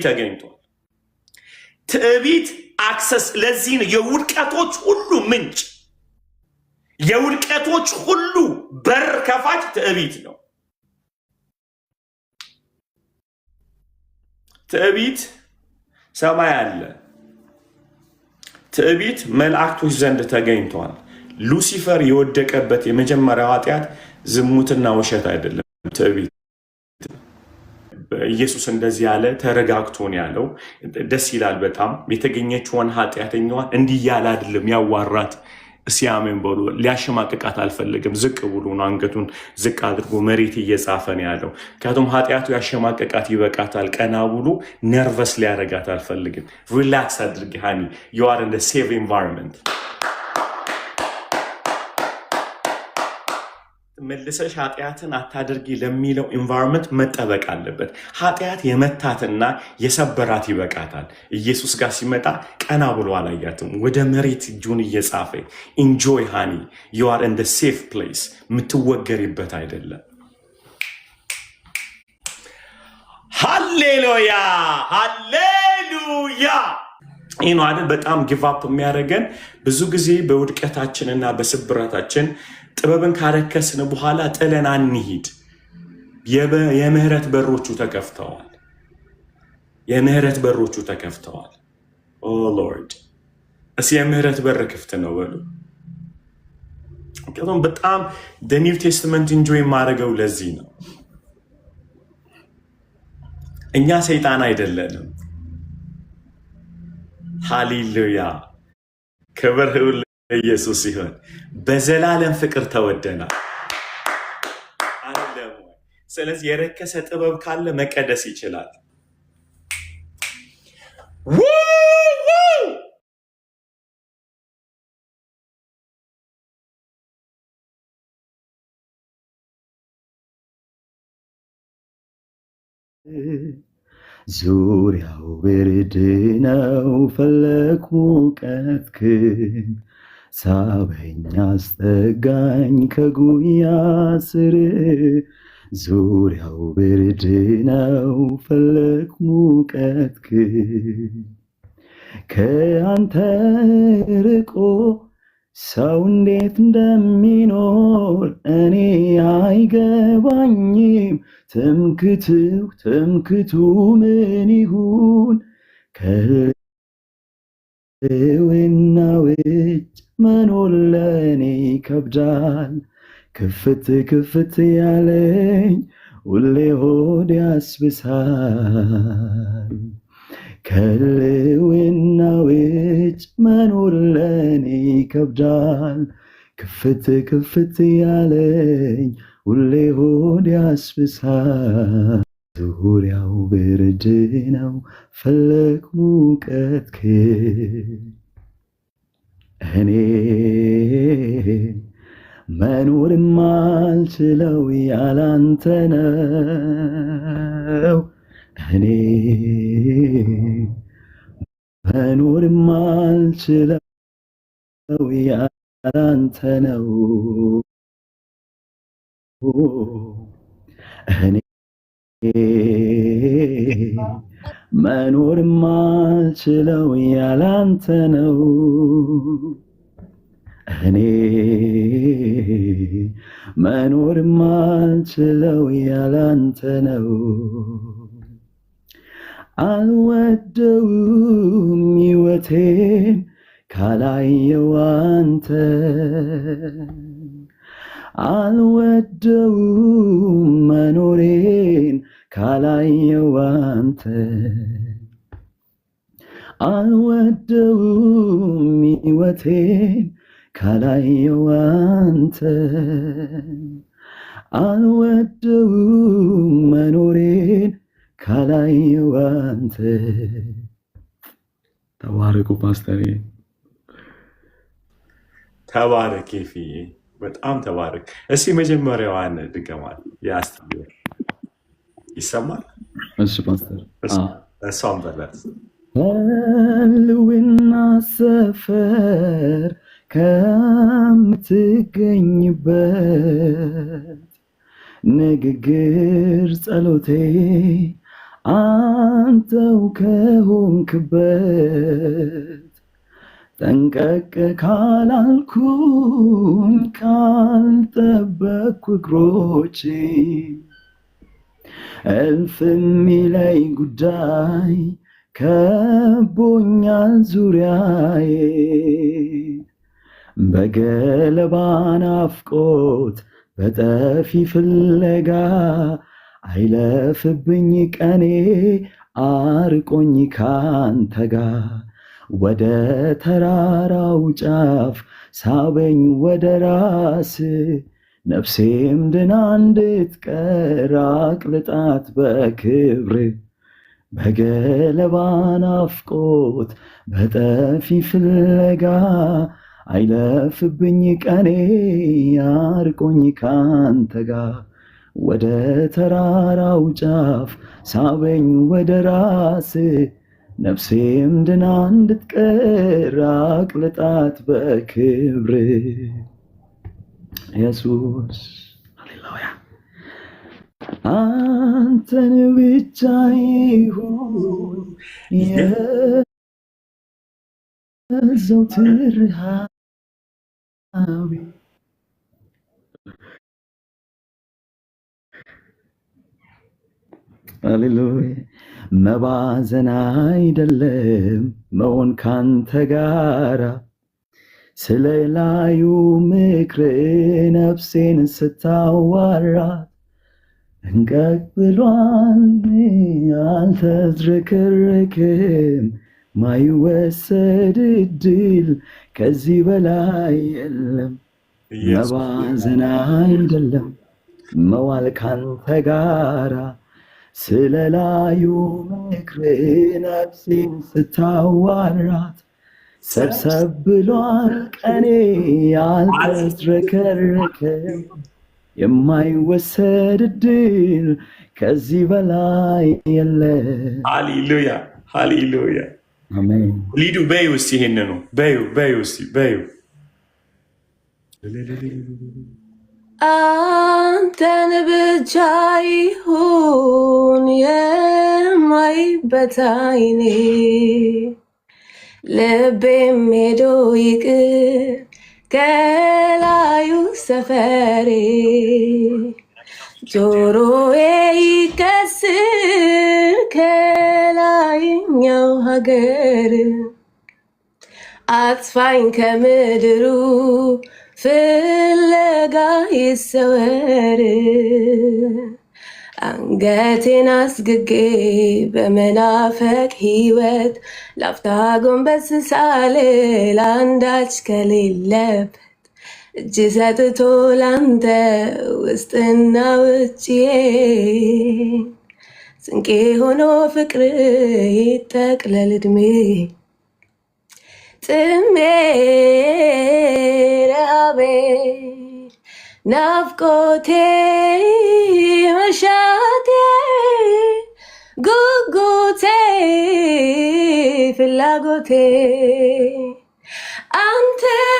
ተገኝቷል። ትዕቢት አክሰስ ለዚህ ነው የውድቀቶች ሁሉ ምንጭ፣ የውድቀቶች ሁሉ በር ከፋች ትዕቢት ነው። ትዕቢት ሰማይ አለ። ትዕቢት መላእክቶች ዘንድ ተገኝቷል። ሉሲፈር የወደቀበት የመጀመሪያው ኃጢአት ዝሙትና ውሸት አይደለም፣ ትዕቢት። ኢየሱስ እንደዚህ ያለ ተረጋግቶ ነው ያለው። ደስ ይላል በጣም። የተገኘችውን ኃጢአተኛዋን እንዲህ ያለ አይደለም ያዋራት። ሲያሜን በሉ። ሊያሸማቅቃት አልፈልግም። ዝቅ ብሎ ነው አንገቱን ዝቅ አድርጎ መሬት እየጻፈ ነው ያለው። ምክንያቱም ኃጢአቱ ያሸማቅቃት ይበቃታል። ቀና ብሎ ነርቨስ ሊያረጋት አልፈልግም። ሪላክስ አድርጊ ሃኒ ዩ አር ኢን ዘ ሴፍ ኤንቫይሮንመንት። መልሰሽ ኃጢአትን አታድርጊ ለሚለው ኤንቫይሮንመንት መጠበቅ አለበት። ኃጢአት የመታትና የሰበራት ይበቃታል። ኢየሱስ ጋር ሲመጣ ቀና ብሎ አላያትም። ወደ መሬት እጁን እየጻፈ ኢንጆይ ሃኒ ዩ አር ኢን ዘ ሴፍ ፕሌስ። የምትወገሪበት አይደለም። ሃሌሉያ ሃሌሉያ። ይህ ነው አይደል? በጣም ጊቭ አፕ የሚያደርገን ብዙ ጊዜ በውድቀታችንና በስብራታችን ጥበብን ካረከስን በኋላ ጥለን አንሂድ። የምህረት በሮቹ ተከፍተዋል። የምህረት በሮቹ ተከፍተዋል። ኦ ሎርድ እስ የምህረት በር ክፍት ነው በሉ። ምክንያቱም በጣም ኒው ቴስትመንት ኢንጆይ የማደርገው ለዚህ ነው። እኛ ሰይጣን አይደለንም። ሃሌሉያ ክብር ሁሉ ኢየሱስ ይሁን። በዘላለም ፍቅር ተወደናል። ስለዚህ የረከሰ ጥበብ ካለ መቀደስ ይችላል። ዙሪያው ብርድ ነው፣ ፈለግ ሙቀትክን ሳበኝ አስጠጋኝ ከጉያ ስር። ዙሪያው ብርድ ነው፣ ፈለግ ሙቀትክን ከአንተ ርቆ ሰው እንዴት እንደሚኖር እኔ አይገባኝም። ትምክቱ ምን ይሁን ከህልውና ውጭ መኖር ለእኔ ይከብዳል። ክፍት ያለኝ ሁሌ ሆድ ያስብሳል። ከህልውና ውጭ መኖር ለእኔ ይከብዳል። ክፍት ያለኝ ሁሌ ሆድ ያስብሳል። ዙሪያው ብርድ ነው፣ ፈለግ ሙቀትክን እኔ መኖር ማልችለው ያላንተ ነው። እኔ መኖር ማልችለው ያላንተ ነው። እኔ መኖር ማልችለው ያላንተ ነው። እኔ መኖር ማልችለው ያላንተ ነው። አልወደውም ሕይወቴን ካላየው አንተ፣ አልወደውም መኖሬን ካላየው አንተ፣ አልወደውም ሕይወቴን ካላየው አንተ፣ አልወደውም መኖሬን ካላየው አንተ። ተባረኩ ፓስተር። ተባረክ ፊዬ፣ በጣም ተባረክ። እስኪ መጀመሪያዋን ድገማል። ያስተምር ይሰማል? እሺ ፓስተር። እሷን በላት። ህልውና ሰፈር ከምትገኝበት ንግግር ጸሎቴ አንተው ከሆንክበት ጠንቀቅ ካላልኩኝ ካልጠበቅኩ እግሮቼ እልፍ የሚለይ ጉዳይ ከቦኛል ዙሪያዬ በገለባ ናፍቆት በጠፊ ፍለጋ አይለፍብኝ ቀኔ አርቆኝ ካንተ ጋር ወደ ተራራው ጫፍ ሳበኝ ወደ ራስ ነፍሴም ድና እንድትቀር አቅልጣት በክብር በገለባ ናፍቆት በጠፊ ፍለጋ አይለፍብኝ ቀኔ አርቆኝ ካንተ ጋር ወደ ተራራው ጫፍ ሳበኝ ወደ ራስ ነፍሴም ድና እንድትቀር አቅልጣት በክብር ኢየሱስ ሃሌሉያ አንተን ብቻ ይሁን የዘወትር ሀሳቤ ሃሌሉያ መባዘን አይደለም መሆን ካንተ ጋራ ስለ ላዩ ምክር ነፍሴን ስታዋራት እንቀቅ ብሏል አልተዝረከረክም ማይወሰድ እድል ከዚህ በላይ የለም መባዘን አይደለም መዋል ካንተ ጋራ ስለ ላዩ ምክር ነፍሴን ስታዋራት ሰብሰብ ብሏል ቀኔ ያልተዝረከረከም የማይወሰድ እድል ከዚህ በላይ የለም። ሃሌሉያ ሃሌሉያ አሜን። ሊዱ በዩ እስቲ ይሄንኑ በዩ እስቲ በዩ አንተን ብቻ ይሁን የማይበት ዓይኔ ልቤም ሄዶ ይቅር ከላዩ ሰፈሬ ጆሮዬ ይቀስር ከላይኛው ሀገር አጥፋኝ ከምድሩ ፍለጋ ይሰወር አንገቴን አስግጌ በመናፈቅ ሕይወት ላፍታ ጎንበስ ሳልል አንዳች ከሌለበት እጅ ሰጥቶ ላንተ ውስጥና ውጭዬ ስንቄ ሆኖ ፍቅር ይጠቅለል ዕድሜ ጥሜ ረሃቤ ናፍቆቴ መሻቴ ጉጉቴ ፍላጎቴ አንተን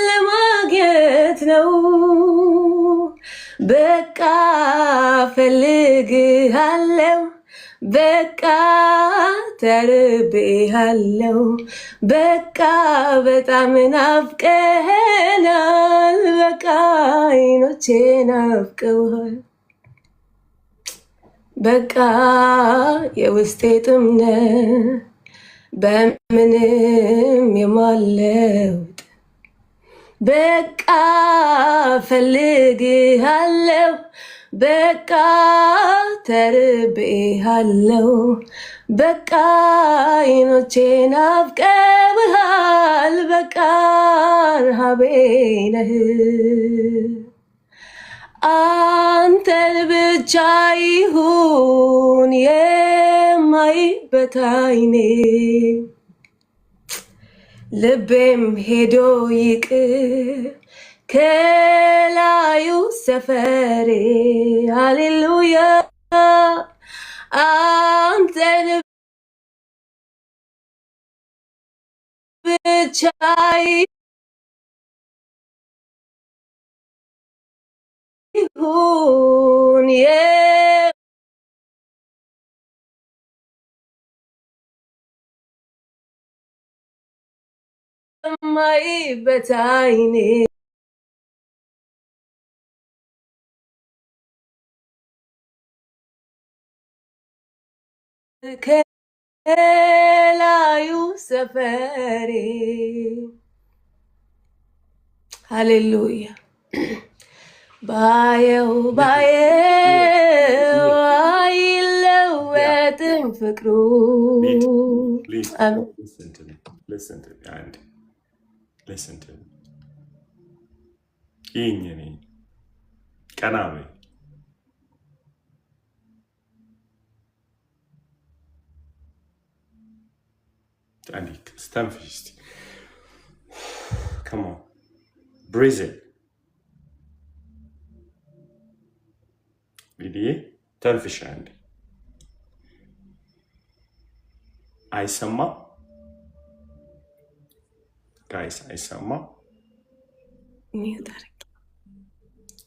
ለማግኘት ነው በቃ ፈልግሃለው በቃ ተርቤሃለው በቃ በጣም ናፍቀኸናል በቃ አይኖቼ ናፍቀውሃል በቃ የውስጤ ጥምነ በምንም የማለውጥ በቃ ፈልግሃለው በቃ ተርቤሃለው በቃ አይኖቼ ናፍቀውሃል በቃ ረሃቤ ነህ አንተን ብቻ ይሁን የማይበት ዓይኔ ልቤም ሄዶ ይቅር ከላዩ ሰፈሬ ሃሌሉያ አንተን ብቻ ይሁን የማይበት አይኔ ከላዩ ሰፈሬ ሃሌሉያ ባየው አይለወጥም ፍቅሩ አሜን listen to me. Inyeni kaname Anik Stamfist. Come on. Breathe in. Vidi? Tanfish and Aisama. Guys, Aisama.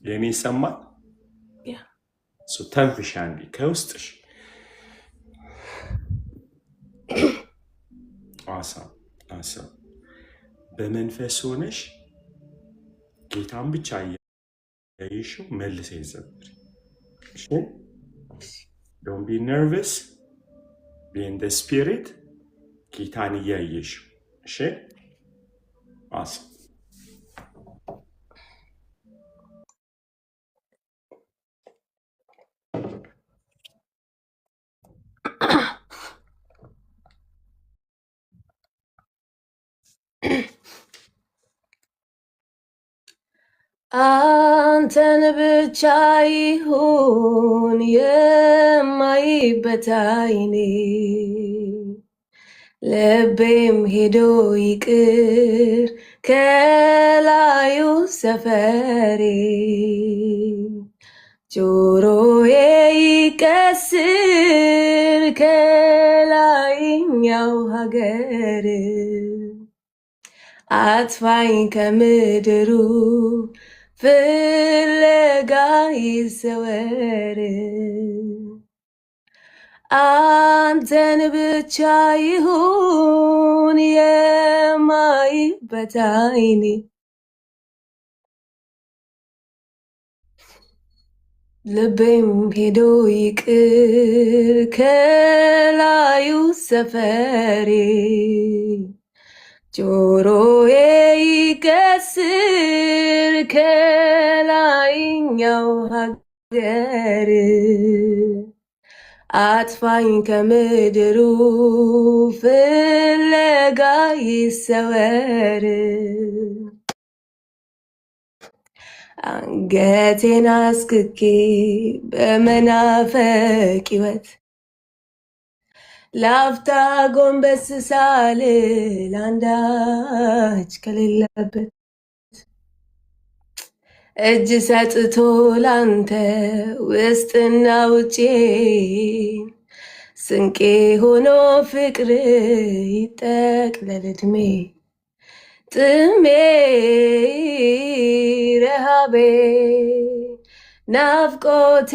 Yeni Sama? Yeah. So Tanfish and Coastish. Awesome. በመንፈስ ሆነሽ ጌታን ብቻ ያይሽው መልሰ ይዘምር። እሺ don't be nervous, be in the spirit ጌታን ያይሽው። እሺ awesome. አንተን ብቻ ይሁን የማይበት አይኔ ልቤም ሄዶ ይቅር ከላዩ ሰፈሬ ጆሮዬ ይቀስር ከላይኛው ሀገር አጥፋኝ ከምድሩ ፍለጋ ይሰወር አንተን ብቻ ይሁን የማይበት አይኔ ልቤም ሄዶ ይቅር ከላዩ ሰፈሬ ጆሮዬ ይቀስር ከላይኛው ሀገር አጥፋኝ ከምድሩ ፍለጋ ይሰወር አንገቴን አስክኬ በመናፈቅ ሕይወት ላፍታ ጎንበስ ሳልል አንዳች ከሌለበት እጅ ሰጥቶ ላንተ ውስጥና ውጪ ስንቄ ሆኖ ፍቅር ይጠቅለል ዕድሜ ጥሜ ረሃቤ ናፍቆቴ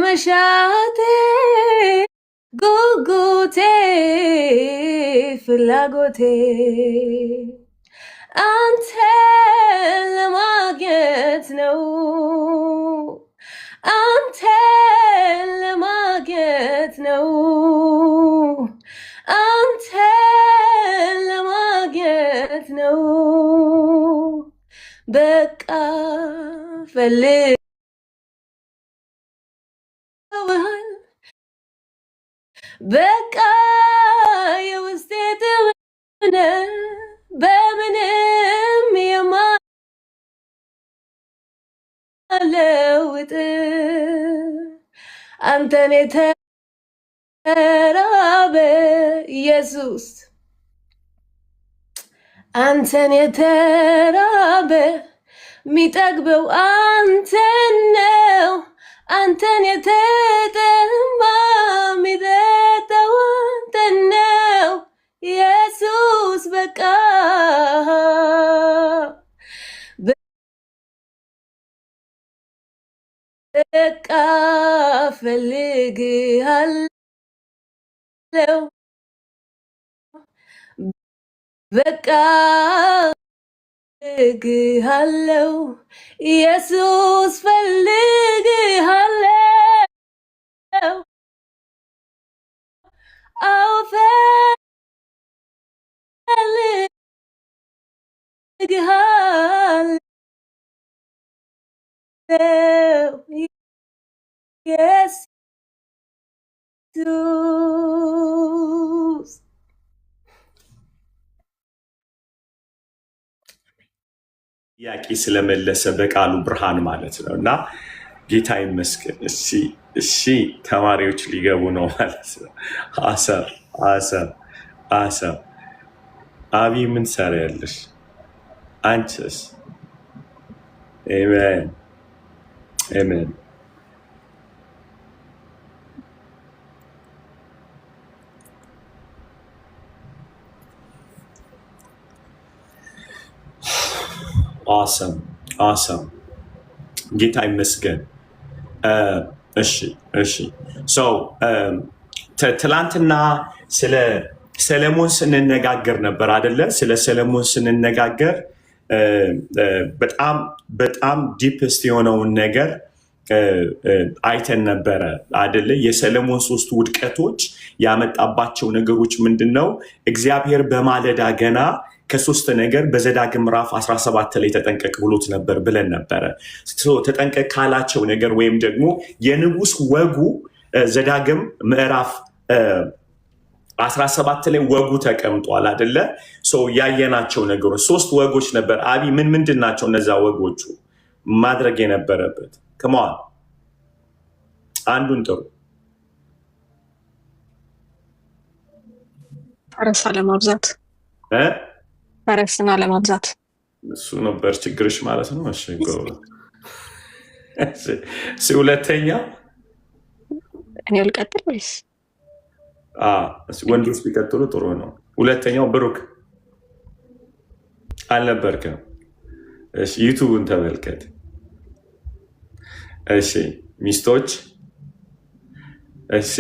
መሻቴ ጉጉቴ ፍላጎቴ አንተን ለማግኘት ነው አንተን ለማግኘት ነው አንተን ለማግኘት ነው በቃ ፈልግ በቃ የውስጤ ጥምነ በምንም የማለውጥ አንተን የተራበ ኢየሱስ አንተን የተራበ ሚጠግበው አንተን ነው አንተን የተጠማ ሚጠጣው አንተን ነው ኢየሱስ በቃ በቃ ፈልግሃለሁ በቃ ፈልግሃለሁ ኢየሱስ ፈልግሃለሁ አዎ ፈልግሃለሁ ኢየሱስ ጥያቄ ስለመለሰ በቃሉ ብርሃን ማለት ነው እና ጌታ ይመስገን። እሺ ተማሪዎች ሊገቡ ነው ማለት ነው። አሰብ አቢ ምን ትሰሪያለሽ? አንቺስ? አሜን። awesome ጌታ ይመስገን። እሺ ትላንትና ስለ ሰለሞን ስንነጋገር ነበር አይደለ? ስለ ሰለሞን ስንነጋገር በጣም ዲፕስት የሆነውን ነገር አይተን ነበረ አይደለ? የሰለሞን 3 ውድቀቶች ያመጣባቸው ነገሮች ምንድነው? እግዚአብሔር በማለዳ ገና ከ3 ነገር በዘዳግም ምዕራፍ 17 ላይ ተጠንቀቅ ብሎት ነበር ብለን ነበረ። ተጠንቀቅ ካላቸው ነገር ወይም ደግሞ የንጉስ ወጉ ዘዳግም ምዕራፍ 17 ላይ ወጉ ተቀምጧል አይደለ? ያየናቸው ነገሮች 3 ወጎች ነበር። አቢ ምንድን ናቸው እነዛ ወጎቹ? ማድረግ የነበረበት ከማን አንዱን ጥሩ። ፈረስ አለማብዛት ፈረስን አለማብዛት እሱ ነበር ችግርሽ ማለት ነው። እሺ ሁለተኛ እኔ ልቀጥል ወይስ ወንዶች ቢቀጥሉ ጥሩ ነው። ሁለተኛው ብሩክ አልነበርክም። እሺ ዩቲዩብን ተመልከት። እሺ ሚስቶች እሺ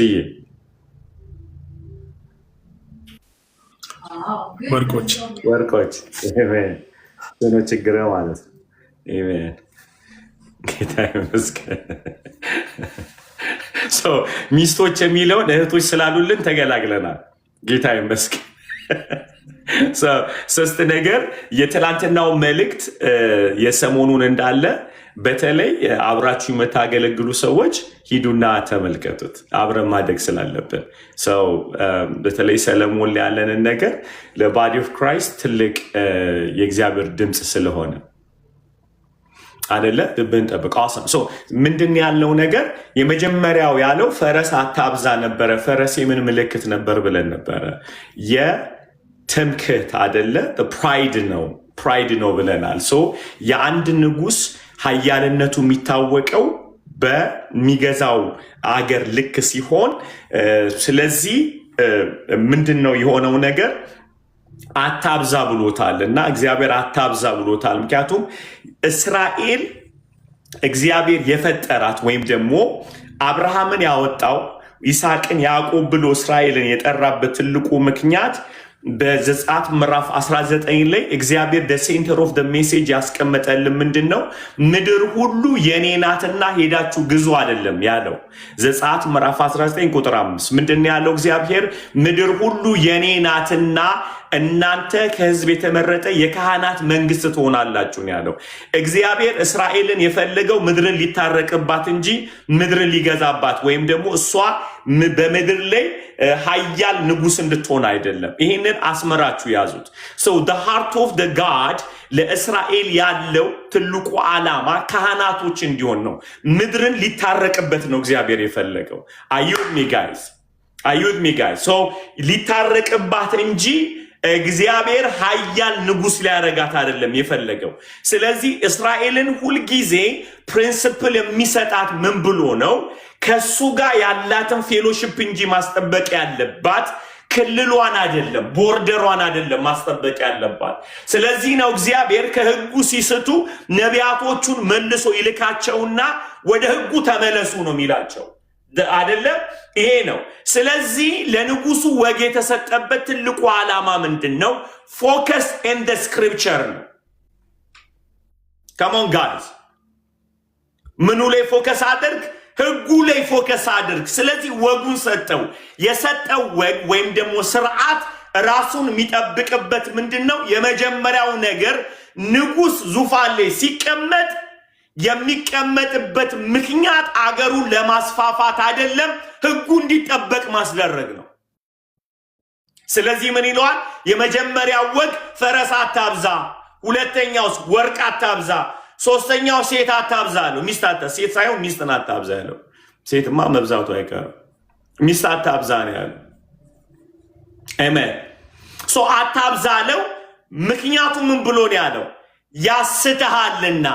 ወርቆች ነው ችግር ማለት ነው። ጌታ ይመስገን። ሚስቶች የሚለውን እህቶች ስላሉልን ተገላግለናል። ጌታ ይመስገን። 3 ነገር የትላንትናው መልእክት የሰሞኑን እንዳለ በተለይ አብራችሁ የምታገለግሉ ሰዎች ሂዱና ተመልከቱት። አብረን ማደግ ስላለብን በተለይ ሰለሞን ላይ ያለንን ነገር ለባዲ ኦፍ ክራይስት ትልቅ የእግዚአብሔር ድምፅ ስለሆነ አደለ ልብን ጠብቅ። ምንድን ያለው ነገር የመጀመሪያው ያለው ፈረስ አታብዛ ነበረ። ፈረስ የምን ምልክት ነበር ብለን ነበረ? የትምክህት አደለ? ፕራይድ ነው ብለናል። የአንድ ንጉስ ኃያልነቱ የሚታወቀው በሚገዛው አገር ልክ ሲሆን፣ ስለዚህ ምንድን ነው የሆነው ነገር? አታብዛ ብሎታል እና እግዚአብሔር አታብዛ ብሎታል። ምክንያቱም እስራኤል እግዚአብሔር የፈጠራት ወይም ደግሞ አብርሃምን ያወጣው ይስሐቅን ያዕቆብ ብሎ እስራኤልን የጠራበት ትልቁ ምክንያት በዘጸአት ምዕራፍ 19 ላይ እግዚአብሔር ሴንተር ኦፍ ሜሴጅ ያስቀመጠልን ምንድን ነው? ምድር ሁሉ የኔ ናትና ሄዳችሁ ግዙ አይደለም ያለው። ዘጸአት ምዕራፍ 19 ቁጥር 5 ምንድን ያለው? እግዚአብሔር ምድር ሁሉ የኔ ናትና እናንተ ከህዝብ የተመረጠ የካህናት መንግስት ትሆናላችሁ ያለው። እግዚአብሔር እስራኤልን የፈለገው ምድርን ሊታረቅባት እንጂ ምድርን ሊገዛባት ወይም ደግሞ እሷ በምድር ላይ ኃያል ንጉስ እንድትሆን አይደለም። ይህንን አስመራችሁ ያዙት። the heart of the God ለእስራኤል ያለው ትልቁ ዓላማ ካህናቶች እንዲሆን ነው። ምድርን ሊታረቅበት ነው እግዚአብሔር የፈለገው። አዩት ሚ ጋይስ ሊታረቅባት እንጂ እግዚአብሔር ኃያል ንጉስ ሊያረጋት አይደለም የፈለገው። ስለዚህ እስራኤልን ሁልጊዜ ፕሪንሲፕል የሚሰጣት ምን ብሎ ነው? ከሱ ጋር ያላትን ፌሎሺፕ እንጂ ማስጠበቅ ያለባት ክልሏን አይደለም፣ ቦርደሯን አይደለም ማስጠበቅ ያለባት። ስለዚህ ነው እግዚአብሔር ከህጉ ሲስቱ ነቢያቶቹን መልሶ ይልካቸውና ወደ ህጉ ተመለሱ ነው የሚላቸው። አይደለም ይሄ ነው። ስለዚህ ለንጉሱ ወግ የተሰጠበት ትልቁ ዓላማ ምንድነው? ፎከስ ኢን ዘ ስክሪፕቸር ነው። come on guys ምኑ ላይ ፎከስ አድርግ? ህጉ ላይ ፎከስ አድርግ። ስለዚህ ወጉን ሰጠው። የሰጠው ወግ ወይም ደግሞ ስርዓት ራሱን የሚጠብቅበት ምንድነው? የመጀመሪያው ነገር ንጉስ ዙፋን ላይ ሲቀመጥ የሚቀመጥበት ምክንያት አገሩን ለማስፋፋት አይደለም፣ ህጉ እንዲጠበቅ ማስደረግ ነው። ስለዚህ ምን ይለዋል? የመጀመሪያው ወግ ፈረስ አታብዛ፣ ሁለተኛው ወርቅ አታብዛ፣ ሶስተኛው ሴት አታብዛ ነው። ሴት ሳይሆን ሚስትን አታብዛ ያለው። ሴትማ መብዛቱ አይቀርም። ሚስት አታብዛ ነው ያለው። አሜን። አታብዛ አለው። ምክንያቱ ምን ብሎ ነው ያለው? ያስተሃልና።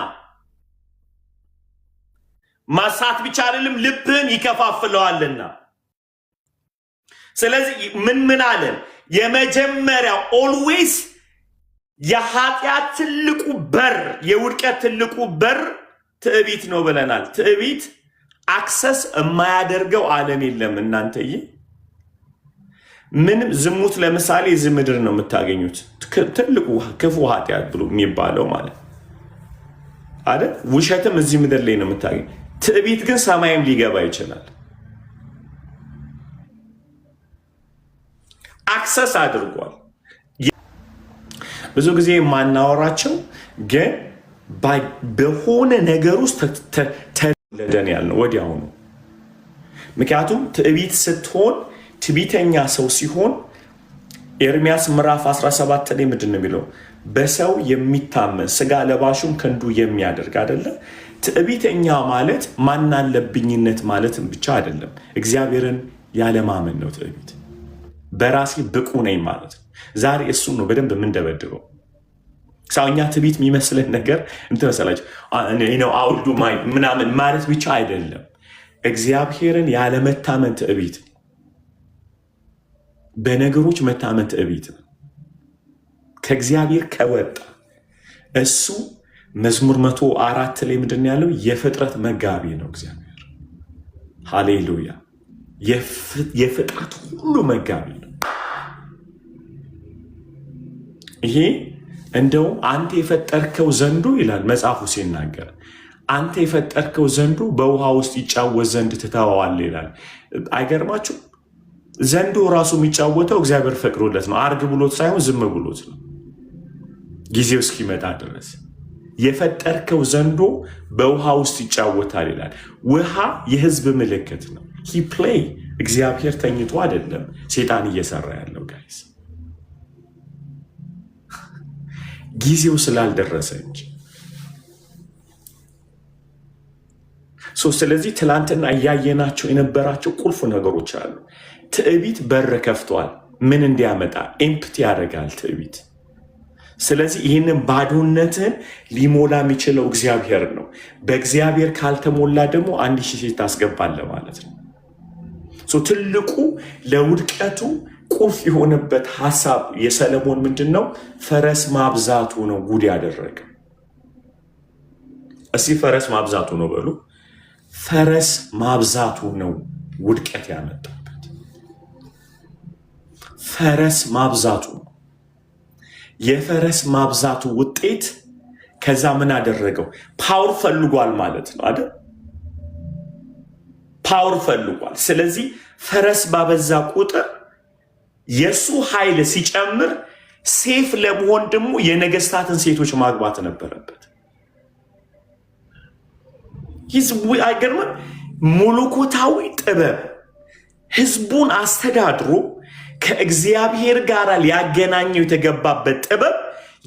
ማሳት ብቻ አይደለም፣ ልብህን ይከፋፍለዋልና። ስለዚህ ምን አለን? የመጀመሪያው ኦልዌይስ የኃጢአት ትልቁ በር፣ የውድቀት ትልቁ በር ትዕቢት ነው ብለናል። ትዕቢት አክሰስ የማያደርገው ዓለም የለም እናንተዬ። ምንም ዝሙት ለምሳሌ እዚህ ምድር ነው የምታገኙት፣ ትልቁ ክፉ ኃጢአት ብሎ የሚባለው ማለት አይደል? ውሸትም እዚህ ምድር ላይ ነው የምታገኙት። ትዕቢት ግን ሰማይም ሊገባ ይችላል። አክሰስ አድርጓል። ብዙ ጊዜ የማናወራቸው ግን በሆነ ነገር ውስጥ ተለደን ያልነው ወዲያውኑ። ምክንያቱም ትዕቢት ስትሆን ትዕቢተኛ ሰው ሲሆን ኤርሚያስ ምዕራፍ 17 ላይ ምንድን ነው የሚለው? በሰው የሚታመን ስጋ ለባሹም ክንዱ የሚያደርግ አይደለ? ትዕቢተኛ ማለት ማናለብኝነት ማለትም ብቻ አይደለም፣ እግዚአብሔርን ያለማመን ነው ትዕቢት። በራሴ ብቁ ነኝ ማለት ነው። ዛሬ እሱን ነው በደንብ የምንደበድበው። ሰውኛ ትዕቢት የሚመስለን ነገር እንትመሰላችሁ አውዱ ምናምን ማለት ብቻ አይደለም፣ እግዚአብሔርን ያለመታመን ትዕቢት፣ በነገሮች መታመን ትዕቢት ነው። ከእግዚአብሔር ከወጣ እሱ መዝሙር 104 ላይ ምንድን ያለው? የፍጥረት መጋቢ ነው እግዚአብሔር። ሃሌሉያ! የፍጥረት ሁሉ መጋቢ ነው። ይሄ እንደውም አንተ የፈጠርከው ዘንዶ ይላል መጽሐፉ ሲናገር፣ አንተ የፈጠርከው ዘንዶ በውሃ ውስጥ ይጫወት ዘንድ ትተዋዋለህ ይላል። አይገርማችሁ? ዘንዶ ራሱ የሚጫወተው እግዚአብሔር ፈቅዶለት ነው። አርግ ብሎት ሳይሆን ዝም ብሎት ነው፣ ጊዜው እስኪመጣ ድረስ። የፈጠርከው ዘንዶ በውሃ ውስጥ ይጫወታል ይላል። ውሃ የህዝብ ምልክት ነው። ሂ ፕሌይ እግዚአብሔር ተኝቶ አይደለም ሴጣን እየሰራ ያለው ጋይስ፣ ጊዜው ስላልደረሰ እንጂ። ስለዚህ ትላንትና እያየናቸው የነበራቸው ቁልፍ ነገሮች አሉ። ትዕቢት በር ከፍቷል። ምን እንዲያመጣ? ኤምፕቲ ያደርጋል ትዕቢት። ስለዚህ ይህንን ባዶነትን ሊሞላ የሚችለው እግዚአብሔር ነው። በእግዚአብሔር ካልተሞላ ደግሞ 1000 ሴት ታስገባለ ማለት ነው። ትልቁ ለውድቀቱ ቁልፍ የሆነበት ሀሳብ የሰለሞን ምንድን ነው? ፈረስ ማብዛቱ ነው ጉድ ያደረገ። እስኪ ፈረስ ማብዛቱ ነው በሉ። ፈረስ ማብዛቱ ነው ውድቀት ያመጣበት። ፈረስ ማብዛቱ ነው። የፈረስ ማብዛቱ ውጤት ከዛ ምን አደረገው? ፓወር ፈልጓል ማለት ነው አይደል? ፓወር ፈልጓል። ስለዚህ ፈረስ ባበዛ ቁጥር የሱ ኃይል ሲጨምር ሴፍ ለመሆን ደግሞ የነገስታትን ሴቶች ማግባት ነበረበት። አይገርምም? ሙሉኮታዊ ጥበብ ህዝቡን አስተዳድሮ ከእግዚአብሔር ጋር ሊያገናኘው የተገባበት ጥበብ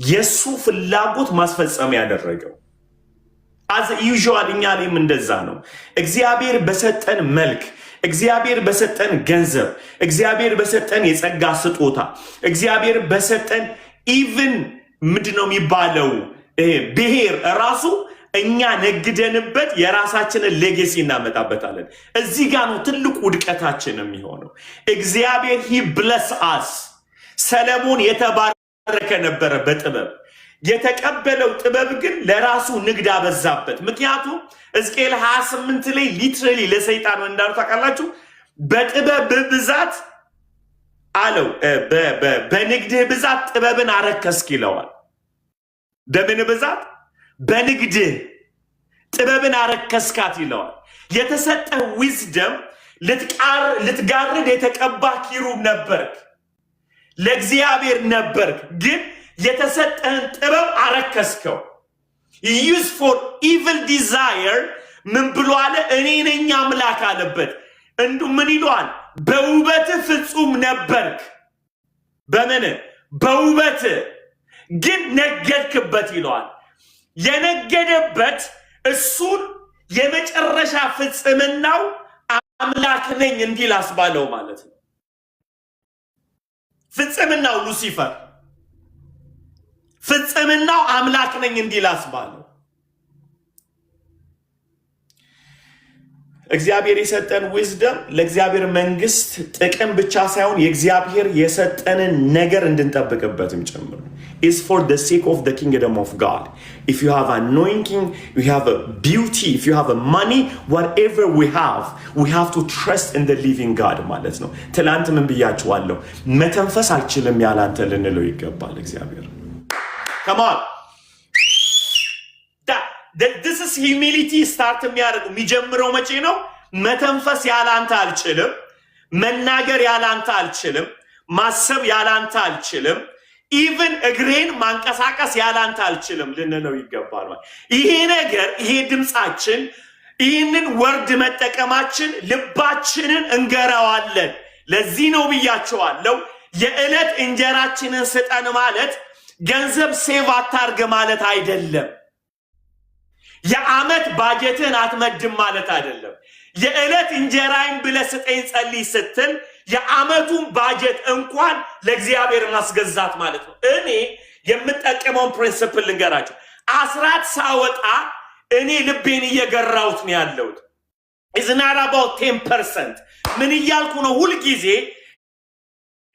የሱ ፍላጎት ማስፈጸም ያደረገው። አዝ ዩዥዋል እኛ ላይም እንደዛ ነው። እግዚአብሔር በሰጠን መልክ፣ እግዚአብሔር በሰጠን ገንዘብ፣ እግዚአብሔር በሰጠን የጸጋ ስጦታ፣ እግዚአብሔር በሰጠን ኢቭን ምንድነው የሚባለው ብሔር ራሱ እኛ ነግደንበት የራሳችንን ሌጌሲ እናመጣበታለን። እዚህ ጋር ነው ትልቁ ውድቀታችን የሚሆነው። እግዚአብሔር ሂ ብለስ አስ። ሰለሞን የተባረከ ነበረ በጥበብ። የተቀበለው ጥበብ ግን ለራሱ ንግድ አበዛበት። ምክንያቱም ሕዝቅኤል 28 ላይ ሊትራሊ ለሰይጣን እንዳሉ ታውቃላችሁ። በጥበብ ብዛት አለው በንግድህ ብዛት ጥበብን አረከስክ ይለዋል። በምን ብዛት? በንግድህ ጥበብን አረከስካት ይለዋል። የተሰጠህ ዊዝደም ልትጋርድ የተቀባ ኪሩብ ነበርክ፣ ለእግዚአብሔር ነበርክ። ግን የተሰጠህን ጥበብ አረከስከው። ዩዝ ፎር ኢቪል ዲዛየር ምን ብሎ አለ? እኔ ነኝ አምላክ አለበት። እንዱ ምን ይለዋል? በውበት ፍጹም ነበርክ። በምን? በውበት ግን ነገድክበት ይለዋል። የነገደበት እሱን የመጨረሻ ፍጽምናው አምላክ ነኝ እንዲል አስባለው ማለት ነው። ፍጽምናው ሉሲፈር ፍጽምናው አምላክ ነኝ እንዲል አስባለው። እግዚአብሔር የሰጠን ዊዝደም ለእግዚአብሔር መንግስት ጥቅም ብቻ ሳይሆን የእግዚአብሔር የሰጠንን ነገር እንድንጠብቅበትም ጭምር is for the sake of the kingdom of God. If you have anointing, you have a beauty, if you have a money, whatever we have to trust in the living God ማለት ነው። ትላንት ምን ብያችኋለሁ? መተንፈስ አልችልም ያላንተ ልንለው ይገባል እግዚአብሔር። Come on. This is humility start የሚጀምረው መቼ ነው? መተንፈስ ያላንተ አልችልም፣ መናገር ያላንተ አልችልም፣ ማሰብ ያላንተ አልችልም፣ ኢቭን እግሬን ማንቀሳቀስ ያላንተ አልችልም ልንለው ይገባል። ይሄ ነገር ይሄ ድምጻችን ይህንን ወርድ መጠቀማችን ልባችንን እንገራዋለን። ለዚህ ነው ብያቸዋለሁ የዕለት እንጀራችንን ስጠን ማለት ገንዘብ ሴቭ አታርግ ማለት አይደለም። የዓመት ባጀትን አትመድም ማለት አይደለም። የዕለት እንጀራይን ብለህ ስጠኝ ጸልይ ስትል የዓመቱን ባጀት እንኳን ለእግዚአብሔር ማስገዛት ማለት ነው። እኔ የምጠቀመውን ፕሪንሲፕል ልንገራችሁ። አስራት ሳወጣ እኔ ልቤን እየገራሁት ነው ያለሁት። It's not about 10%. ምን እያልኩ ነው? ሁል ጊዜ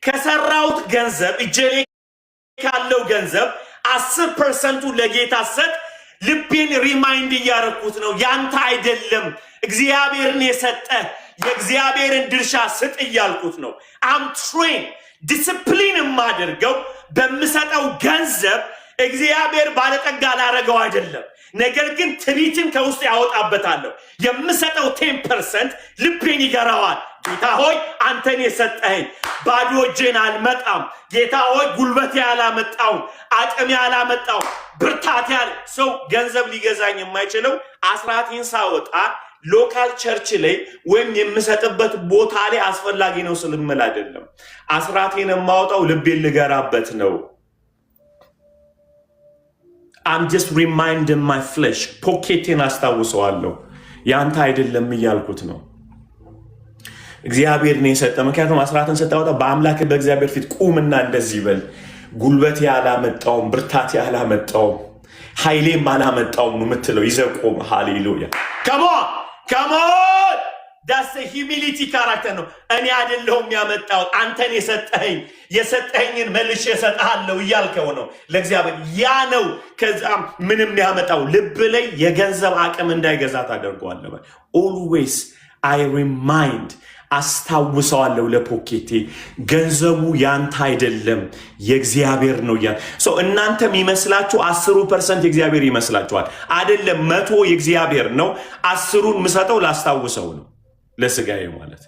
ከሰራሁት ገንዘብ እጄ ካለው ገንዘብ 10% ለጌታ ሰጥ ልቤን ሪማይንድ እያረኩት ነው። ያንተ አይደለም እግዚአብሔርን የሰጠ የእግዚአብሔርን ድርሻ ስጥ እያልኩት ነው። አም ትሬን ዲሲፕሊን የማደርገው በምሰጠው ገንዘብ እግዚአብሔር ባለጠጋ ላረገው አይደለም። ነገር ግን ትዕቢትን ከውስጥ ያወጣበታለሁ። የምሰጠው 10% ልቤን ይገራዋል። ጌታ ሆይ አንተን የሰጠኸኝ ባዶ እጄን አልመጣም። ጌታ ሆይ ጉልበት ያላመጣው አቅም ያላመጣው ብርታት ያለ ሰው ገንዘብ ሊገዛኝ የማይችለው አስራቴን ሳወጣ ሎካል ቸርች ላይ ወይም የምሰጥበት ቦታ ላይ አስፈላጊ ነው ስለምል አይደለም። አስራቴን የማወጣው ልቤን ልገራበት ነው። I'm just reminding my flesh ፖኬቴን አስታውሰዋለሁ። ያንተ አይደለም እያልኩት ነው። እግዚአብሔር ነው የሰጠ። ምክንያቱም አስራትን ስታወጣ በአምላክ በእግዚአብሔር ፊት ቁምና እንደዚህ በል። ጉልበት ያላመጣውም ብርታት ያላመጣውም ኃይሌም አላመጣውም ነው የምትለው። ይዘቆም ሃሌሉያ come on that's the humility character ነው። እኔ አይደለሁም ያመጣሁት አንተን የሰጠኸኝን መልሼ እሰጥሃለሁ እያልከው ነው ለእግዚአብሔር። ያ ነው ከዛም ምንም ያመጣው ልብ ላይ የገንዘብ አቅም እንዳይገዛ ታደርገዋለህ። always I remind አስታውሰዋለሁ ለፖኬቴ ገንዘቡ ያንተ አይደለም የእግዚአብሔር ነው ያ ሶ እናንተም ይመስላችሁ 10% የእግዚአብሔር ይመስላችኋል። አይደለም 100 የእግዚአብሔር ነው። 10ን ምሰጠው ላስታውሰው ነው ለስጋዬ ማለት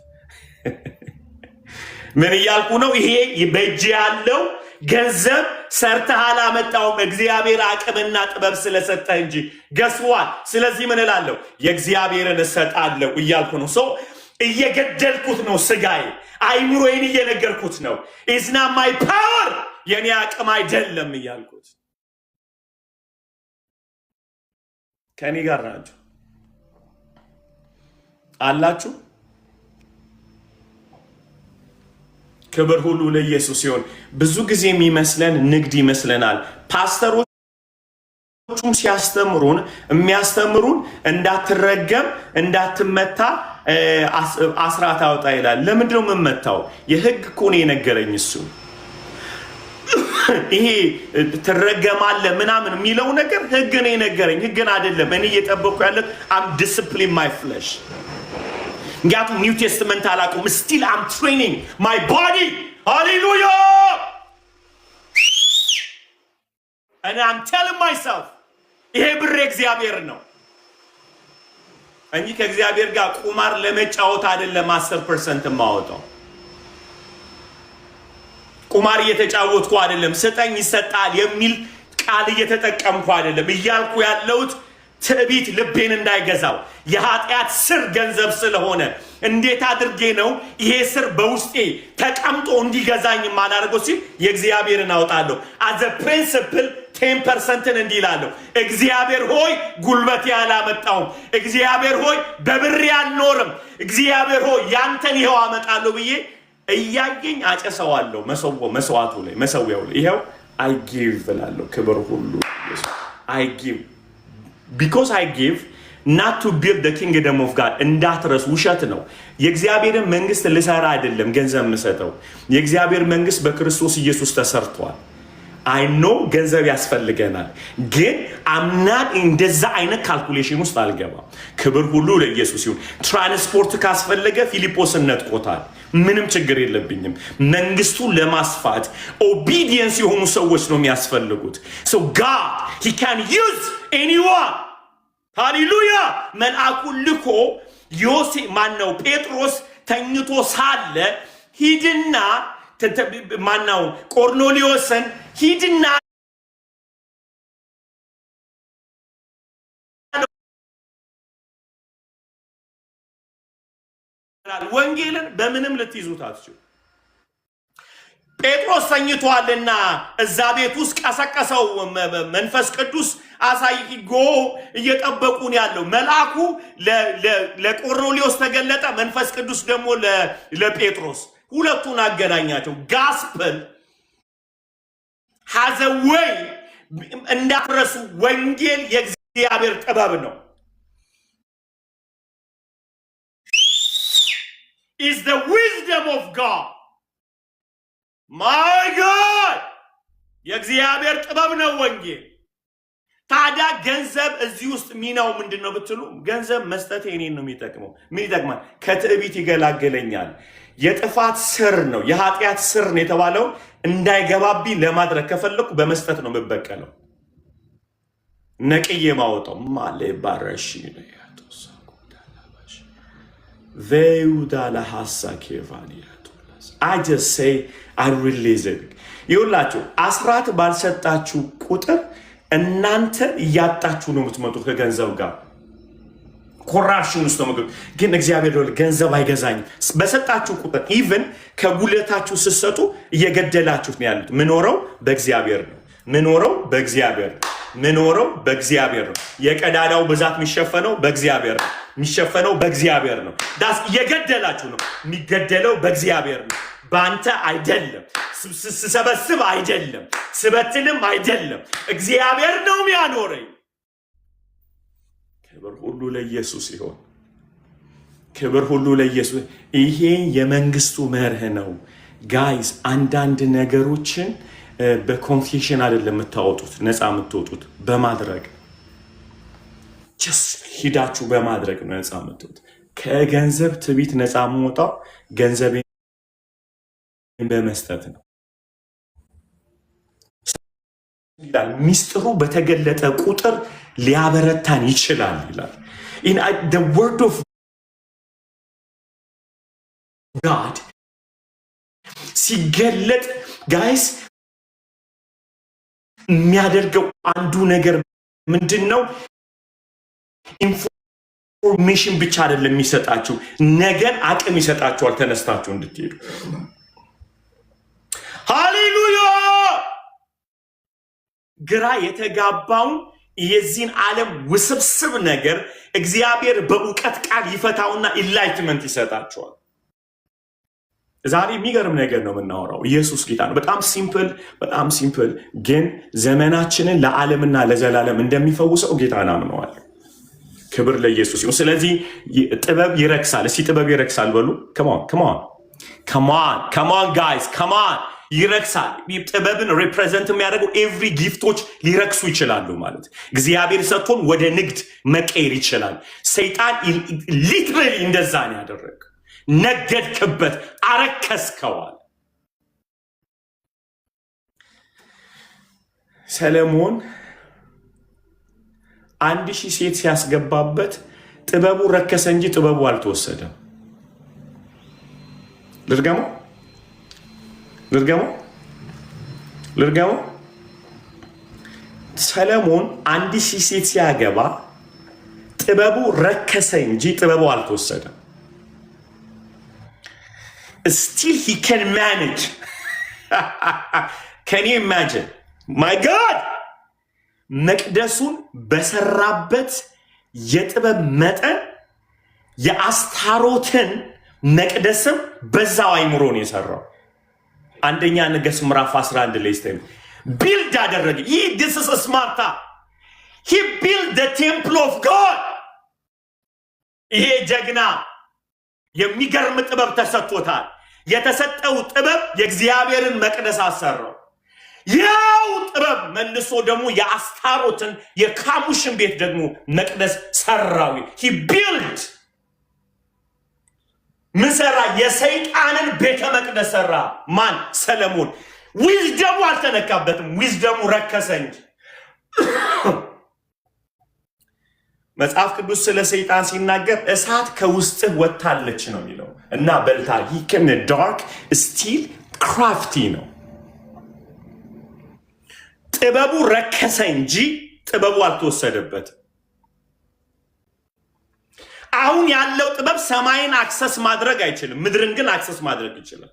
ምን እያልኩ ነው? ይሄ በእጅ ያለው ገንዘብ ሰርተህ አላመጣውም እግዚአብሔር አቅምና ጥበብ ስለሰጠህ እንጂ ገስዋል። ስለዚህ ምን እላለሁ? የእግዚአብሔርን እሰጣለሁ እያልኩ ነው። ሶ እየገደልኩት ነው ስጋዬ አይምሮዬን እየነገርኩት ነው። It's not my power የኔ አቅም አይደለም እያልኩት ከኔ ጋር ናችሁ አላችሁ። ክብር ሁሉ ለኢየሱስ ይሁን። ብዙ ጊዜ የሚመስለን ንግድ ይመስለናል። ፓስተሮቹም ሲያስተምሩን የሚያስተምሩን እንዳትረገም እንዳትመታ አስራት አውጣ ይላል። ለምንድነው የምመታው? የህግ እኮ ነው የነገረኝ እሱ ይሄ ትረገማለህ ምናምን የሚለው ነገር ህግ ነው የነገረኝ። ህግን አይደለም እኔ እየጠበቅኩ ያለሁት አም ዲስፕሊን ማይ ፍሌሽ። ምክንያቱም ኒው ቴስትመንት አላውቅም። ስቲል አም ትሬኒንግ ማይ ቦዲ። ሃሌሉያ። and I'm telling myself ይሄ ብር እግዚአብሔር ነው እንጂ ከእግዚአብሔር ጋር ቁማር ለመጫወት አይደለም 10% ማወጣው። ቁማር እየተጫወትኩ አይደለም። ስጠኝ ይሰጣል የሚል ቃል እየተጠቀምኩ አይደለም። እያልኩ ያለሁት ትዕቢት ልቤን እንዳይገዛው የኃጢአት ስር ገንዘብ ስለሆነ እንዴት አድርጌ ነው ይሄ ስር በውስጤ ተቀምጦ እንዲገዛኝ ማላደርገው ሲል የእግዚአብሔርን አውጣለሁ። as a principle 10% እንዲላለሁ። እግዚአብሔር ሆይ ጉልበቴ አላመጣውም፣ እግዚአብሔር ሆይ በብሬ አልኖርም፣ እግዚአብሔር ሆይ ያንተን ይሄው አመጣለሁ ብዬ እያየኝ አጨሰዋለሁ። መስዋዕቱ ላይ መሰዊያው ላይ ይሄው I give እላለሁ። ክብር ሁሉ I give because I give not to build the kingdom of God. እንዳትረሱ ውሸት ነው። የእግዚአብሔርን መንግስት ልሰራ አይደለም ገንዘብ የምሰጠው። የእግዚአብሔር መንግስት በክርስቶስ ኢየሱስ ተሰርቷል። I know ገንዘብ ያስፈልገናል፣ ግን አምናን እንደዛ አይነት ካልኩሌሽን ውስጥ አልገባም። ክብር ሁሉ ለኢየሱስ ይሁን። ትራንስፖርት ካስፈለገ ፊሊጶስን ነጥቆታል። ምንም ችግር የለብኝም። መንግስቱን ለማስፋት ኦቢዲየንስ የሆኑ ሰዎች ነው የሚያስፈልጉት። so God he can use anyone. ሃሌሉያ። መልአኩን ልኮ ማነው ጴጥሮስ ተኝቶ ሳለ ሂድና ማነው ቆርኔሌዎስን ሂድና ወንጌልን በምንም ልትይዙት አትችሉ። ጴጥሮስ ተኝቷልና እዛ ቤት ውስጥ ቀሰቀሰው መንፈስ ቅዱስ አሳይጎ እየጠበቁን ያለው መልአኩ ለቆርኔሌዎስ ተገለጠ። መንፈስ ቅዱስ ደግሞ ለጴጥሮስ ሁለቱን አገናኛቸው። ጋስፐል has a way እንዳትረሱ። ወንጌል የእግዚአብሔር ጥበብ ነው። is the wisdom of God. my God የእግዚአብሔር ጥበብ ነው ወንጌል። ታዲያ ገንዘብ እዚህ ውስጥ ሚናው ምንድነው ብትሉ፣ ገንዘብ መስጠት የኔን ነው የሚጠቅመው። ምን ይጠቅማል? ከትዕቢት ይገላገለኛል። የጥፋት ስር ነው የኃጢአት ስር ነው የተባለው እንዳይገባብኝ ለማድረግ ከፈለኩ በመስጠት ነው የምበቀለው። ነቅዬ ማውጣው ማለ ባረሽ ነው ያቶሳ ኮዳላባሽ ቬውዳላ ሐሳኬቫኒያቶላስ I just say I release it። ይውላችሁ አስራት ባልሰጣችሁ ቁጥር እናንተ እያጣችሁ ነው የምትመጡት ከገንዘብ ጋር ኮራፕሽን ውስጥ ነው። ግን እግዚአብሔር ነው ገንዘብ አይገዛኝም። በሰጣችሁ ቁጥር ኢቭን ከጉለታችሁ ስትሰጡ እየገደላችሁት ነው ያሉት። ምኖረው በእግዚአብሔር ነው። ምኖረው በእግዚአብሔር ነው። ምኖረው በእግዚአብሔር ነው። የቀዳዳው ብዛት የሚሸፈነው በእግዚአብሔር ነው። የሚሸፈነው በእግዚአብሔር ነው። ዳስ እየገደላችሁ ነው። የሚገደለው በእግዚአብሔር ነው። ባንተ አይደለም። ስሰበስብ አይደለም። ስበትንም አይደለም። እግዚአብሔር ነው የሚያኖረኝ። ክብር ሁሉ ለኢየሱስ ይሁን። ክብር ሁሉ ለኢየሱስ። ይሄ የመንግስቱ መርህ ነው ጋይስ። አንዳንድ ነገሮችን በኮንፌሽን አይደለም የምታወጡት፣ ነፃ የምትወጡት በማድረግ ጀስት ሂዳችሁ በማድረግ ነው ነፃ የምትወጡት። ከገንዘብ ትዕቢት ነፃ የምወጣው ገንዘብ በመስጠት ነው። ሚስጥሩ በተገለጠ ቁጥር ሊያበረታን ይችላል ይላል። the word of God ሲገለጥ ጋይስ የሚያደርገው አንዱ ነገር ምንድነው? ኢንፎርሜሽን ብቻ አይደለም የሚሰጣችሁ፣ ነገር አቅም ይሰጣችኋል ተነስታችሁ እንድትሄዱ። ሃሌሉያ። ግራ የተጋባውን የዚህን ዓለም ውስብስብ ነገር እግዚአብሔር በእውቀት ቃል ይፈታውና ኢንላይትመንት ይሰጣቸዋል። ዛሬ የሚገርም ነገር ነው የምናወራው። ኢየሱስ ጌታ ነው። በጣም ሲምፕል ግን ዘመናችንን ለዓለምና ለዘላለም እንደሚፈውሰው ጌታ እናምነዋል። ክብር ለኢየሱስ ይሁን። ስለዚህ ጥበብ ይረክሳል። እስቲ ጥበብ ይረክሳል በሉ። come on guys, come on። ይረክሳል። ጥበብን ሪፕሬዘንት የሚያደርገው ኤቭሪ ጊፍቶች ሊረክሱ ይችላሉ ማለት እግዚአብሔር ሰጥቶን ወደ ንግድ መቀየር ይችላል። ሰይጣን ሊትራሊ እንደዛ ነው ያደረገ። ነገድክበት፣ አረከስከዋል። ሰለሞን 1000 ሴት ሲያስገባበት ጥበቡ ረከሰ እንጂ ጥበቡ አልተወሰደም። ልርገመው ሰለሞን 1000 ሴት ሲያገባ ጥበቡ ረከሰ እንጂ ጥበቡ አልተወሰደም። Still he can manage. Can you imagine? My God! መቅደሱን በሰራበት የጥበብ መጠን የአስታሮትን መቅደስም በዛው አይምሮ ነው የሰራው። አንደኛ ነገሥት ምዕራፍ 11 ላይ ስተን ቢልድ አደረገ። this is a smart. He built the temple of God. ይሄ ጀግና የሚገርም ጥበብ ተሰጥቶታል። የተሰጠው ጥበብ የእግዚአብሔርን መቅደስ አሰራው። ያው ጥበብ መልሶ ደግሞ የአስታሮትን የካሙሽን ቤት ደግሞ መቅደስ ሰራው። he built ምን ሰራ? የሰይጣንን ቤተ መቅደስ ሰራ። ማን? ሰለሞን። ዊዝደሙ አልተነካበትም። ዊዝደሙ ረከሰ እንጂ። መጽሐፍ ቅዱስ ስለ ሰይጣን ሲናገር እሳት ከውስጥህ ወጣለች ነው የሚለው እና በልታ he came in the dark still crafty ነው። ጥበቡ ረከሰ እንጂ ጥበቡ አልተወሰደበትም። አሁን ያለው ጥበብ ሰማይን አክሰስ ማድረግ አይችልም፣ ምድርን ግን አክሰስ ማድረግ ይችላል።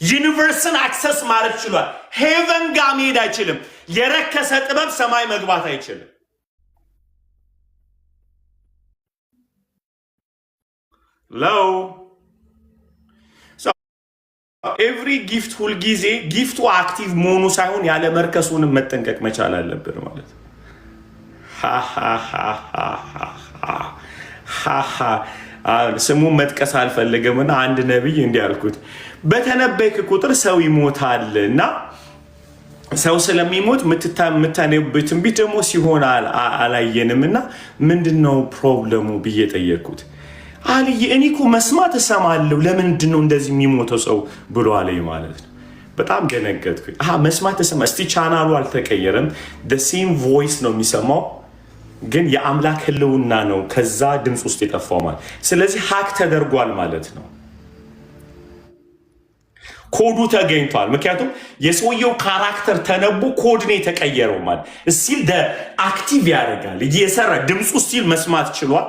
ዩኒቨርስን አክሰስ ማድረግ ይችላል። ሄቨን ጋር መሄድ አይችልም። የረከሰ ጥበብ ሰማይ መግባት አይችልም። ለው ኤቭሪ ጊፍት ሁልጊዜ ጊፍቱ አክቲቭ መሆኑ ሳይሆን ያለ መርከሱንም መጠንቀቅ መቻል አለብን ማለት ነው። ስሙን መጥቀስ አልፈልግምና አንድ ነቢይ እንዲህ አልኩት፣ በተነበይክ ቁጥር ሰው ይሞታል እና ሰው ስለሚሞት የምታነብት ትንቢት ደግሞ ሲሆን አላየንም እና ምንድነው ፕሮብለሙ ብዬ ጠየቅኩት። አልይ እኔ እኮ መስማት እሰማለሁ፣ ለምንድን ነው እንደዚህ የሚሞተው ሰው ብሎ አለኝ ማለት ነው። በጣም ደነገጥኩኝ። መስማት እሰማ። እስቲ ቻናሉ አልተቀየረም፣ ሴም ቮይስ ነው የሚሰማው፣ ግን የአምላክ ህልውና ነው ከዛ ድምፅ ውስጥ የጠፋው ማለት። ስለዚህ ሀክ ተደርጓል ማለት ነው። ኮዱ ተገኝቷል። ምክንያቱም የሰውየው ካራክተር ተነቦ ኮድ ነው የተቀየረው ማለት እስቲል አክቲቭ ያደርጋል እየሰራ ድምፁ ስቲል መስማት ችሏል።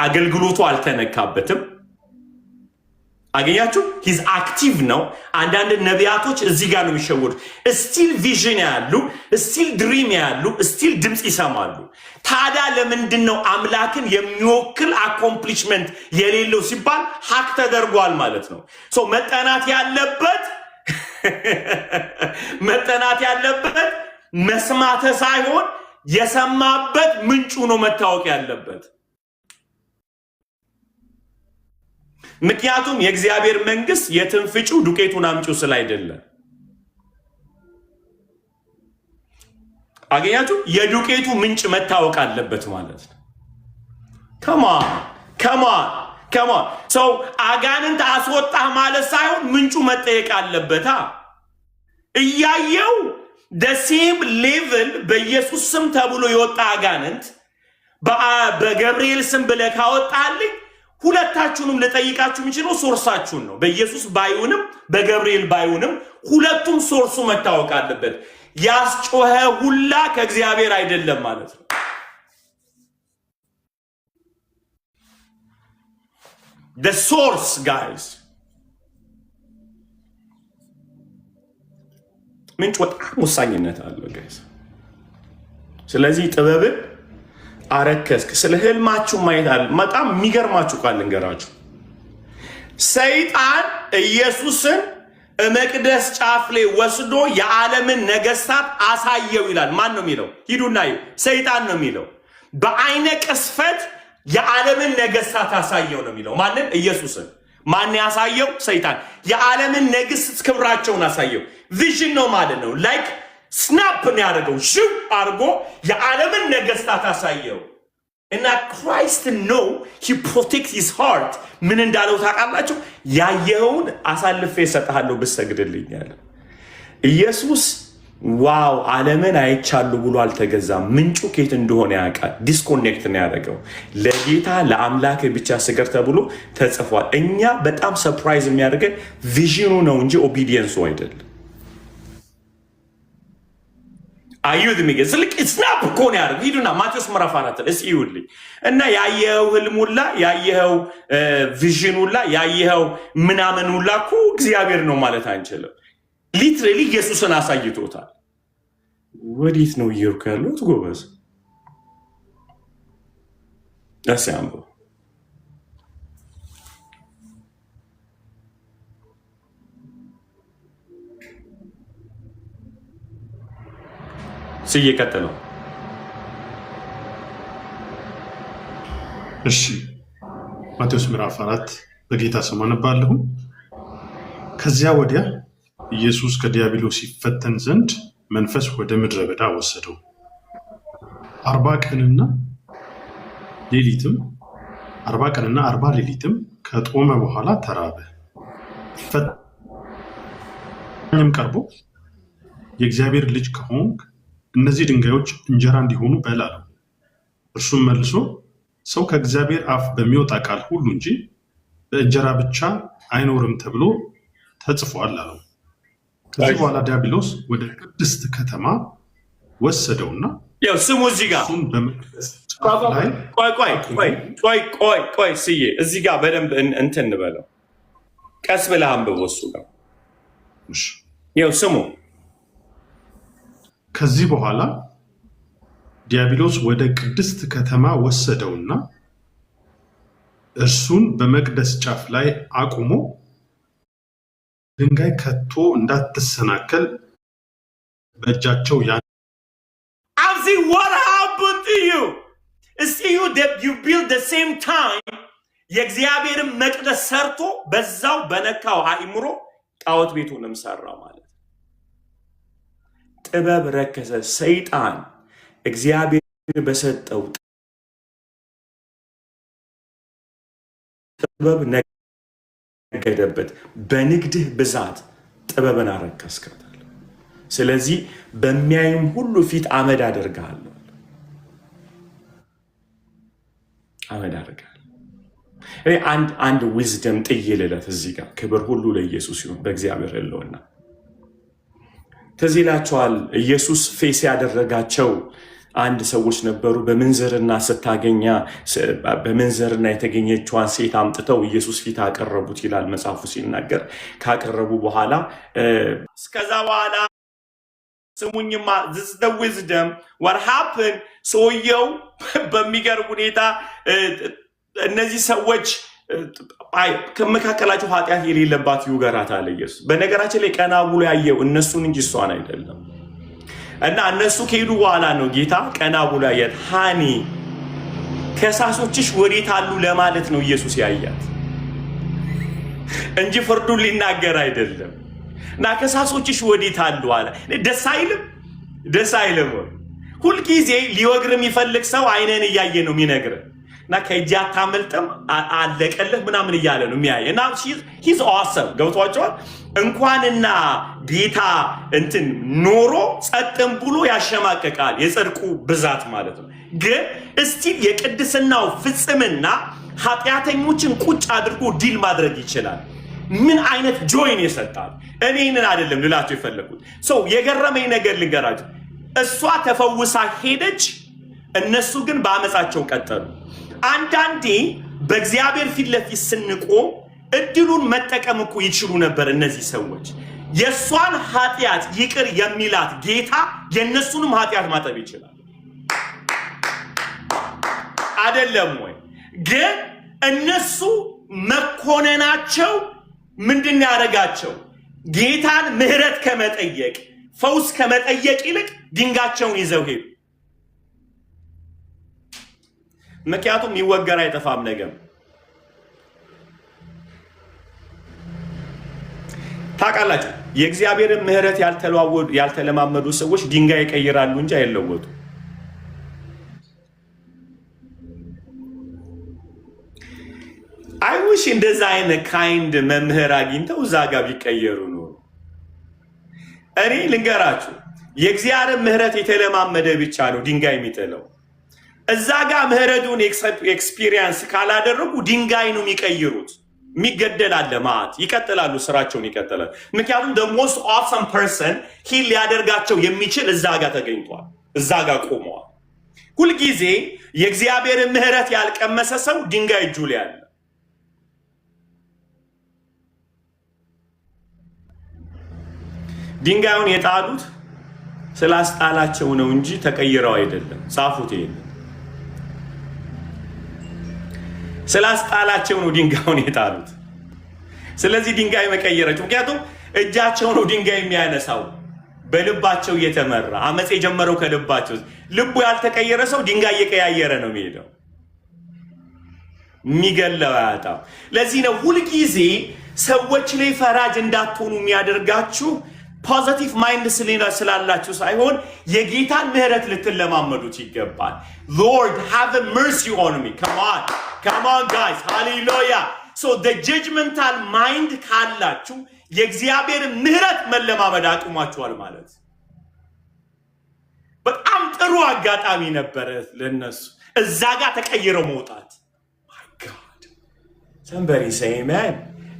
አገልግሎቱ አልተነካበትም። አገኛችሁ? ሂዝ አክቲቭ ነው። አንዳንድ ነቢያቶች እዚህ ጋር ነው የሚሸወዱት። ስቲል ቪዥን ያሉ፣ ስቲል ድሪም ያሉ፣ ስቲል ድምፅ ይሰማሉ። ታዲያ ለምንድን ነው አምላክን የሚወክል አኮምፕሊሽመንት የሌለው ሲባል ሀክ ተደርጓል ማለት ነው። መጠናት ያለበት መስማተ ሳይሆን የሰማበት ምንጩ ነው መታወቅ ያለበት። ምክንያቱም የእግዚአብሔር መንግስት የትንፍጩ ዱቄቱን አምጩ ስላይደለ። አገኛችሁ? የዱቄቱ ምንጭ መታወቅ አለበት ማለት ነው። ከማን ሰው አጋንንት አስወጣህ ማለት ሳይሆን ምንጩ መጠየቅ አለበታ። እያየው ደሴም ሌቭል በኢየሱስ ስም ተብሎ የወጣ አጋንንት በገብርኤል ስም ብለህ ካወጣልኝ ሁለታችሁንም ልጠይቃችሁ የሚችለው ሶርሳችሁን ነው። በኢየሱስ ባይሆንም በገብርኤል ባይሆንም ሁለቱም ሶርሱ መታወቅ አለበት። ያስጮኸ ሁላ ከእግዚአብሔር አይደለም ማለት ነው። the source guys ምንጭ በጣም ወሳኝነት አለው guys። ስለዚህ ጥበብን አረከስክ። ስለ ህልማችሁ ማየት አለ። በጣም የሚገርማችሁ ቃል ልንገራችሁ። ሰይጣን ኢየሱስን መቅደስ ጫፍ ላይ ወስዶ የዓለምን ነገስታት አሳየው ይላል። ማን ነው የሚለው? ሂዱና እዩ። ሰይጣን ነው የሚለው። በአይነ ቅስፈት የዓለምን ነገስታት አሳየው ነው የሚለው። ማንን? ኢየሱስን። ማን ያሳየው? ሰይጣን። የዓለምን ነገስት ክብራቸውን አሳየው። ቪዥን ነው ማለት ነው። ላይክ ስናፕ ነው ያደረገው። ሽው አድርጎ የዓለምን ነገስታት አሳየው። እና ክራይስት ነው ሂ ፕሮቴክት ሂዝ ሃርት። ምን እንዳለው ታውቃላችሁ? ያየኸውን አሳልፌ እሰጥሃለሁ ብትሰግድልኝ ያለ ኢየሱስ። ዋው ዓለምን አይቻለሁ ብሎ አልተገዛም። ምንጩ ከየት እንደሆነ ያውቃል። ዲስኮኔክት ነው ያደረገው። ለጌታ ለአምላክ ብቻ ስገድ ተብሎ ተጽፏል። እኛ በጣም ሰርፕራይዝ የሚያደርገን ቪዥኑ ነው እንጂ ኦቢዲየንሱ አይደለም። አዩት የሚገዝ ልክ ስናፕ እኮ ነው ያደረገው። ሂዱና ማቴዎስ ምዕራፍ 4 እስኪ ይውልኝ እና ያየኸው ህልሙላ፣ ያየኸው ቪዥኑላ፣ ያየኸው ምናምኑላ እኮ እግዚአብሔር ነው ማለት አንችልም። ሊትራሊ ኢየሱስን አሳይቶታል። ወዴት ነው እየሄድኩ ያለሁት ጎበዝ? አስያምሩ ሲየቀጥለው እሺ ማቴዎስ ምዕራፍ 4 በጌታ ስም አነባለሁ። ከዚያ ወዲያ ኢየሱስ ከዲያብሎስ ሲፈተን ዘንድ መንፈስ ወደ ምድረ በዳ ወሰደው። 40 ቀንና 40 ሌሊትም ከጦመ በኋላ ተራበ። ፈታኝም ቀርቦ የእግዚአብሔር ልጅ ከሆንክ እነዚህ ድንጋዮች እንጀራ እንዲሆኑ በል አለው። እርሱም መልሶ ሰው ከእግዚአብሔር አፍ በሚወጣ ቃል ሁሉ እንጂ በእንጀራ ብቻ አይኖርም ተብሎ ተጽፏል አለው። ከዚህ በኋላ ዲያብሎስ ወደ ቅድስት ከተማ ወሰደውና ያው ስሙ እዚህ ጋር ቆይ ስዬ እዚህ ጋር በደንብ እንትን እንበለው። ቀስ ብለህ አንብበው እሱ ጋር ያው ስሙ። ከዚህ በኋላ ዲያብሎስ ወደ ቅድስት ከተማ ወሰደውና እርሱን በመቅደስ ጫፍ ላይ አቁሞ ድንጋይ ከቶ እንዳትሰናከል በእጃቸው what happened to you? See you that you build the same time የእግዚአብሔርን መቅደስ ሰርቶ በዛው በነካው አእምሮ ጣዖት ቤቱንም ሰራ ማለት። ጥበብ ረከሰ። ሰይጣን እግዚአብሔር በሰጠው ጥበብ ነገደበት። በንግድህ ብዛት ጥበብን አረከስካታል። ስለዚህ በሚያዩም ሁሉ ፊት አመድ አደርግሃለሁ። አመድ አደርግሃለሁ። አንድ ዊዝደም ጥዬ ልለት እዚህ ጋር ክብር ሁሉ ለኢየሱስ ይሁን። በእግዚአብሔር ህልውና ትዝ ይላችኋል። ኢየሱስ ፌስ ያደረጋቸው አንድ ሰዎች ነበሩ። በምንዝርና ስታገኛ በምንዝርና የተገኘችዋን ሴት አምጥተው ኢየሱስ ፊት አቀረቡት ይላል መጽሐፉ ሲናገር። ካቀረቡ በኋላ እስከዛ በኋላ ስሙኝማ this is the wisdom what happened ሰውየው በሚገርም ሁኔታ እነዚህ ሰዎች ከመካከላቸው ኃጢአት የሌለባት ይውገራት አለ ኢየሱስ። በነገራችን ላይ ቀና ብሎ ያየው እነሱን እንጂ እሷን አይደለም። እና እነሱ ከሄዱ በኋላ ነው ጌታ ቀና ብሎ ያያት። ሃኒ ከሳሾችሽ ወዴት አሉ ለማለት ነው ኢየሱስ ያያት እንጂ ፍርዱን ሊናገር አይደለም። እና ከሳሾችሽ ወዴት አሉ አለ። ደስ አይልም? ደስ አይልም? ሁልጊዜ ሊወግር የሚፈልግ ሰው አይነን እያየ ነው የሚነግር። እና ከእጅ አታመልጥም አለቀልህ ምናምን እያለ ነው የሚያየ። እና ሂዝ ኦሰም ገብቷቸዋል። እንኳንና ጌታ እንትን ኖሮ ጸጥም ብሎ ያሸማቀቃል። የጽድቁ ብዛት ማለት ነው። ግን እስቲል የቅድስናው ፍጽምና ኃጢአተኞችን ቁጭ አድርጎ ዲል ማድረግ ይችላል። ምን አይነት ጆይን የሰጣል። እኔ ይህንን አይደለም ልላቸው የፈለጉት ሰው የገረመኝ ነገር ልንገራቸው። እሷ ተፈውሳ ሄደች፣ እነሱ ግን በአመፃቸው ቀጠሉ። አንዳንዴ በእግዚአብሔር ፊት ለፊት ስንቆም እድሉን መጠቀም እኮ ይችሉ ነበር እነዚህ ሰዎች። የእሷን ኃጢአት ይቅር የሚላት ጌታ የእነሱንም ኃጢአት ማጠብ ይችላል። አይደለም ወይ? ግን እነሱ መኮነናቸው ምንድን ያደረጋቸው? ጌታን ምህረት ከመጠየቅ ፈውስ ከመጠየቅ ይልቅ ድንጋቸውን ይዘው ሄዱ። ምክንያቱም ይወገር አይጠፋም ነገር ታውቃላችሁ የእግዚአብሔርን ምህረት ያልተለማመዱ ሰዎች ድንጋይ ይቀይራሉ እንጂ አይለወጡ። አይውሽ እንደዛ አይነት ካይንድ መምህር አግኝተው እዛ ጋር ቢቀየሩ ነው። እኔ ልንገራችሁ የእግዚአብሔር ምህረት የተለማመደ ብቻ ነው ድንጋይ የሚጥለው። እዛ ጋር ምህረቱን ኤክስፒሪየንስ ካላደረጉ ድንጋይ ነው የሚቀይሩት። የሚገደል አለ ማለት ይቀጥላሉ፣ ስራቸውን ይቀጥላል። ምክንያቱም the most awesome person ሂል ሊያደርጋቸው የሚችል እዛ ጋር ተገኝቷል፣ እዛ ጋር ቆመዋል። ሁልጊዜ የእግዚአብሔርን ምህረት ያልቀመሰ ሰው ድንጋይ እጁ ላይ አለ። ድንጋዩን የጣሉት ስላስጣላቸው ነው እንጂ ተቀይረው አይደለም። ጻፉት ይሄን። ስላስጣላቸው ነው ድንጋዩን የጣሉት። ስለዚህ ድንጋይ መቀየራቸው ምክንያቱም እጃቸው ነው ድንጋይ የሚያነሳው በልባቸው እየተመራ አመጽ የጀመረው ከልባቸው። ልቡ ያልተቀየረ ሰው ድንጋይ እየቀያየረ ነው የሚሄደው፣ የሚገለው አያጣም። ለዚህ ነው ሁልጊዜ ሰዎች ላይ ፈራጅ እንዳትሆኑ የሚያደርጋችሁ ፖዚቲቭ ማይንድ ስላላችሁ ሳይሆን የጌታን ምህረት ልትለማመዱት ይገባል። Lord have mercy on me. Come on guys. Hallelujah. So the judgmental mind ካላችሁ የእግዚአብሔር ምህረት መለማመድ አቁማችኋል ማለት። በጣም ጥሩ አጋጣሚ ነበረ ለነሱ እዛ ጋር ተቀይረው መውጣት። My God. Somebody say amen.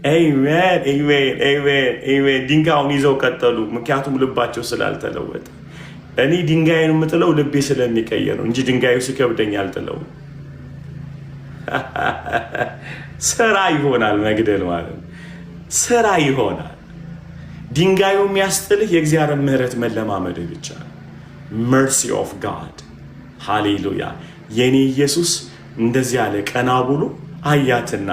Amen, amen, amen, amen. ድንጋዩን ይዘው ቀጠሉ፣ ምክንያቱም ልባቸው ስላልተለወጠ። እኔ ድንጋይን የምጥለው ልቤ ስለሚቀየር ነው እንጂ ድንጋዩ ሲከብደኝ አልጥለው። ስራ ይሆናል መግደል ማለት ስራ ይሆናል። ድንጋዩ የሚያስጥልህ የእግዚአብሔር ምህረት መለማመድ ብቻ ነው። mercy of God. ሃሌሉያ። የኔ ኢየሱስ እንደዚህ ያለ ቀና ብሎ አያትና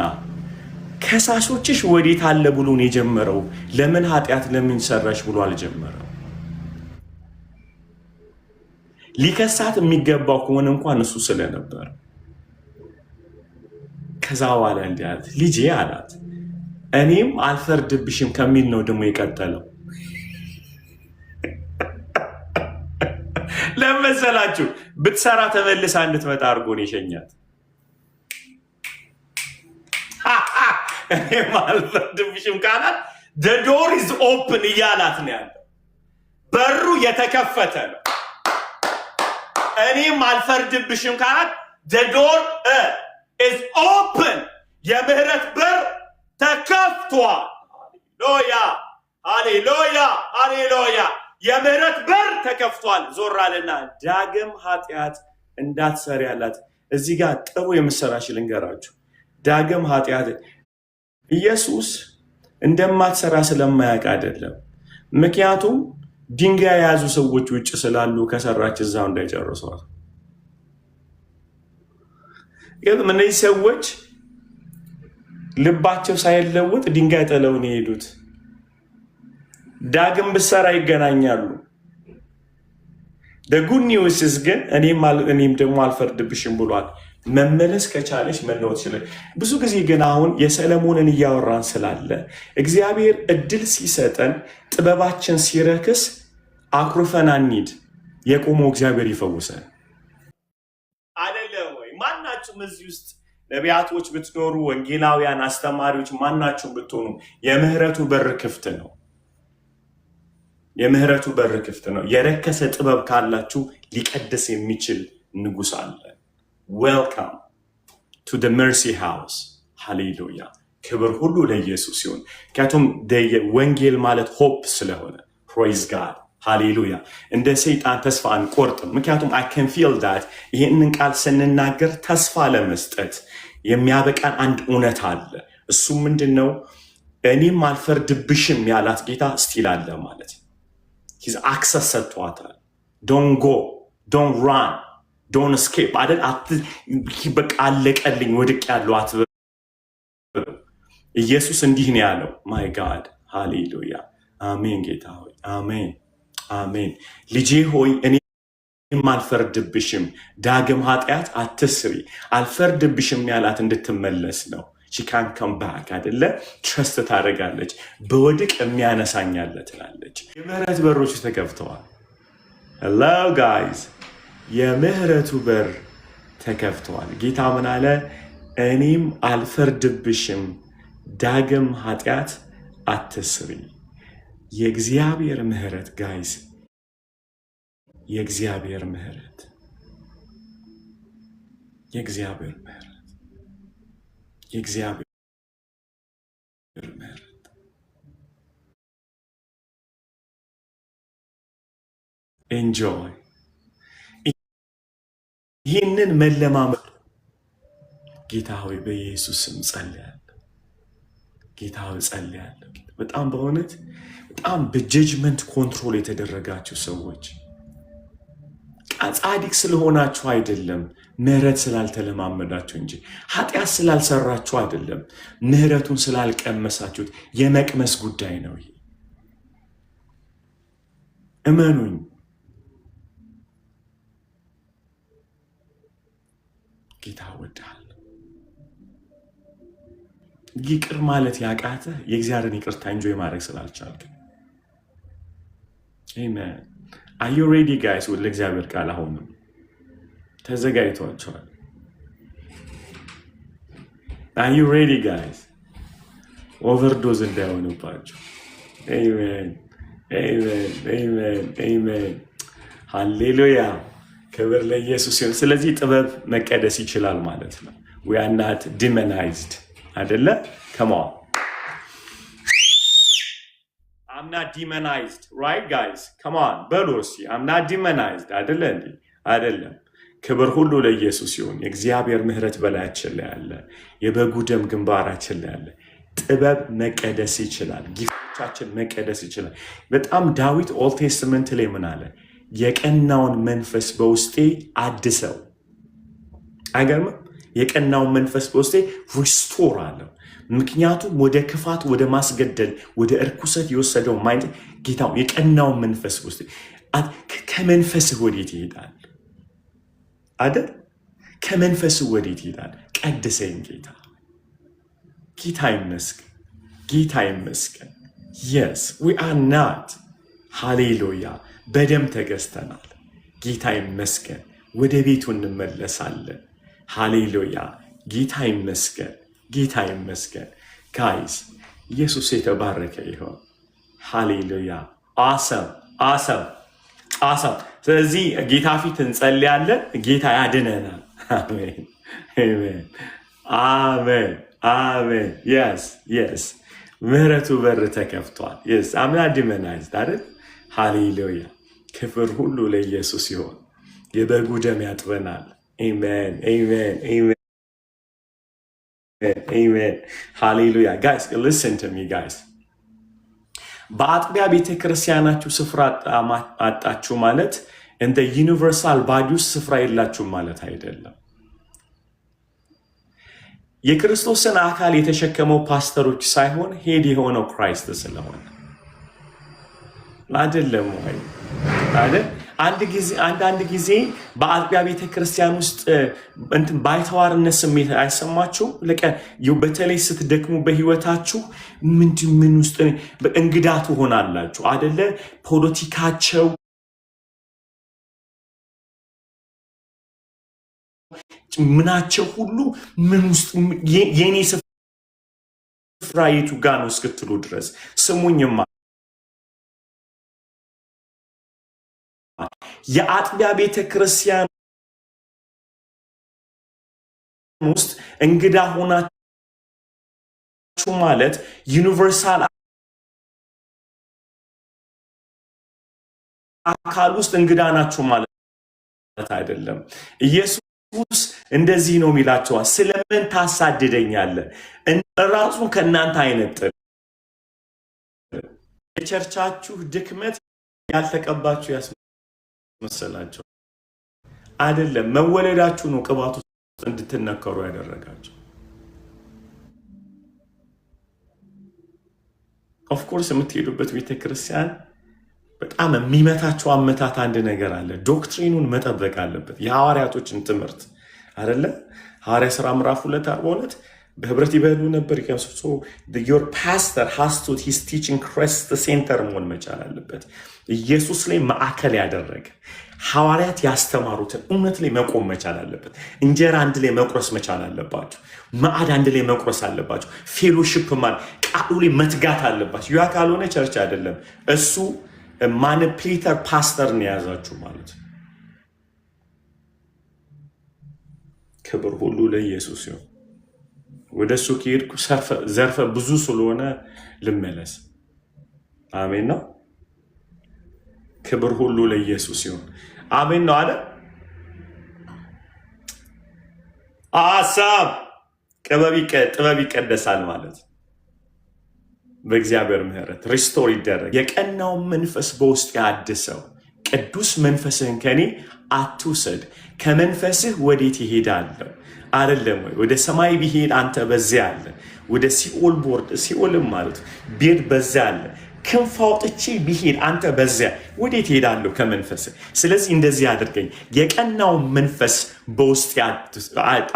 ከሳሾችሽ ወዴት አለ ብሎ ነው የጀመረው። ለምን ኃጢአት ለምን ሰራሽ ብሎ አልጀመረው። ሊከሳት የሚገባው ከሆነ እንኳን እሱ ስለነበር ከዛ በኋላ እንዲያት ልጄ አላት እኔም አልፈርድብሽም ከሚል ነው ደግሞ የቀጠለው። ለመሰላችሁ ብትሰራ ተመልሳ እንድትመጣ አድርጎ ነው የሸኛት። እኔም አልፈርድብሽም ካላት the door is open እያላት ነው ያለው። በሩ የተከፈተ ነው። እኔም አልፈርድብሽም ካላት the door is open የምህረት በር ተከፍቷል። ሃሌሉያ ሃሌሉያ ሃሌሉያ። የምህረት በር ተከፍቷል። ዞር አለና ዳግም ኃጢአት እንዳትሰሪ ያላት። እዚህ ጋር ጥሩ የምሰራሽ ልንገራችሁ። ዳግም ኃጢአት ኢየሱስ እንደማትሰራ ስለማያውቅ አይደለም። ምክንያቱም ድንጋይ የያዙ ሰዎች ውጭ ስላሉ ከሰራች እዛው እንዳይጨርሷት። ግን እነዚህ ሰዎች ልባቸው ሳይለወጥ ድንጋይ ጥለው ነው የሄዱት። ዳግም ብሰራ ይገናኛሉ። the good news is ግን እኔም ደግሞ አልፈርድብሽም ብሏል። መመለስ ከቻለች መለወጥ ይችላል። ብዙ ጊዜ ግን አሁን የሰለሞንን እያወራን ስላለ እግዚአብሔር እድል ሲሰጠን ጥበባችን ሲረክስ አኩርፈን አንሂድ። የቆመው እግዚአብሔር ይፈውሰን አይደለ ወይ? ማናችሁም እዚህ ውስጥ ነቢያቶች ብትኖሩ፣ ወንጌላውያን አስተማሪዎች ማናችሁም ብትሆኑ የምህረቱ በር ክፍት ነው። የምህረቱ በር ክፍት ነው። የረከሰ ጥበብ ካላችሁ ሊቀድስ የሚችል ንጉሥ አለ። Welcome to the mercy house. ሃሌሉያ። ክብር ሁሉ ለኢየሱስ ይሁን። ምክንያቱም ወንጌል ማለት ሆፕ ስለሆነ praise God. ሃሌሉያ። እንደ ሰይጣን ተስፋ አንቆርጥም። ምክንያቱም I can feel that ይህንን ቃል ስንናገር ተስፋ ለመስጠት የሚያበቃን አንድ እውነት አለ። እሱ ምንድነው? እኔም አልፈርድብሽም ያላት ጌታ ስቲል አለ ማለት ነው። His access ሰጥቷታል። Don't go, don't run, don't escape አይደል? በቃ አለቀልኝ ወድቅ ያለው አትበል። ኢየሱስ እንዲህ ነው ያለው። My God, ሃሌሉያ። አሜን ጌታ ሆይ አሜን አሜን። ልጄ ሆይ እኔም አልፈርድብሽም፣ ዳግም ኃጢአት አትስሪ። አልፈርድብሽም ያላት እንድትመለስ ነው። she can't come back አይደለ ትረስት ታደርጋለች በወድቅ የሚያነሳኛለ ትላለች የምህረት በሮች ተከፍተዋል hello guys የምህረቱ በር ተከፍተዋል ጌታ ምን አለ እኔም አልፈርድብሽም ዳግም ኃጢአት አትስሪ የእግዚአብሔር ምህረት ጋይስ የእግዚአብሔር ምህረት የእግዚአብሔር ምህረት enjoy ይህንን መለማመድ ጌታ ሆይ በኢየሱስ ስም ጸልያለሁ ጌታ ሆይ ጸልያለሁ በጣም በእውነት በጣም በጀጅመንት ኮንትሮል የተደረጋችሁ ሰዎች ጻድቅ ስለሆናችሁ አይደለም ምህረት ስላልተለማመዳችሁ እንጂ ኃጢአት ስላልሰራችሁ አይደለም ምህረቱን ስላልቀመሳችሁት የመቅመስ ጉዳይ ነው ይሄ እመኑኝ ጌታ ወዳል ይቅር ማለት ያቃተ የእግዚአብሔርን ይቅርታ እንጆይ ማድረግ ስላልቻልክ አሜን Are you ready guys with ለእግዚአብሔር ቃል አሁንም ተዘጋጅታችኋል Are you ready guys overdose እንዳይሆንባችሁ Amen Amen Amen Amen Hallelujah ክብር ለኢየሱስ ይሁን ስለዚህ ጥበብ መቀደስ ይችላል ማለት ነው We are not demonized አይደለ Come on I'm not demonized, right guys? Come on, በሉሲ I'm not demonized. አይደለም ክብር ሁሉ ለኢየሱስ ይሁን የእግዚአብሔር ምህረት በላያችን ላይ አለ የበጉ ደም ግንባራችን ላይ አለ ጥበብ መቀደስ ይችላል ጊፍቶቻችን መቀደስ ይችላል በጣም ዳዊት ኦልድ ቴስተመንት ላይ ምን አለ የቀናውን መንፈስ በውስጤ አድሰው አይገርም የቀናውን መንፈስ በውስጤ ሪስቶር አለው ምክንያቱም ወደ ክፋት ወደ ማስገደል ወደ እርኩሰት የወሰደው ማይንድ ጌታው የቀናው መንፈስ ውስጥ ከመንፈስ ወዴት ይሄዳል አይደል ከመንፈስ ወዴት ይሄዳል ቀድሰኝ ጌታ ይመስገን yes we are not hallelujah በደም ተገዝተናል ጌታ ይመስገን ወደ ቤቱ እንመለሳለን hallelujah ጌታ ይመስገን guys ኢየሱስ የተባረከ ይሁን ሃሌሉያ awesome ስለዚህ ጌታ ፊት እንጸልያለን ጌታ ያድነናል አሜን yes ምህረቱ በር ተከፍቷል yes I'm not demonized አይደል ሃሌሉያ ክብር ሁሉ ለኢየሱስ ይሁን የበጉ ደም ያጥበናል amen Amen. Hallelujah. Guys, listen to me, guys. በአጥቢያ ቤተክርስቲያናችሁ ስፍራ አጣችሁ ማለት እንደ ዩኒቨርሳል ባዲ ውስጥ ስፍራ የላችሁ ማለት አይደለም። የክርስቶስን አካል የተሸከመው ፓስተሮች ሳይሆን ሄድ የሆነው ክራይስት ስለሆነ አይደለም ወይ? አይደል? አንዳንድ ጊዜ በአጥቢያ ቤተክርስቲያን ውስጥ ባይተዋርነት ስሜት አይሰማችሁም? በተለይ ስትደክሙ በህይወታችሁ ምን ውስጥ እንግዳ ትሆናላችሁ አይደለ? ፖለቲካቸው ምናቸው ሁሉ ምን ውስጥ የኔ ስፍራ የቱ ጋር ነው እስክትሉ ድረስ ስሙኝማ የአጥቢያ ቤተክርስቲያን ውስጥ እንግዳ ሆናችሁ ማለት ዩኒቨርሳል አካል ውስጥ እንግዳ ናችሁ ማለት አይደለም። ኢየሱስ እንደዚህ ነው የሚላቸው፣ ስለምን ታሳድደኛለህ? ራሱ ከእናንተ አይነጥል። የቸርቻችሁ ድክመት ያልተቀባችሁ ያስመሰላቸው አይደለም፣ መወለዳችሁ ነው ቅባቱ እንድትነከሩ ያደረጋቸው። ኦፍ ኮርስ የምትሄዱበት ቤተክርስቲያን በጣም የሚመታቸው አመታት አንድ ነገር አለ። ዶክትሪኑን መጠበቅ አለበት። የሐዋርያቶችን ትምህርት አይደለ? ሐዋርያ ሥራ ምዕራፍ 2:42 በህብረት ይበሉ ነበር ይቀምሱ። your pastor has to his teaching Christ the center መሆን መቻል አለበት። ኢየሱስ ላይ ማዕከል ያደረገ ሐዋርያት ያስተማሩትን እውነት ላይ መቆም መቻል አለበት። እንጀራ አንድ ላይ መቁረስ መቻል አለባቸው። ማዕድ አንድ ላይ መቁረስ አለባቸው። ፌሎሺፕ ማለት ቃሉ ላይ መትጋት አለባቸው። ያ ካልሆነ ቸርች አይደለም። እሱ ማኒፕሌተር ፓስተር ነው የያዛችሁ ማለት ነው። ክብር ሁሉ ለኢየሱስ ይሁን። ወደ እሱ ከሄድኩ ዘርፈ ብዙ ስለሆነ ልመለስ። አሜን ነው። ክብር ሁሉ ለኢየሱስ ይሁን። አሜን ነው አለ። አሳብ ጥበብ ይቀደሳል ማለት በእግዚአብሔር ምሕረት ሪስቶር ይደረግ። የቀናው መንፈስ በውስጥ ያድሰው። ቅዱስ መንፈስህን ከኔ አትውሰድ። ከመንፈስህ ወዴት ይሄዳለሁ? አይደለም ወይ ወደ ሰማይ ቢሄድ አንተ በዚያ አለ። ወደ ሲኦል ቦርድ ሲኦልም ማለት ቤት በዚያ አለ። ክንፍ አውጥቼ ቢሄድ አንተ በዚያ ወዴት ሄዳለሁ ከመንፈስህ? ስለዚህ እንደዚህ አድርገኝ። የቀናው መንፈስ በውስጥ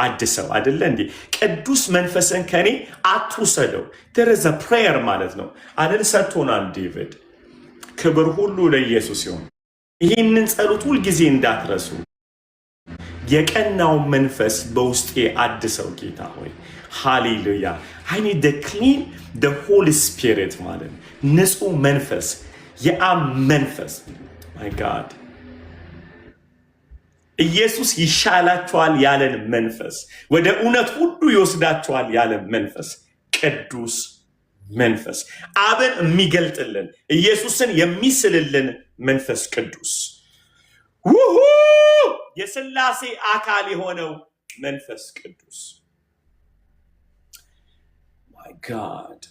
አድሰው። አይደለ እንዴ? ቅዱስ መንፈስን ከኔ አትውሰደው። ተረዘ ፕሬየር ማለት ነው አይደል? ሰጥቶናል ዴቪድ። ክብር ሁሉ ለኢየሱስ ይሁን። ይህንን ጸሎት ሁልጊዜ እንዳትረሱ። የቀናው መንፈስ በውስጤ አድሰው ጌታ ሆይ። ሃሌሉያ። I need the clean the Holy Spirit ማለት ነው። ንጹህ መንፈስ፣ የአብ መንፈስ። my God ኢየሱስ ይሻላችኋል ያለን መንፈስ፣ ወደ እውነት ሁሉ ይወስዳችኋል ያለን መንፈስ፣ ቅዱስ መንፈስ፣ አብን የሚገልጥልን ኢየሱስን የሚስልልን መንፈስ ቅዱስ የሥላሴ አካል የሆነው መንፈስ ቅዱስ።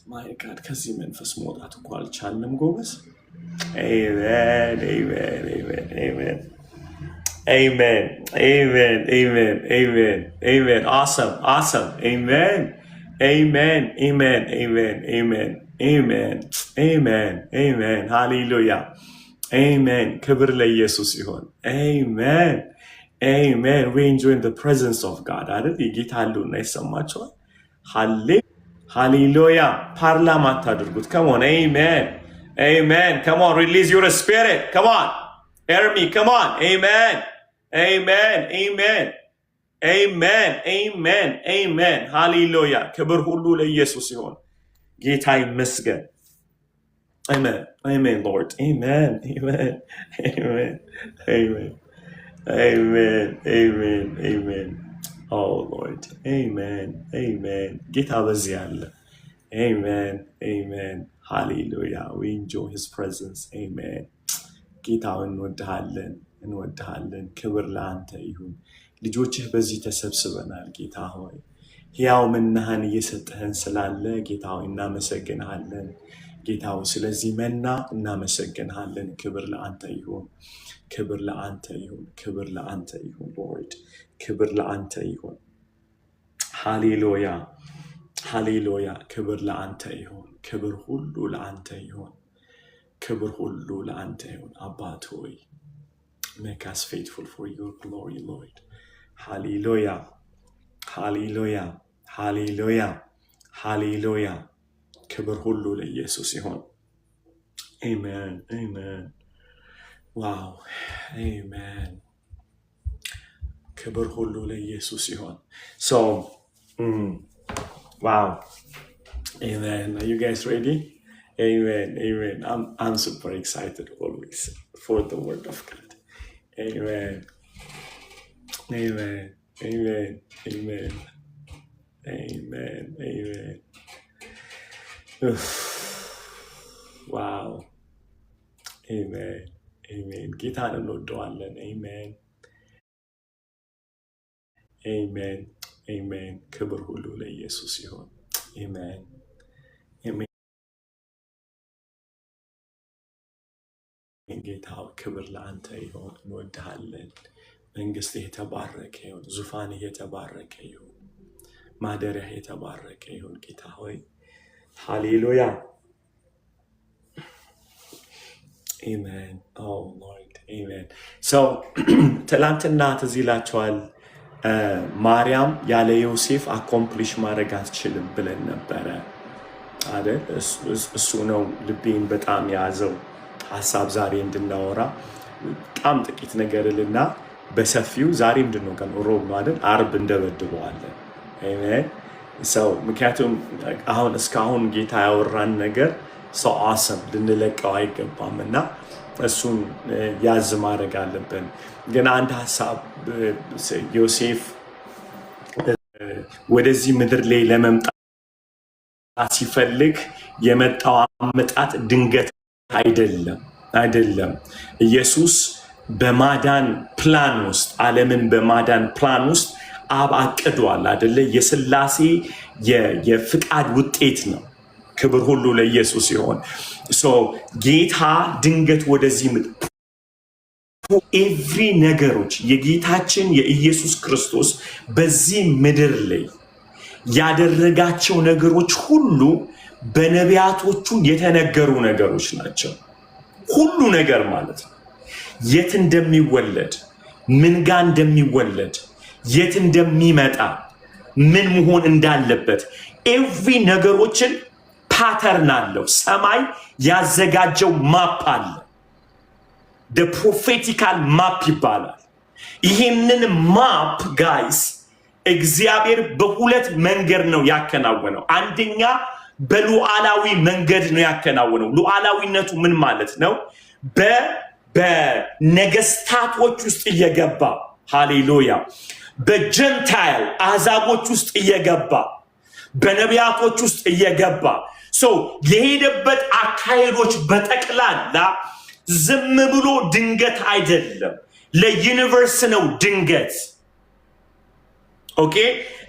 ማይ ጋድ ከዚህ መንፈስ መውጣት እኮ አልቻልንም ጎበዝ። አሜን አሜን አሜን አሜን አሜን አሜን አሜን አሜን awesome awesome amen amen amen amen amen amen amen amen hallelujah amen ክብር ለኢየሱስ ይሁን። amen amen we enjoy the presence of God አይደል? የጌታ ህልውና ይሰማችኋል። hallelujah ፓርላማ አታድርጉት። come on amen amen come on release your spirit come on hear me come on amen amen amen amen amen amen hallelujah ክብር ሁሉ ለኢየሱስ ይሁን። ጌታ ይመስገን። amen amen Lord amen amen amen amen amen amen amen oh Lord amen amen ጌታ በዚህ አለ። amen amen hallelujah we enjoy his presence amen ጌታውን እንወድሃለን። ክብር ለአንተ ይሁን። ልጆችህ በዚህ ተሰብስበናል። ጌታ ሆይ ሕያው መናህን እየሰጠህን ስላለ ጌታ ሆይ እናመሰግንሃለን። ጌታ ሆይ ስለዚህ መና እናመሰግንሃለን። ክብር ለአንተ ይሁን። ክብር ለአንተ ይሁን። ክብር ለአንተ ይሁን ሎርድ። ክብር ለአንተ ይሁን። ሃሌሉያ ሃሌሉያ። ክብር ለአንተ ይሁን። ክብር ሁሉ ለአንተ ይሁን። ክብር ሁሉ ለአንተ ይሁን። አባት ሆይ make us faithful for your glory Lord. Hallelujah hallelujah hallelujah hallelujah ክብር ሁሉ ለኢየሱስ ይሁን። amen amen wow amen ክብር ሁሉ ለኢየሱስ ይሁን። so wow amen are you guys ready? amen amen I'm super excited always for the word of God. amen amen amen amen amen amen wow amen amen ጌታን እንወደዋለን። amen amen amen ክብር ሁሉ ለኢየሱስ ይሁን። amen amen ጌታ ክብር ለአንተ ይሁን። እንወድሃለን። መንግስትህ የተባረከ ይሁን። ዙፋንህ የተባረከ ይሁን። ማደሪያህ የተባረከ ይሁን። ጌታ ሆይ ሃሌሉያ አሜን። ኦ ሎርድ አሜን። ትላንትና ትዝ ይላችኋል ማርያም ያለ ዮሴፍ አኮምፕሊሽ ማድረግ አትችልም ብለን ነበረ አይደል? እሱ ነው ልቤን በጣም ያዘው ሐሳብ ዛሬ እንድናወራ በጣም ጥቂት ነገር ልና በሰፊው ዛሬ ምንድነው ቀን ሮብ ነው አይደል? አርብ እንደበድበዋለን። አሜን። ሰው ምክንያቱም አሁን እስካሁን ጌታ ያወራን ነገር ሰው አሰም ልንለቀው አይገባም እና እሱን ያዝ ማድረግ አለብን። ግን አንድ ሐሳብ ዮሴፍ ወደዚህ ምድር ላይ ለመምጣት ሲፈልግ የመጣው አመጣጥ ድንገት አይደለም። ኢየሱስ በማዳን ፕላን ውስጥ ዓለምን በማዳን ፕላን ውስጥ አብ አቅዷል አይደለ? የሥላሴ የፍቃድ ውጤት ነው። ክብር ሁሉ ለኢየሱስ ይሁን። ጌታ ድንገት ወደዚህ ኤቭሪ ነገሮች የጌታችን የኢየሱስ ክርስቶስ በዚህ ምድር ላይ ያደረጋቸው ነገሮች ሁሉ በነቢያቶቹ የተነገሩ ነገሮች ናቸው። ሁሉ ነገር ማለት ነው። የት እንደሚወለድ፣ ምን ጋር እንደሚወለድ፣ የት እንደሚመጣ፣ ምን መሆን እንዳለበት ኤቭሪ ነገሮችን ፓተርን አለው። ሰማይ ያዘጋጀው ማፕ አለ። ፕሮፌቲካል ማፕ ይባላል። ይህንን ማፕ ጋይስ እግዚአብሔር በሁለት መንገድ ነው ያከናወነው። አንደኛ በሉዓላዊ መንገድ ነው ያከናወነው። ሉዓላዊነቱ ምን ማለት ነው? በነገስታቶች ውስጥ እየገባ ሃሌሉያ፣ በጀንታይል አሕዛቦች ውስጥ እየገባ በነቢያቶች ውስጥ እየገባ የሄደበት አካሄዶች በጠቅላላ ዝም ብሎ ድንገት አይደለም። ለዩኒቨርስ ነው ድንገት። ኦኬ፣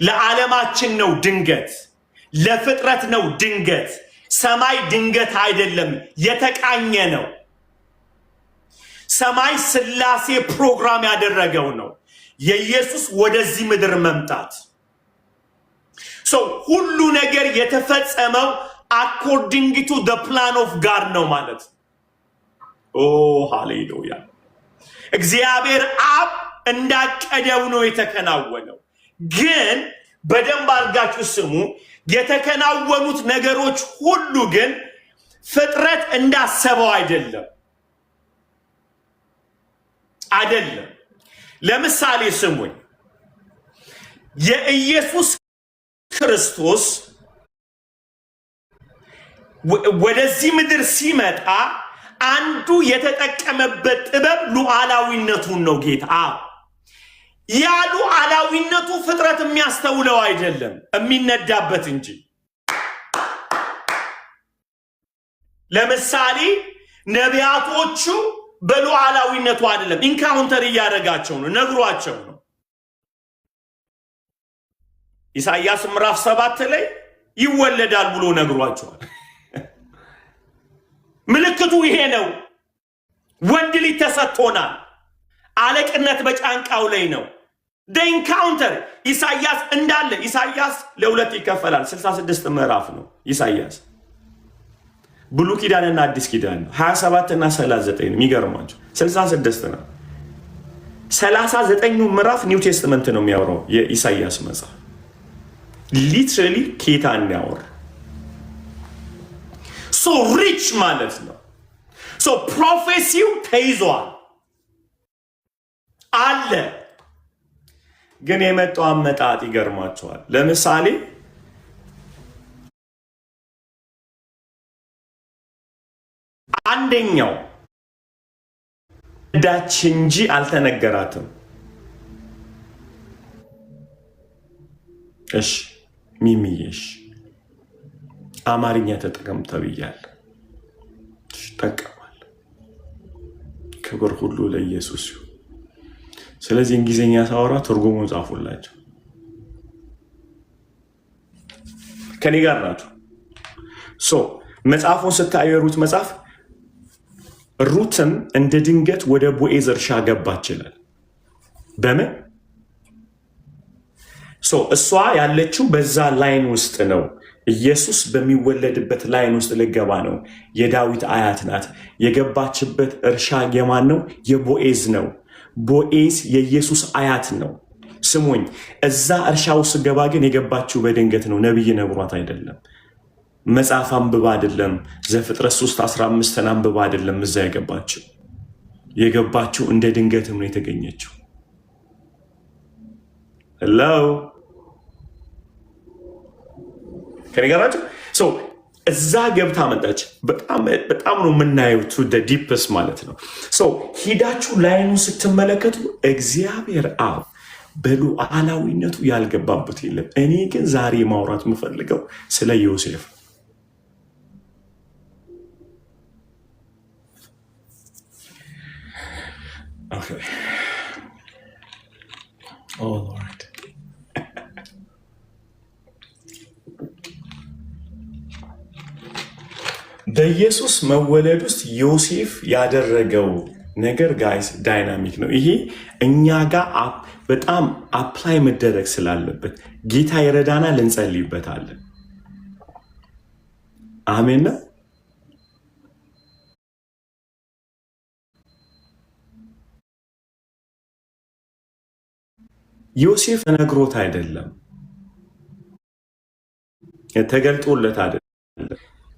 ለዓለማችን ነው ድንገት፣ ለፍጥረት ነው ድንገት። ሰማይ ድንገት አይደለም፣ የተቃኘ ነው። ሰማይ ሥላሴ ፕሮግራም ያደረገው ነው። የኢየሱስ ወደዚህ ምድር መምጣት ሁሉ ነገር የተፈጸመው አኮርዲንግ ቱ ዘ ፕላን ኦፍ ጋድ ነው ማለት ነው። ኦ ሃሌሉያ! እግዚአብሔር አብ እንዳቀደው ነው የተከናወነው። ግን በደንብ አድርጋችሁ ስሙ። የተከናወኑት ነገሮች ሁሉ ግን ፍጥረት እንዳሰበው አይደለም። ለምሳሌ ስሙኝ። የኢየሱስ ክርስቶስ ወደዚህ ምድር ሲመጣ አንዱ የተጠቀመበት ጥበብ ሉዓላዊነቱን ነው። ጌታ ያ ሉዓላዊነቱ ፍጥረት የሚያስተውለው አይደለም፣ የሚነዳበት እንጂ። ለምሳሌ ነቢያቶቹ በሉዓላዊነቱ አይደለም፣ ኢንካውንተር እያደረጋቸው ነው፣ ነግሯቸው ነው። ኢሳይያስ ምዕራፍ 7 ላይ ይወለዳል ብሎ ነግሯቸዋል። ምልክቱ ይሄ ነው። ወንድ ልጅ ተሰጥቶናል፣ አለቅነት በጫንቃው ላይ ነው። ኢንካውንተር ኢሳይያስ እንዳለ ኢሳይያስ ለሁለት ይከፈላል። 66 ምዕራፍ ነው ኢሳይያስ። ብሉይ ኪዳንና አዲስ ኪዳን ነው። 27 እና 39 ነው። የሚገርማቸው 66 ነው። 39ኙ ምዕራፍ ኒው ቴስትመንት ነው የሚያወራው የኢሳይያስ መጽሐፍ። ሊትራሊ ኬታ እንያወር ሪች ማለት ነው። ፕሮፌሲው ተይዟል አለ። ግን የመጣው አመጣጥ ይገርማቸዋል። ለምሳሌ አንደኛው ዳች እንጂ አልተነገራትም። እሺ ሚሚዬሽ አማርኛ ተጠቀም ተብያለሁ። ተጠቀማል። ክብር ሁሉ ለኢየሱስ ይሁን። ስለዚህ እንግሊዝኛ ሳወራ ትርጉሙን ጻፉላቸው። ከኔ ጋር ናቸው። መጽሐፉን ስታዩ የሩት መጽሐፍ ሩትም እንደ ድንገት ወደ ቦዔዝ እርሻ ገባች ይላል። በምን እሷ ያለችው በዛ ላይን ውስጥ ነው። ኢየሱስ በሚወለድበት ላይን ውስጥ ልገባ ነው። የዳዊት አያት ናት። የገባችበት እርሻ የማን ነው? የቦዔዝ ነው። ቦዔዝ የኢየሱስ አያት ነው። ስሙኝ፣ እዛ እርሻው ስገባ ግን የገባችው በድንገት ነው። ነብይ ነግሯት አይደለም። መጽሐፍ አንብባ አይደለም። ዘፍጥረት 3:15 አንብባ አይደለም። እዛ የገባችው እንደ ድንገትም ነው የተገኘችው። ሄሎ ከነገራችሁ እዛ ገብታ መጣች። በጣም ነው የምናየው ቱ ዲፕስ ማለት ነው። ሂዳችሁ ላይኑ ስትመለከቱ እግዚአብሔር አብ በሉዓላዊነቱ ያልገባበት የለም። እኔ ግን ዛሬ ማውራት የምፈልገው ስለ ዮሴፍ በኢየሱስ መወለድ ውስጥ ዮሴፍ ያደረገው ነገር ጋይስ ዳይናሚክ ነው። ይሄ እኛ ጋር በጣም አፕላይ መደረግ ስላለበት ጌታ ይረዳናል፣ እንጸልይበታለን። አሜን። ዮሴፍ ተነግሮት አይደለም፣ ተገልጦለት አይደለም።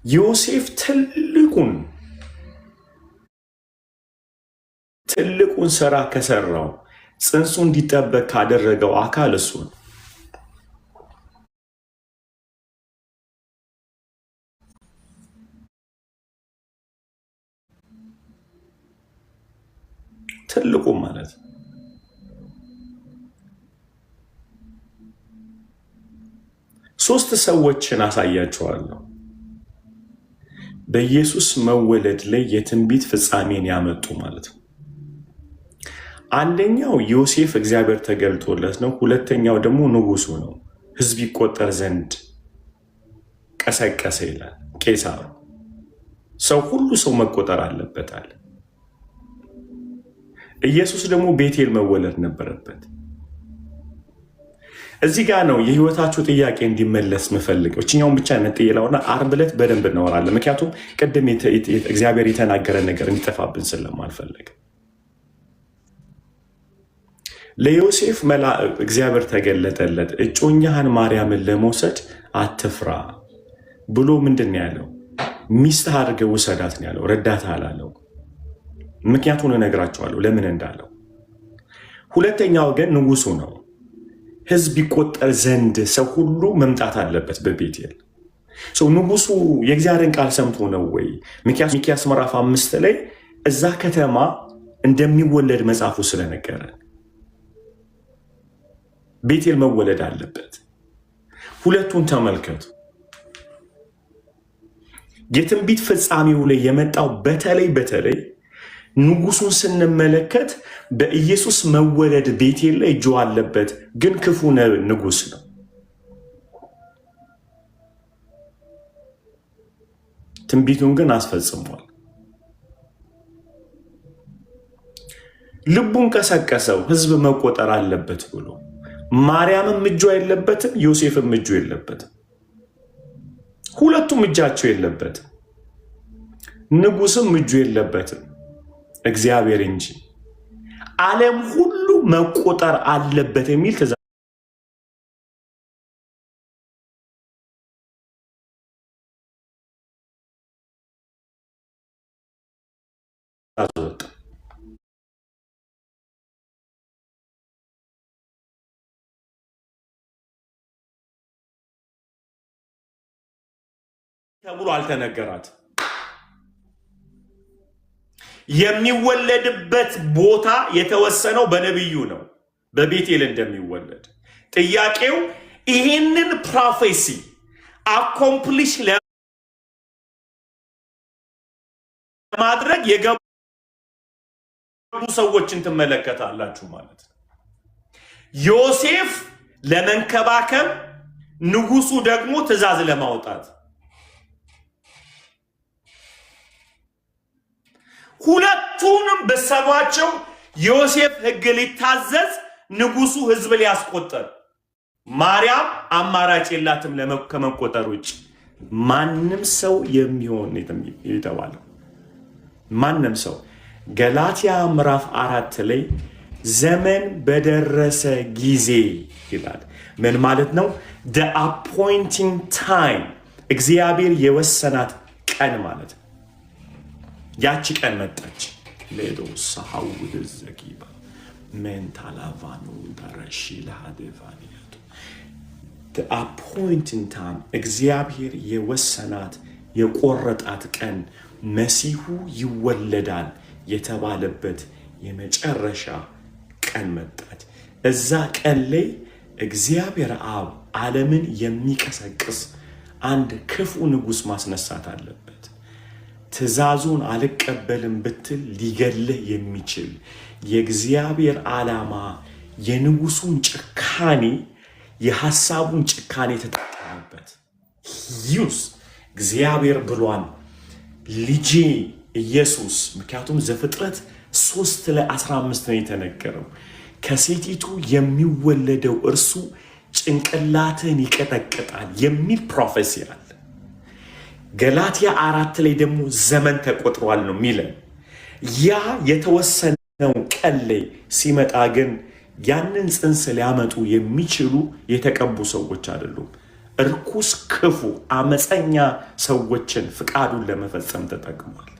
ዮሴፍ ትልቁን ስራ ከሰራው ጽንሱ እንዲጠበቅ ካደረገው አካል እሱ ነው። ትልቁ ማለት ነው። ሶስት ሰዎችን አሳያቸዋለሁ በኢየሱስ መወለድ ላይ የትንቢት ፍጻሜን ያመጡ ማለት ነው። አንደኛው ዮሴፍ እግዚአብሔር ተገልጦለት ነው። ሁለተኛው ደግሞ ንጉሱ ነው። ሕዝብ ይቆጠር ዘንድ ቀሰቀሰ ይላል ቄሳሩ። ሰው ሁሉ ሰው መቆጠር አለበታል። ኢየሱስ ደግሞ ቤቴል መወለድ ነበረበት። እዚህ ጋር ነው የህይወታችሁ ጥያቄ እንዲመለስ ምፈልገው። እችኛውን ብቻ ነጥዬላውና ዓርብ ዕለት በደንብ እናወራለን። ምክንያቱም ቅድም እግዚአብሔር የተናገረ ነገር እንዲጠፋብን ስለማልፈልግ ለዮሴፍ እግዚአብሔር ተገለጠለት። እጮኛህን ማርያምን ለመውሰድ አትፍራ ብሎ ምንድን ነው ያለው? ሚስትህ አድርገህ ውሰዳት ነው ያለው። ረዳት አላለው። ምክንያቱን እነግራቸዋለሁ ለምን እንዳለው። ሁለተኛው ግን ንጉሱ ነው። ሕዝብ ይቆጠር ዘንድ ሰው ሁሉ መምጣት አለበት በቤቴል። ንጉሱ የእግዚአብሔርን ቃል ሰምቶ ነው ወይ? ሚክያስ ምዕራፍ 5 ላይ እዛ ከተማ እንደሚወለድ መጽሐፉ ስለነገረ ቤቴል መወለድ አለበት። ሁለቱን ተመልከቱ። የትንቢት ፍጻሜው ላይ የመጣው በተለይ ንጉሱን ስንመለከት በኢየሱስ መወለድ ቤቴል ላይ እጁ አለበት፣ ግን ክፉ ንጉስ ነው። ትንቢቱን ግን አስፈጽሟል። ልቡን ቀሰቀሰው፣ ህዝብ መቆጠር አለበት ብሎ። ማርያምም እጁ የለበትም፣ ዮሴፍም እጁ የለበትም። ሁለቱም እጃቸው የለበትም። ንጉስም እጁ የለበትም፣ እግዚአብሔር እንጂ። ዓለም ሁሉ መቆጠር አለበት የሚል ትእዛዝ ወጣ። ተብሎ አልተነገራት። የሚወለድበት ቦታ የተወሰነው በነቢዩ ነው፣ በቤቴል እንደሚወለድ። ጥያቄው ይህንን ፕሮፌሲ አኮምፕሊሽ ለማድረግ የገቡ ሰዎችን ትመለከታላችሁ ማለት ነው። ዮሴፍ ለመንከባከብ፣ ንጉሱ ደግሞ ትእዛዝ ለማውጣት። ሁለቱንም በሰባቸው ዮሴፍ ሕግ ሊታዘዝ፣ ንጉሱ ሕዝብ ሊያስቆጠር። ማርያም አማራጭ የላትም ከመቆጠር ውጭ። ማንም ሰው የሚሆን የተባለው ማንም ሰው ገላትያ ምዕራፍ 4 ላይ ዘመን በደረሰ ጊዜ ይላል። ምን ማለት ነው? the appointing time እግዚአብሔር የወሰናት ቀን ማለት ነው። ያቺ ቀን መጣች። ሌዶ ሳውድ ዘጊባ ሜንታላቫኑ ዳረሺ ለሃዴቫኒያቱ the appointing time እግዚአብሔር የወሰናት የቆረጣት ቀን መሲሁ ይወለዳል የተባለበት የመጨረሻ ቀን መጣች። እዛ ቀን ላይ እግዚአብሔር አብ ዓለምን የሚቀሰቅስ አንድ ክፉ ንጉሥ ማስነሳት አለበት። ትእዛዙን አልቀበልም ብትል ሊገልህ የሚችል የእግዚአብሔር ዓላማ የንጉሱን ጭካኔ የሐሳቡን ጭካኔ ተጠቀመበት። ዩስ እግዚአብሔር ብሏን ልጄ ኢየሱስ ምክንያቱም ዘፍጥረት 3:15 ነው የተነገረው። ከሴቲቱ የሚወለደው እርሱ ጭንቅላትን ይቀጠቅጣል የሚል ፕሮፌሲ አለ። ገላትያ 4 ላይ ደግሞ ዘመን ተቆጥሯል ነው የሚለን። ያ የተወሰነው ቀን ላይ ሲመጣ ግን ያንን ጽንስ ሊያመጡ የሚችሉ የተቀቡ ሰዎች አይደሉም። እርኩስ፣ ክፉ፣ አመፀኛ ሰዎችን ፍቃዱን ለመፈጸም ተጠቅሟል።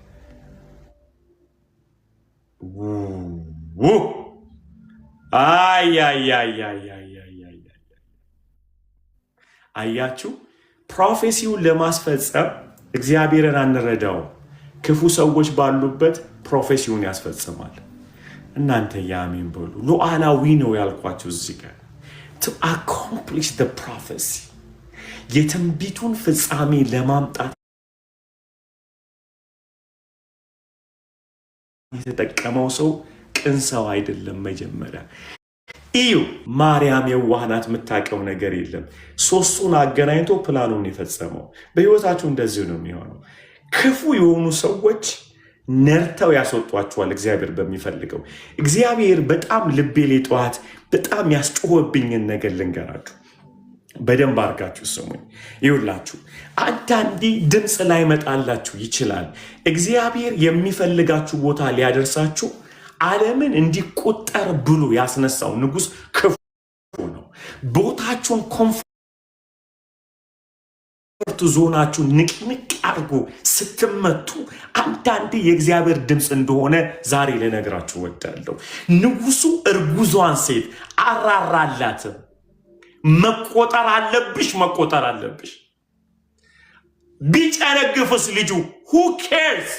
አያችሁ፣ ፕሮፌሲውን ለማስፈጸም እግዚአብሔርን አንረዳው። ክፉ ሰዎች ባሉበት ፕሮፌሲውን ያስፈጽማል። እናንተ ያሜን በሉ። ሉዓላዊ ነው ያልኳችሁ እዚህ ጋር to accomplish the prophecy የትንቢቱን ፍጻሜ ለማምጣት የተጠቀመው ሰው ቅን ሰው አይደለም። መጀመሪያ እዩ፣ ማርያም የዋህናት የምታውቀው ነገር የለም። ሶስቱን አገናኝቶ ፕላኑን የፈጸመው። በህይወታችሁ እንደዚህ ነው የሚሆነው። ክፉ የሆኑ ሰዎች ነርተው ያስወጧቸዋል እግዚአብሔር በሚፈልገው። እግዚአብሔር በጣም ልቤ ላይ ጠዋት በጣም ያስጮህብኝን ነገር ልንገራችሁ። በደንብ አድርጋችሁ ስሙኝ። ይውላችሁ አንዳንዴ ድምፅ ላይ መጣላችሁ ይችላል። እግዚአብሔር የሚፈልጋችሁ ቦታ ሊያደርሳችሁ ዓለምን እንዲቆጠር ብሎ ያስነሳው ንጉሥ ክፉ ነው። ቦታችሁን ኮምፎርት ዞናችሁን ንቅንቅ አድርጎ ስትመቱ አንዳንዴ የእግዚአብሔር ድምፅ እንደሆነ ዛሬ ልነግራችሁ ወዳለሁ። ንጉሱ እርጉዟን ሴት አራራላትም። መቆጠር አለብሽ፣ መቆጠር አለብሽ። ቢጨነግፍስ ልጁ who cares?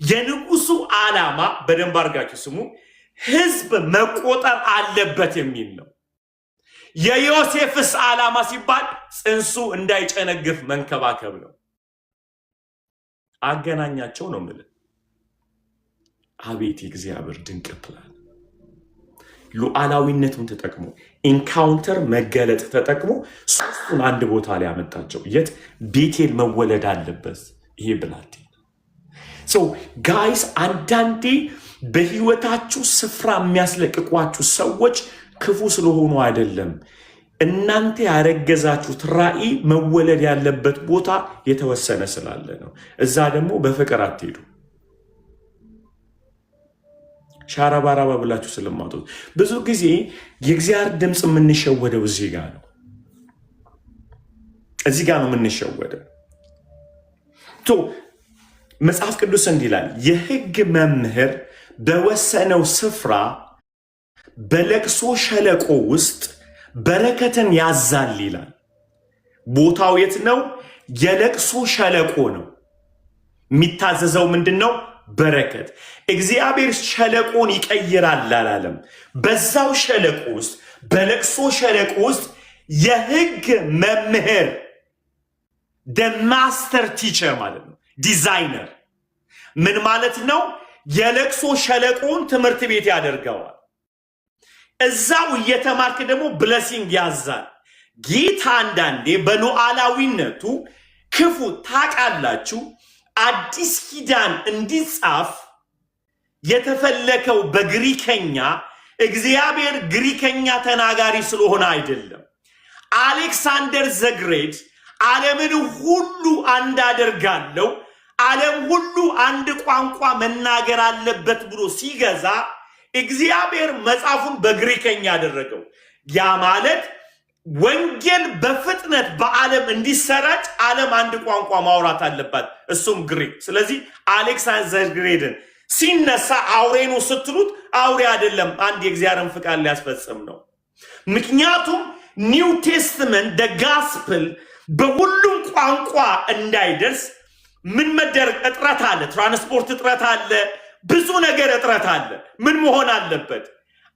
የንጉሱ ዓላማ በደንብ አድርጋችሁ ስሙ፣ ህዝብ መቆጠር አለበት የሚል ነው። የዮሴፍስ ዓላማ ሲባል ጽንሱ እንዳይጨነግፍ መንከባከብ ነው። አገናኛቸው ነው ማለት። አቤት የእግዚአብሔር ድንቅ ፕላን! ሉዓላዊነቱን ተጠቅሞ ኢንካውንተር መገለጥ ተጠቅሞ ሶስቱን አንድ ቦታ ላይ ያመጣቸው። የት? ቤቴል መወለድ አለበት ይሄ ብላቴ። ሶ ጋይስ አንዳንዴ በህይወታችሁ ስፍራ የሚያስለቅቋችሁ ሰዎች ክፉ ስለሆኑ አይደለም። እናንተ ያረገዛችሁት ራእይ መወለድ ያለበት ቦታ የተወሰነ ስላለ ነው። እዛ ደግሞ በፍቅር አትሄዱ። ሻራባራባ ብላችሁ ስለማትወጡ ብዙ ጊዜ የእግዚአብሔር ድምፅ የምንሸወደው እዚህ ጋር ነው። እዚህ ጋር ነው የምንሸወደው። መጽሐፍ ቅዱስ እንዲህ ይላል፣ የሕግ መምህር በወሰነው ስፍራ በለቅሶ ሸለቆ ውስጥ በረከትን ያዛል ይላል። ቦታው የት ነው? የለቅሶ ሸለቆ ነው። የሚታዘዘው ምንድን ነው? በረከት። እግዚአብሔር ሸለቆን ይቀይራል አላለም። በዛው ሸለቆ ውስጥ በለቅሶ ሸለቆ ውስጥ የሕግ መምህር ማስተር ቲቸር ማለት ነው፣ ዲዛይነር። ምን ማለት ነው? የለቅሶ ሸለቆን ትምህርት ቤት ያደርገዋል። እዛው እየተማርክ ደግሞ ብለሲንግ ያዛል። ጌታ አንዳንዴ በሉዓላዊነቱ ክፉ ታውቃላችሁ። አዲስ ኪዳን እንዲጻፍ የተፈለከው በግሪከኛ እግዚአብሔር ግሪከኛ ተናጋሪ ስለሆነ አይደለም። አሌክሳንደር ዘግሬት ዓለምን ሁሉ አንድ አደርጋለሁ፣ ዓለም ሁሉ አንድ ቋንቋ መናገር አለበት ብሎ ሲገዛ እግዚአብሔር መጽሐፉን በግሪከኛ ያደረገው ያ ማለት ወንጌል በፍጥነት በዓለም እንዲሰራጭ ዓለም አንድ ቋንቋ ማውራት አለባት፣ እሱም ግሪክ። ስለዚህ አሌክሳንደር ግሬድን ሲነሳ አውሬኑ ስትሉት አውሬ አይደለም፣ አንድ የእግዚአብሔርን ፍቃድ ሊያስፈጽም ነው። ምክንያቱም ኒው ቴስትመንት ደ ጋስፕል በሁሉም ቋንቋ እንዳይደርስ ምን መደረግ እጥረት አለ፣ ትራንስፖርት እጥረት አለ፣ ብዙ ነገር እጥረት አለ። ምን መሆን አለበት?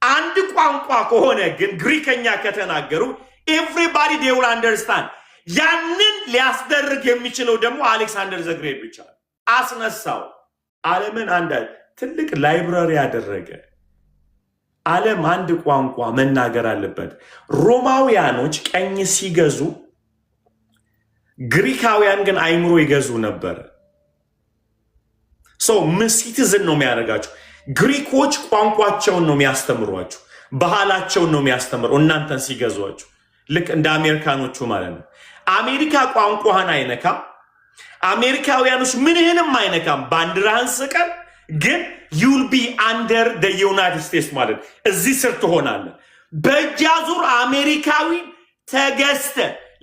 አንድ ቋንቋ ከሆነ ግን ግሪከኛ ከተናገሩ ኤቭሪባዲ ዴይ ዊል አንደርስታንድ። ያንን ሊያስደርግ የሚችለው ደግሞ አሌክሳንደር ዘግሬድ ብቻ አስነሳው። ዓለምን አንድ ትልቅ ላይብራሪ ያደረገ። ዓለም አንድ ቋንቋ መናገር አለበት። ሮማውያኖች ቀኝ ሲገዙ ግሪካውያን ግን አይምሮ ይገዙ ነበር። ሲቲዝን ነው የሚያደርጋቸው። ግሪኮች ቋንቋቸውን ነው የሚያስተምሯቸው፣ ባህላቸውን ነው የሚያስተምሩ እናንተን ሲገዟቸው፣ ልክ እንደ አሜሪካኖቹ ማለት ነው። አሜሪካ ቋንቋህን አይነካም፣ አሜሪካውያኖች ምንህንም አይነካም፣ ባንዲራህን ስቀል ግን ዩል ቢ አንደር ደ ዩናይትድ ስቴትስ ማለት እዚህ ስር ትሆናለህ። በእጅ አዙር አሜሪካዊ ተገዝተ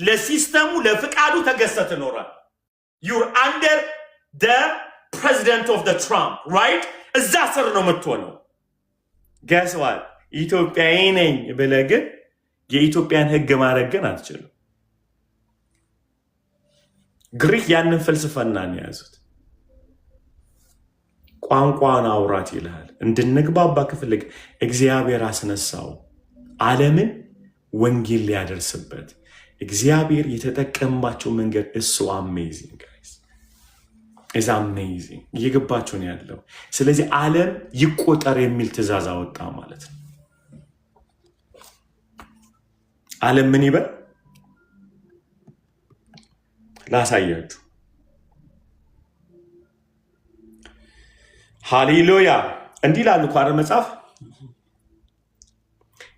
ለሲስተሙ ለፍቃዱ ተገዝተ ትኖራል። ዩር አንደር ደ ፕሬዚደንት ኦፍ ደ ትራምፕ ራይት፣ እዛ ስር ነው የምትሆነው። ገስዋል ኢትዮጵያዊ ነኝ ብለህ ግን የኢትዮጵያን ህግ ማድረግ ግን አትችልም። ግሪክ ያንን ፍልስፍና ነው የያዙት። ቋንቋን አውራት ይልሃል። እንድንግባባ ክፍልግ እግዚአብሔር አስነሳው ዓለምን ወንጌል ሊያደርስበት። እግዚአብሔር የተጠቀምባቸው መንገድ እሱ አሜዚንግ is amazing። እየገባቸው ነው ያለው። ስለዚህ ዓለም ይቆጠር የሚል ትእዛዝ አወጣ ማለት ነው። ዓለም ምን ይበል ላሳያችሁ። ሃሌሉያ እንዲህ ላሉ ኳር መጽሐፍ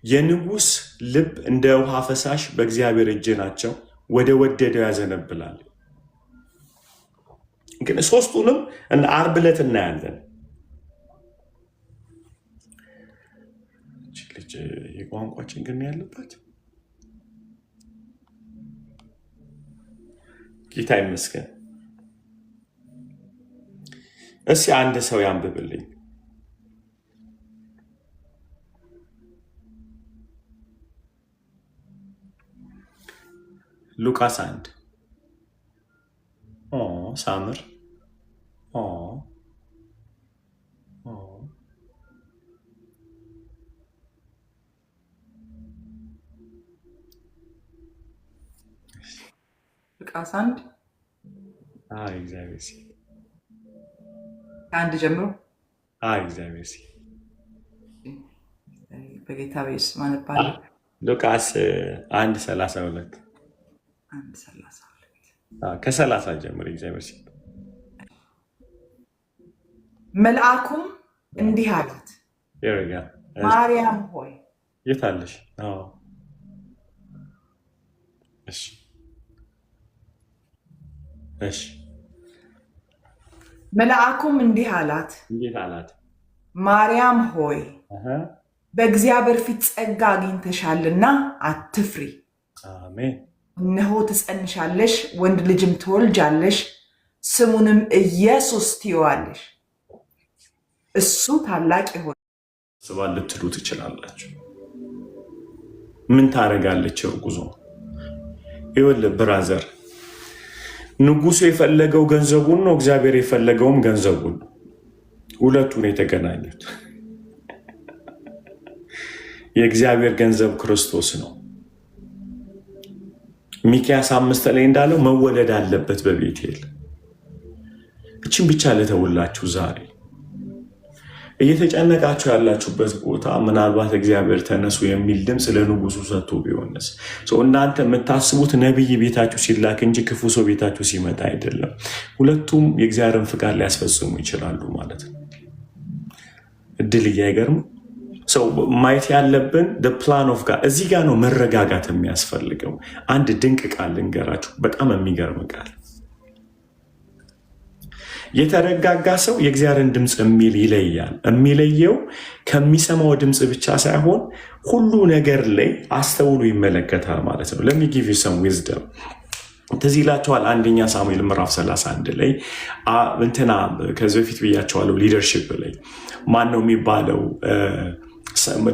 የንጉሥ ልብ እንደ ውሃ ፈሳሽ በእግዚአብሔር እጅ ናቸው፣ ወደ ወደደው ያዘነብላል። ግን ሶስቱንም ዓርብ ዕለት እናያለን። ልጅ የቋንቋችን ግን ያለበት ጌታ ይመስገን። እስኪ አንድ ሰው ያንብብልኝ። ሉቃስ 1 ሳምር ሉቃስ 1 እግዚአብሔር ሲል ከአንድ ጀምሮ እግዚአብሔር ሲል በጌታ ቤስ ማነባለ ሉቃስ 1:32 ከ30 ጀምሮ እግዚአብሔር ሲል መልአኩም እንዲህ አላት፣ ማርያም ሆይ የት አለሽ? እሺ መልአኩም እንዲህ አላት፣ ማርያም ሆይ በእግዚአብሔር ፊት ጸጋ አግኝተሻልና አትፍሪ። አሜን። እነሆ ትጸንሻለሽ፣ ወንድ ልጅም ትወልጃለሽ፣ ስሙንም ኢየሱስ ትይዋለሽ። እሱ ታላቅ ይሆናል። ስባል ልትሉ ትችላላችሁ። ምን ታደርጋለች እርጉዞ? ይኸውልህ ብራዘር፣ ንጉሱ የፈለገው ገንዘቡን ነው፣ እግዚአብሔር የፈለገውም ገንዘቡን ነው። ሁለቱን የተገናኙት። የእግዚአብሔር ገንዘብ ክርስቶስ ነው። ሚክያስ 5 ላይ እንዳለው መወለድ አለበት በቤቴል። እችን ብቻ ልተውላችሁ። ዛሬ እየተጨነቃችሁ ያላችሁበት ቦታ ምናልባት እግዚአብሔር ተነሱ የሚል ድምፅ ለንጉሱ ሰጥቶ ቢሆንስ? እናንተ የምታስቡት ነቢይ ቤታችሁ ሲላክ እንጂ ክፉ ሰው ቤታችሁ ሲመጣ አይደለም። ሁለቱም የእግዚአብሔርን ፍቃድ ሊያስፈጽሙ ይችላሉ ማለት ነው። እድል አይገርም? ሰው ማየት ያለብን ፕላን ኦፍ ጋድ እዚህ ጋር ነው መረጋጋት የሚያስፈልገው። አንድ ድንቅ ቃል ልንገራችሁ፣ በጣም የሚገርም ቃል። የተረጋጋ ሰው የእግዚአብሔርን ድምፅ የሚል ይለያል። የሚለየው ከሚሰማው ድምፅ ብቻ ሳይሆን ሁሉ ነገር ላይ አስተውሎ ይመለከታል ማለት ነው። let me give you some wisdom። ትዝ ይላችኋል አንደኛ ሳሙኤል ምዕራፍ 31 ላይ እንትና ከዚህ በፊት ብያቸዋለሁ ሊደርሺፕ ላይ ማን ነው የሚባለው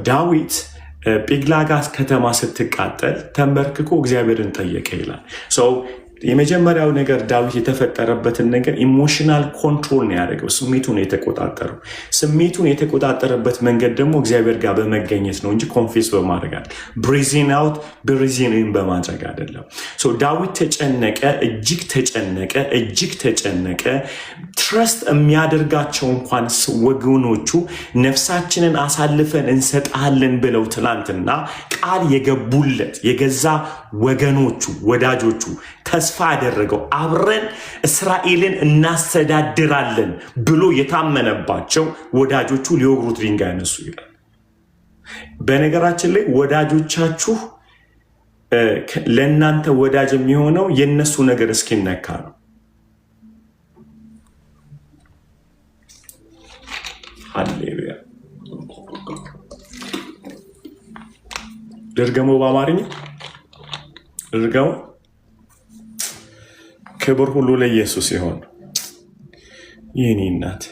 ዳዊት ጲግላጋ ከተማ ስትቃጠል ተንበርክኮ እግዚአብሔርን ጠየቀ ይላል። የመጀመሪያው ነገር ዳዊት የተፈጠረበትን ነገር ኢሞሽናል ኮንትሮል ነው ያደረገው። ስሜቱን የተቆጣጠረው ስሜቱን የተቆጣጠረበት መንገድ ደግሞ እግዚአብሔር ጋር በመገኘት ነው እንጂ ኮንፌስ በማድረግ አይደለም። ብሪዚን አውት ብሪዚን ኢን በማድረግ አይደለም። ዳዊት ተጨነቀ፣ እጅግ ተጨነቀ፣ እጅግ ተጨነቀ። ትረስት የሚያደርጋቸው እንኳን ወገኖቹ ነፍሳችንን አሳልፈን እንሰጣለን ብለው ትናንትና ቃል የገቡለት የገዛ ወገኖቹ ወዳጆቹ ተስፋ ያደረገው አብረን እስራኤልን እናስተዳድራለን ብሎ የታመነባቸው ወዳጆቹ ሊወግሩት ድንጋይ ያነሱ ይላል። በነገራችን ላይ ወዳጆቻችሁ ለእናንተ ወዳጅ የሚሆነው የነሱ ነገር እስኪነካ ነው። ሃሌሉያ። ድርገመው በአማርኛ ድርገመው። ክብር ሁሉ ለኢየሱስ ይሆን። የኔ እናት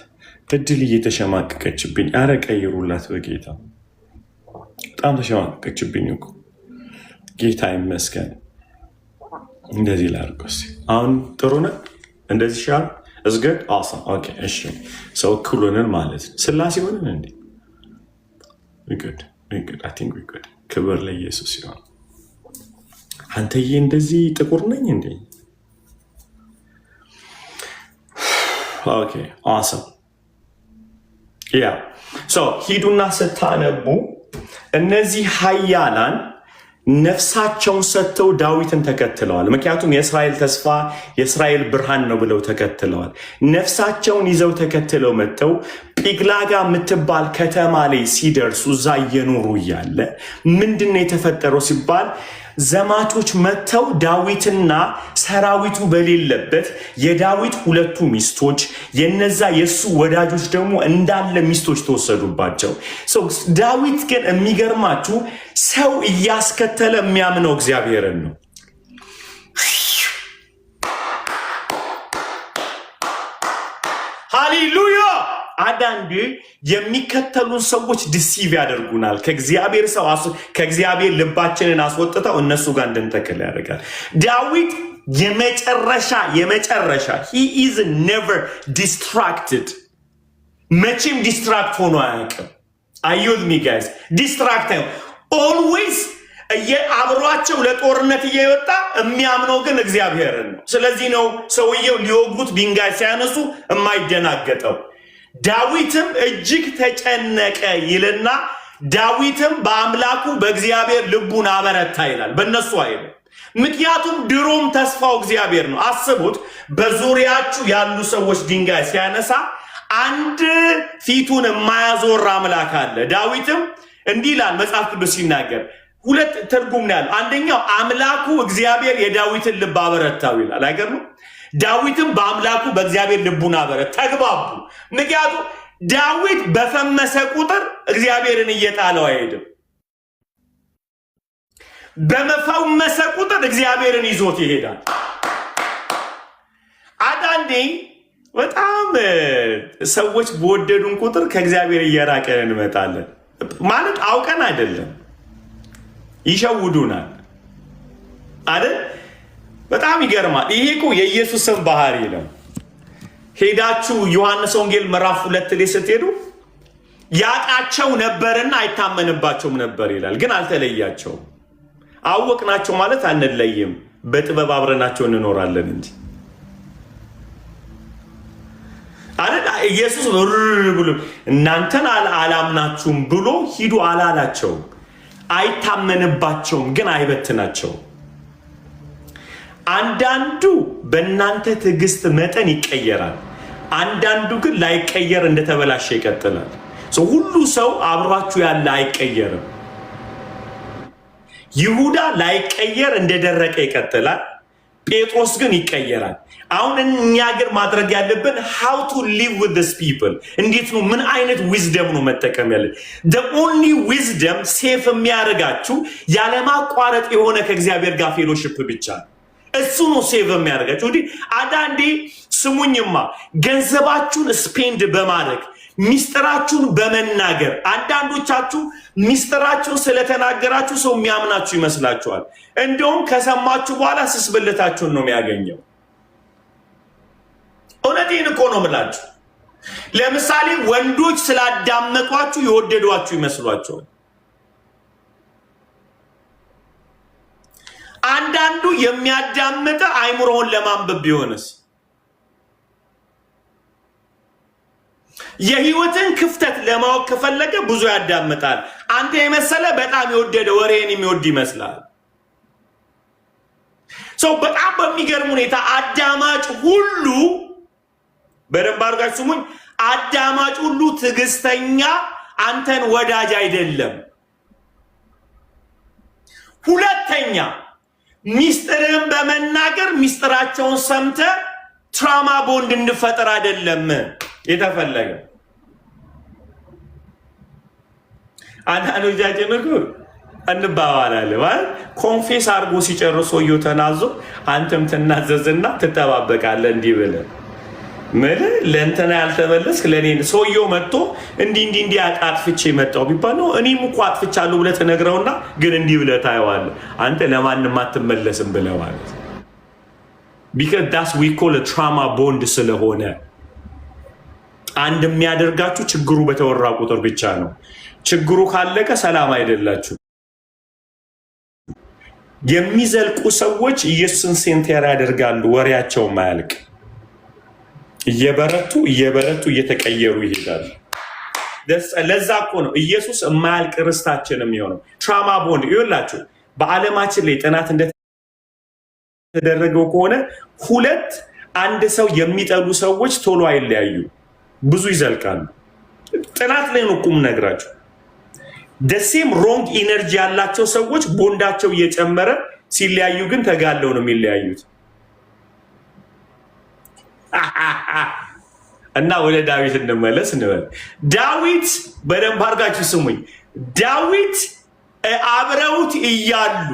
እድል እየተሸማቀቀችብኝ፣ አረ ቀይሩላት በጌታ። በጣም ተሸማቀቀችብኝ እኮ ጌታ ይመስገን። እንደዚህ ላድርገው። አሁን ጥሩ ነው። እንደዚህ ሻል እዝገድ awesome okay እሺ ሰው ኩሉንን ማለት ስላሴ ሆነን እንዴ we good I think we good። ክብር ለኢየሱስ ይሁን። አንተዬ እንደዚህ ጥቁር ነኝ እንዴ? ኦኬ awesome yeah so ሂዱና ስታነቡ እነዚህ ኃያላን ነፍሳቸውን ሰጥተው ዳዊትን ተከትለዋል። ምክንያቱም የእስራኤል ተስፋ የእስራኤል ብርሃን ነው ብለው ተከትለዋል። ነፍሳቸውን ይዘው ተከትለው መጥተው ጲግላጋ የምትባል ከተማ ላይ ሲደርሱ እዛ እየኖሩ እያለ ምንድነው የተፈጠረው ሲባል ዘማቾች መጥተው ዳዊትና ሰራዊቱ በሌለበት የዳዊት ሁለቱ ሚስቶች የነዛ የሱ ወዳጆች ደግሞ እንዳለ ሚስቶች ተወሰዱባቸው። ዳዊት ግን የሚገርማችሁ ሰው እያስከተለ የሚያምነው እግዚአብሔርን ነው። ሃሌሉያ። አንዳንዴ የሚከተሉን ሰዎች ዲሲቭ ያደርጉናል። ከእግዚአብሔር ልባችንን አስወጥተው እነሱ ጋር እንድንተክል ያደርጋል። ዳዊት የመጨረሻ he is never distracted። መቼም ዲስትራክት ሆኖ አያውቅም። አዩት ሚ ጋይስ ዲስትራክት always አብሯቸው ለጦርነት እየወጣ የሚያምነው ግን እግዚአብሔርን ነው። ስለዚህ ነው ሰውየው ሊወጉት ድንጋይ ሲያነሱ የማይደናገጠው። ዳዊትም እጅግ ተጨነቀ ይልና ዳዊትም በአምላኩ በእግዚአብሔር ልቡን አበረታ ይላል። በእነሱ አይደለም። ምክንያቱም ድሮም ተስፋው እግዚአብሔር ነው። አስቡት፣ በዙሪያችሁ ያሉ ሰዎች ድንጋይ ሲያነሳ አንድ ፊቱን የማያዞር አምላክ አለ። ዳዊትም እንዲህ ይላል መጽሐፍ ቅዱስ ሲናገር፣ ሁለት ትርጉም ነው ያለው። አንደኛው አምላኩ እግዚአብሔር የዳዊትን ልብ አበረታው ይላል። አይገርምም? ዳዊትም በአምላኩ በእግዚአብሔር ልቡን አበረታ። ተግባቡ። ምክንያቱም ዳዊት በፈመሰ ቁጥር እግዚአብሔርን እየጣለው አይሄድም። በመፈመሰ ቁጥር እግዚአብሔርን ይዞት ይሄዳል። አንዳንዴ በጣም ሰዎች በወደዱን ቁጥር ከእግዚአብሔር እየራቀን እንመጣለን። ማለት አውቀን አይደለም፣ ይሸውዱናል አይደል? በጣም ይገርማል። ይሄ እኮ የኢየሱስን ባህሪ ነው። ሄዳችሁ ዮሐንስ ወንጌል ምዕራፍ 2 ላይ ስትሄዱ ያቃቸው ነበርና አይታመንባቸውም ነበር ይላል። ግን አልተለያቸውም። አወቅናቸው ማለት አንለይም፣ በጥበብ አብረናቸው እንኖራለን እንጂ አይደል? ኢየሱስ ብሎ እናንተን አላምናችሁም ብሎ ሂዱ አላላቸውም። አይታመንባቸውም፣ ግን አይበትናቸውም። አንዳንዱ በእናንተ ትዕግስት መጠን ይቀየራል፣ አንዳንዱ ግን ላይቀየር እንደተበላሸ ይቀጥላል። ሁሉ ሰው አብሯችሁ ያለ አይቀየርም። ይሁዳ ላይቀየር እንደደረቀ ይቀጥላል። ጴጥሮስ ግን ይቀየራል። አሁን እኛ ግን ማድረግ ያለብን how to live with these people እንዴት ነው ምን አይነት ዊዝደም ነው መጠቀም ያለን? the only wisdom ሴፍ የሚያደርጋችሁ ያለማቋረጥ የሆነ ከእግዚአብሔር ጋር ፌሎሺፕ ብቻ እሱ ነው ሴፍ የሚያደርጋችሁ። እንዴ አንዳንዴ ስሙኝማ ገንዘባችሁን ስፔንድ በማድረግ ሚስጥራችሁን በመናገር አንዳንዶቻችሁ ሚስጥራችሁን ስለተናገራችሁ ሰው የሚያምናችሁ ይመስላችኋል። እንደውም ከሰማችሁ በኋላ ስስብልታችሁን ነው የሚያገኘው። እውነቴን እኮ ነው የምላችሁ። ለምሳሌ ወንዶች ስላዳመጧችሁ የወደዷችሁ ይመስሏቸዋል። አንዳንዱ የሚያዳምጠ አይምሮውን ለማንበብ ቢሆንስ የህይወትን ክፍተት ለማወቅ ከፈለገ ብዙ ያዳምጣል። አንተ የመሰለ በጣም የወደደ ወሬን የሚወድ ይመስላል። ሰው በጣም በሚገርም ሁኔታ አዳማጭ ሁሉ በደንብ አድርጋችሁ ስሙኝ፣ አዳማጭ ሁሉ ትዕግስተኛ አንተን ወዳጅ አይደለም። ሁለተኛ ሚስጥርን በመናገር ሚስጥራቸውን ሰምተ ትራማ ቦንድ እንድፈጠር አይደለም የተፈለገ። አንዳንዶቻችን እኮ እንባባላለን ማለት ኮንፌስ አድርጎ ሲጨርሶ ተናዞ አንተም ትናዘዝና ትጠባበቃለህ እንዲህ ብለህ ምን ለእንትና ያልተመለስክ ለኔን ሰውየው መጥቶ እንዲህ አጥፍቼ መጣው ቢባል ነው እኔም እኮ አጥፍቻለሁ ብለህ ተነግረውና ግን እንዲህ ብለህ ታየዋለህ አንተ ለማንም አትመለስም ብለህ ማለት because that's we call a trauma bond ስለሆነ አንድ የሚያደርጋችሁ ችግሩ በተወራ ቁጥር ብቻ ነው። ችግሩ ካለቀ ሰላም አይደላችሁ። የሚዘልቁ ሰዎች ኢየሱስን ሴንተር ያደርጋሉ፣ ወሬያቸው ማያልቅ እየበረቱ እየተቀየሩ ይሄዳሉ። ለዛ እኮ ነው ኢየሱስ የማያልቅ ርስታችን የሚሆነው። ትራማ ቦንድ ይኸውላችሁ በዓለማችን ላይ ጥናት እንደተደረገው ከሆነ ሁለት አንድ ሰው የሚጠሉ ሰዎች ቶሎ አይለያዩ፣ ብዙ ይዘልቃሉ። ጥናት ላይ ነው ቁም ነግራችሁ። ደሴም ሮንግ ኢነርጂ ያላቸው ሰዎች ቦንዳቸው እየጨመረ ሲለያዩ ግን ተጋለው ነው የሚለያዩት። እና ወደ ዳዊት እንመለስ እንበል። ዳዊት በደንብ አድርጋችሁ ስሙኝ። ዳዊት አብረውት እያሉ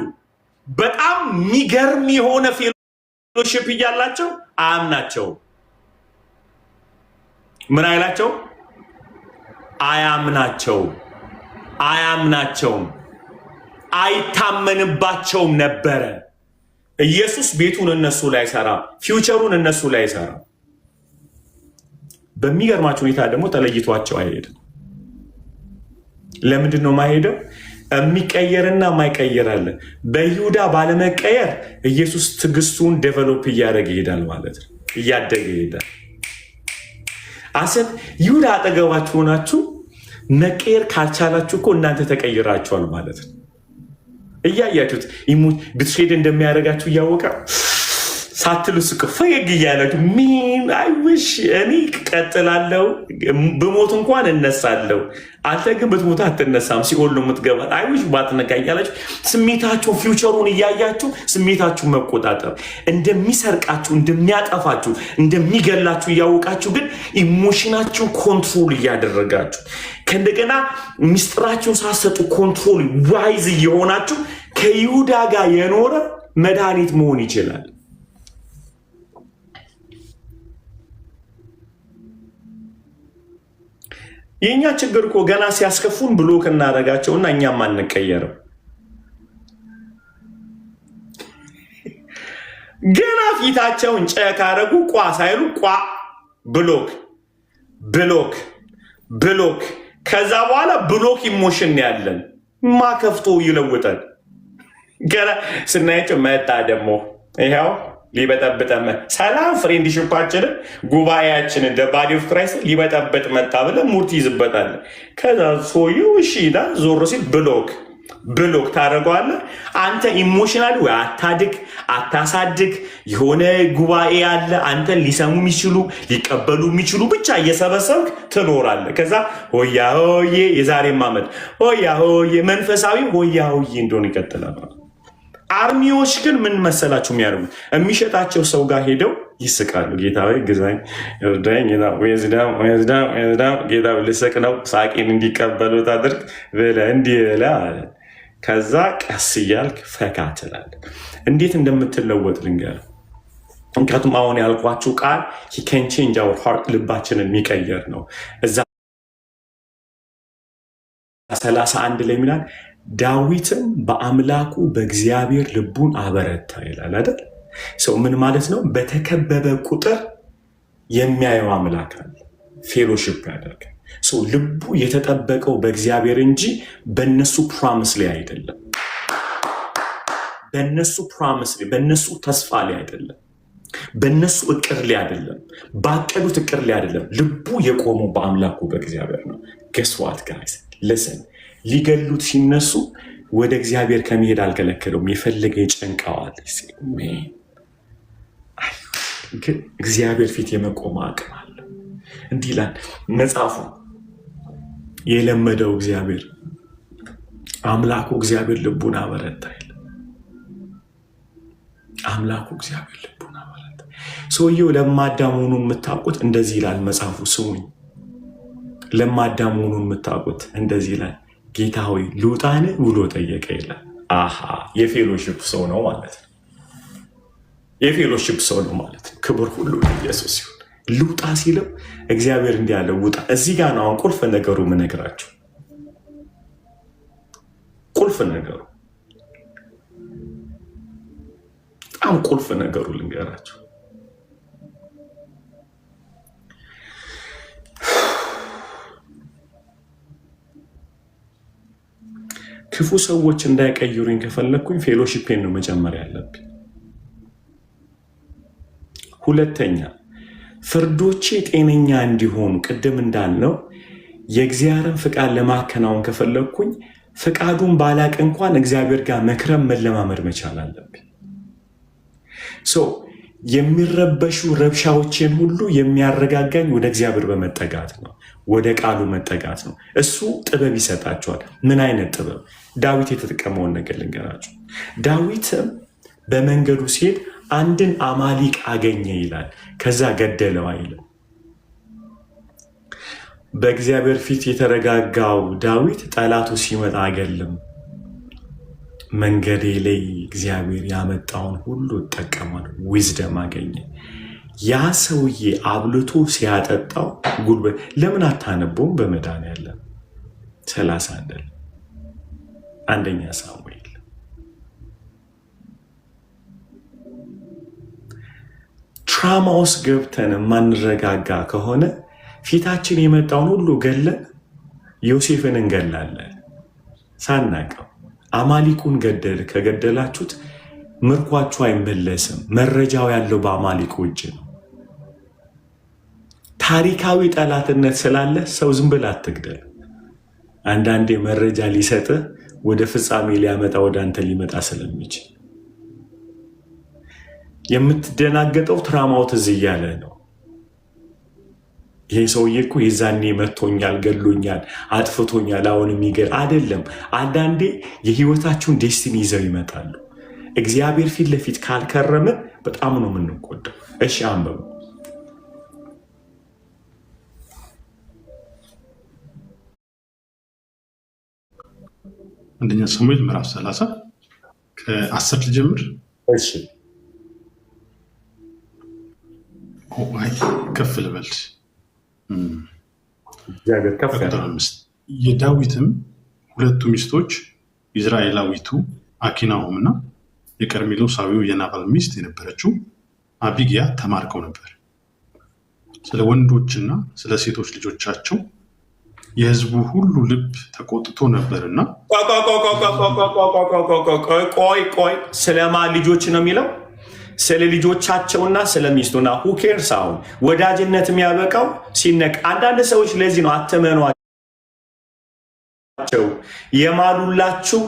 በጣም የሚገርም የሆነ ፌሎሺፕ እያላቸው አያምናቸው። ምን አይላቸው? አያምናቸውም፣ አይታመንባቸውም ነበረ። ኢየሱስ ቤቱን እነሱ ላይ ሰራ፣ ፊውቸሩን እነሱ ላይ ሰራ። በሚገርማቸው ሁኔታ ደግሞ ተለይቷቸው አይሄድም። ለምንድን ነው የማይሄደው? የሚቀየርና የማይቀየር አለ። በይሁዳ ባለመቀየር ኢየሱስ ትዕግስቱን ዴቨሎፕ እያደረገ ይሄዳል ማለት ነው፣ እያደገ ይሄዳል። አሰብ ይሁዳ አጠገባችሁ ሆናችሁ መቀየር ካልቻላችሁ እኮ እናንተ ተቀይራችኋል ማለት ነው። እያያችሁት ብትሄድ እንደሚያደርጋችሁ እያወቀ ሳትሉ ስቅ ፈገግ እያላችሁ ምን አይውሽ እኔ ቀጥላለሁ፣ ብሞት እንኳን እነሳለሁ፣ አንተ ግን ብትሞት አትነሳም፣ ሲኦል ነው የምትገባት፣ አይውሽ ባትነካ እያላችሁ ስሜታችሁን ፊውቸሩን እያያችሁ ስሜታችሁን መቆጣጠር እንደሚሰርቃችሁ፣ እንደሚያጠፋችሁ፣ እንደሚገላችሁ እያወቃችሁ ግን ኢሞሽናችሁን ኮንትሮል እያደረጋችሁ ከእንደገና ሚስጥራችሁን ሳሰጡ ኮንትሮል ዋይዝ እየሆናችሁ ከይሁዳ ጋር የኖረ መድኃኒት መሆን ይችላል። የኛ ችግር እኮ ገና ሲያስከፉን ብሎክ እናደርጋቸውና እኛም አንቀየርም። ገና ፊታቸውን ጨካረጉ ቋ ሳይሉ ቋ ብሎክ ከዛ በኋላ ብሎክ ኢሞሽን ያለን ማከፍቶ ይለውጣል። ገና ስናያቸው መጣ ደግሞ ይሄው ሊበጠብጠን ሰላም ፍሬንድሽፓችንን ጉባኤያችንን ባዲ ኦፍ ክራይስት ሊበጠብጥ መጣ ብለን ሙርት ይዝበታል። ከዛ ሰውዬው እሺ ይላል። ዞር ሲል ብሎክ ታደርገዋለህ። አንተ ኢሞሽናል ወይ አታሳድግ። የሆነ ጉባኤ ያለ አንተን ሊሰሙ የሚችሉ ሊቀበሉ የሚችሉ ብቻ እየሰበሰብክ ትኖራለህ። ከዛ ሆያ ሆዬ የዛሬ ዓመት ሆያ ሆዬ መንፈሳዊ ሆያ ሆዬ እንደሆነ ይቀጥላል። አርሚዎች ግን ምን መሰላችሁ የሚያደርጉት? የሚሸጣቸው ሰው ጋር ሄደው ይስቃሉ። ጌታ ወይ ግዛኝ፣ እርዳኝ፣ ጌታ ልስቅ ነው፣ ሳቄን እንዲቀበሉት አድርግ ብለህ እንዲህ ብለህ አለ። ከዛ ቀስ እያልክ ፈካ ትላለህ። እንዴት እንደምትለወጥ ልንገርህ። ምክንያቱም አሁን ያልኳችሁ ቃል he can change our heart ልባችንን የሚቀየር ነው። እዛ 31 ላይ ሚላል ዳዊትም በአምላኩ በእግዚአብሔር ልቡን አበረታ ይላል አይደል? ሰው ምን ማለት ነው? በተከበበ ቁጥር የሚያየው አምላክ አለ፣ ፌሎሺፕ ያደርጋል። ሰው ልቡ የተጠበቀው በእግዚአብሔር እንጂ በእነሱ ፕሮሚስ ላይ አይደለም። በእነሱ ፕሮሚስ ላይ፣ በእነሱ ተስፋ ላይ አይደለም። በእነሱ እቅር ላይ አይደለም። ባቀዱት እቅር ላይ አይደለም። ልቡ የቆመው በአምላኩ በእግዚአብሔር ነው። ገስዋት ጋይስ ልስን ሊገሉት ሲነሱ ወደ እግዚአብሔር ከመሄድ አልከለከለውም። የፈለገ ይጨንቀዋል። ግን እግዚአብሔር ፊት የመቆም አቅም አለ። እንዲህ ይላል መጽሐፉ፣ የለመደው እግዚአብሔር አምላኩ እግዚአብሔር ልቡን አበረታ ይላል። አምላኩ እግዚአብሔር ልቡን አበረታ። ሰውየው ለማዳ መሆኑን የምታውቁት እንደዚህ ይላል መጽሐፉ። ስሙኝ፣ ለማዳ መሆኑን የምታውቁት እንደዚህ ይላል፣ ጌታ ሆይ ልውጣን ብሎ ጠየቀ ይላል። አሃ የፌሎሺፕ ሰው ነው ማለት ነው። የፌሎሺፕ ሰው ነው ማለት ነው። ክብር ሁሉ ኢየሱስ ይሁን። ልውጣ ሲለው እግዚአብሔር እንዲህ ያለው ውጣ። እዚህ ጋር ነው አሁን ቁልፍ ነገሩ የምነግራችሁ። ቁልፍ ነገሩ በጣም ቁልፍ ነገሩ ልንገራችሁ። ክፉ ሰዎች እንዳይቀይሩኝ ከፈለግኩኝ ፌሎሺፔን ነው መጀመሪያ ያለብኝ። ሁለተኛ ፍርዶቼ ጤነኛ እንዲሆኑ ቅድም እንዳልነው የእግዚአብሔርን ፍቃድ ለማከናወን ከፈለግኩኝ ፍቃዱን ባላቅ እንኳን እግዚአብሔር ጋር መክረም መለማመድ መቻል አለብኝ። የሚረበሹ ረብሻዎችን ሁሉ የሚያረጋጋኝ ወደ እግዚአብሔር በመጠጋት ነው፣ ወደ ቃሉ መጠጋት ነው። እሱ ጥበብ ይሰጣቸዋል። ምን አይነት ጥበብ? ዳዊት የተጠቀመውን ነገር ልንገራቸው። ዳዊትም በመንገዱ ሲሄድ አንድን አማሊቅ አገኘ ይላል። ከዛ ገደለው አይልም። በእግዚአብሔር ፊት የተረጋጋው ዳዊት ጠላቱ ሲመጣ አይገልም። መንገዴ ላይ እግዚአብሔር ያመጣውን ሁሉ እጠቀማለሁ። ዊዝደም አገኘ። ያ ሰውዬ አብልቶ ሲያጠጣው ጉልበት ለምን አታነቦም? በመድኃኒዓለም 30 አንደኛ ሳሙኤል ትራማ ውስጥ ገብተን የማንረጋጋ ከሆነ ፊታችን የመጣውን ሁሉ ገለን ዮሴፍን እንገላለን ሳናቀው። አማሊቁን ከገደላችሁት ምርኳችሁ አይመለስም። መረጃው ያለው በአማሊቁ እጅ ነው። ታሪካዊ ጠላትነት ስላለ ሰው ዝም ብለህ አትግደል። አንዳንዴ መረጃ ሊሰጥህ ወደ ፍጻሜ ሊያመጣ ወደ አንተ ሊመጣ ስለሚችል የምትደናገጠው ትራማው ትዝ እያለ ነው። ይሄ ሰውዬ እኮ የዛኔ መቶኛል፣ ገሎኛል፣ አጥፍቶኛል፣ አሁን የሚገል አይደለም። አንዳንዴ የህይወታችሁን ዴስቲኒ ይዘው ይመጣሉ። እግዚአብሔር ፊት ለፊት ካልከረምን በጣም ነው የምንጎዳው። እሺ አንበቡ። አንደኛ ሳሙኤል ምዕራፍ 30 ከ10 ልጀምር። እሺ ኦይ ከፍ ልበል። እግዚአብሔር ከፍ ያለ። የዳዊትም ሁለቱ ሚስቶች ኢዝራኤላዊቱ አኪናሆምና የቀርሜሎሳዊው የናባል ሚስት የነበረችው አቢግያ ተማርከው ነበር። ስለ ወንዶችና ስለ ሴቶች ልጆቻቸው የህዝቡ ሁሉ ልብ ተቆጥቶ ነበርና። ቆይ ስለማ ልጆች ነው የሚለው? ስለ ልጆቻቸውና ስለ ሚስቱና who cares? አሁን ወዳጅነት የሚያበቃው ሲነቅ። አንዳንድ ሰዎች ለዚህ ነው አትመኗቸው፣ የማሉላችሁ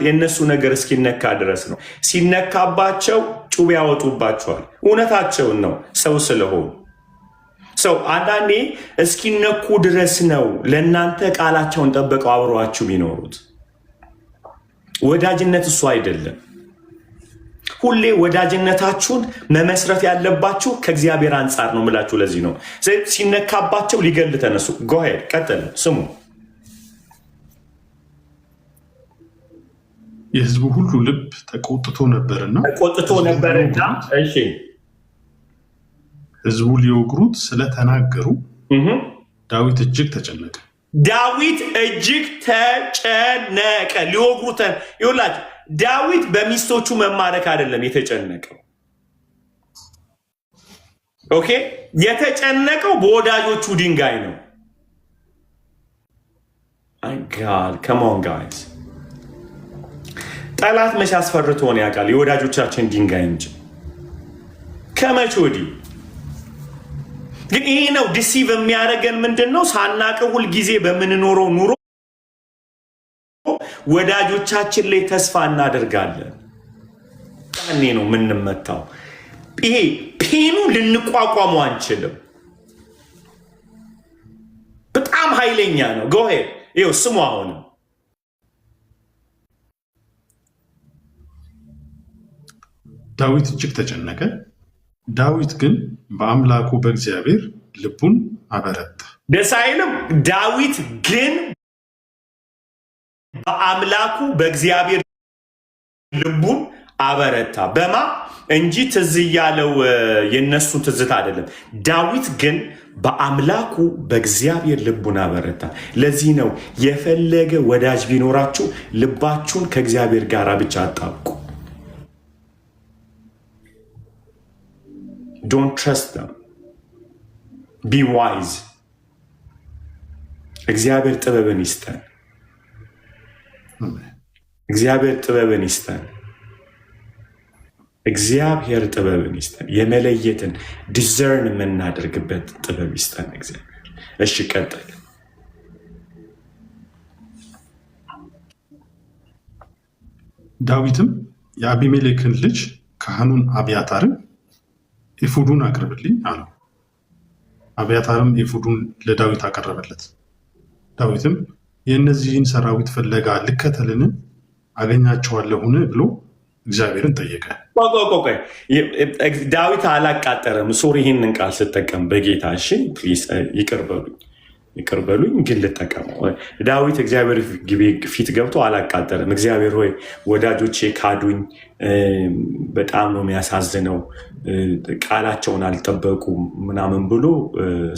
የእነሱ ነገር እስኪነካ ድረስ ነው። ሲነካባቸው ጩቤ ያወጡባቸዋል። እውነታቸውን ነው፣ ሰው ስለሆኑ። ሰው አንዳንዴ እስኪነኩ ድረስ ነው ለእናንተ ቃላቸውን ጠበቀው አብረዋችሁ ቢኖሩት። ወዳጅነት እሱ አይደለም። ሁሌ ወዳጅነታችሁን መመስረት ያለባችሁ ከእግዚአብሔር አንጻር ነው ምላችሁ። ለዚህ ነው ሲነካባቸው ሊገል ተነሱ። ጎሄድ ቀጥል ስሙ። የሕዝቡ ሁሉ ልብ ተቆጥቶ ነበርና እሺ ሕዝቡ ሊወግሩት ስለተናገሩ ዳዊት እጅግ ተጨነቀ። ሊወግሩት ይውላችሁ። ዳዊት በሚስቶቹ መማረክ አይደለም የተጨነቀው። ኦኬ የተጨነቀው በወዳጆቹ ድንጋይ ነው። God, come on guys. ጠላት መቼ አስፈርቶን ያውቃል? የወዳጆቻችን ድንጋይ እንጂ ከመቼ ወዲህ? ግን ይሄ ነው ዲሲቭ የሚያደርገን ምንድነው? ሳናቀው ሁል ጊዜ በምንኖረው ኑሮ ወዳጆቻችን ላይ ተስፋ እናደርጋለን። ያኔ ነው የምንመታው። ይሄ ፔኑ ልንቋቋሙ አንችልም። በጣም ኃይለኛ ነው። ጎ ሄድ ይኸው ስሙ። አሁን ዳዊት እጅግ ተጨነቀ። ዳዊት ግን በአምላኩ በእግዚአብሔር ልቡን አበረታ። ደስ አይልም? ዳዊት ግን በአምላኩ በእግዚአብሔር ልቡን አበረታ። በማ እንጂ ትዝ ያለው የነሱ ትዝታ አይደለም። ዳዊት ግን በአምላኩ በእግዚአብሔር ልቡን አበረታ። ለዚህ ነው የፈለገ ወዳጅ ቢኖራችሁ ልባችሁን ከእግዚአብሔር ጋር ብቻ አጣብቁ። Don't trust them. Be wise. እግዚአብሔር ጥበብን ይስጠን። እግዚአብሔር ጥበብን ይስጠን። እግዚአብሔር ጥበብን ይስጠን። የመለየትን ዲዘርን የምናደርግበት ጥበብ ይስጠን እግዚአብሔር። እሺ ቀጥል። ዳዊትም የአቢሜሌክን ልጅ ካህኑን አብያታርን ኤፉዱን አቅርብልኝ አለው። አብያታርም ኤፉዱን ለዳዊት አቀረበለት። ዳዊትም የእነዚህን ሰራዊት ፍለጋ ልከተልን አገኛቸዋለሁን ብሎ እግዚአብሔርን ጠየቀ። ዳዊት አላቃጠረም። ሶሪ ይህንን ቃል ስጠቀም በጌታ እሺ ፕሊዝ ይቅር በሉኝ ግን ልጠቀመው። ዳዊት እግዚአብሔር ፊት ገብቶ አላቃጠረም። እግዚአብሔር ሆይ ወዳጆቼ ካዱኝ፣ በጣም ነው የሚያሳዝነው፣ ቃላቸውን አልጠበቁም ምናምን ብሎ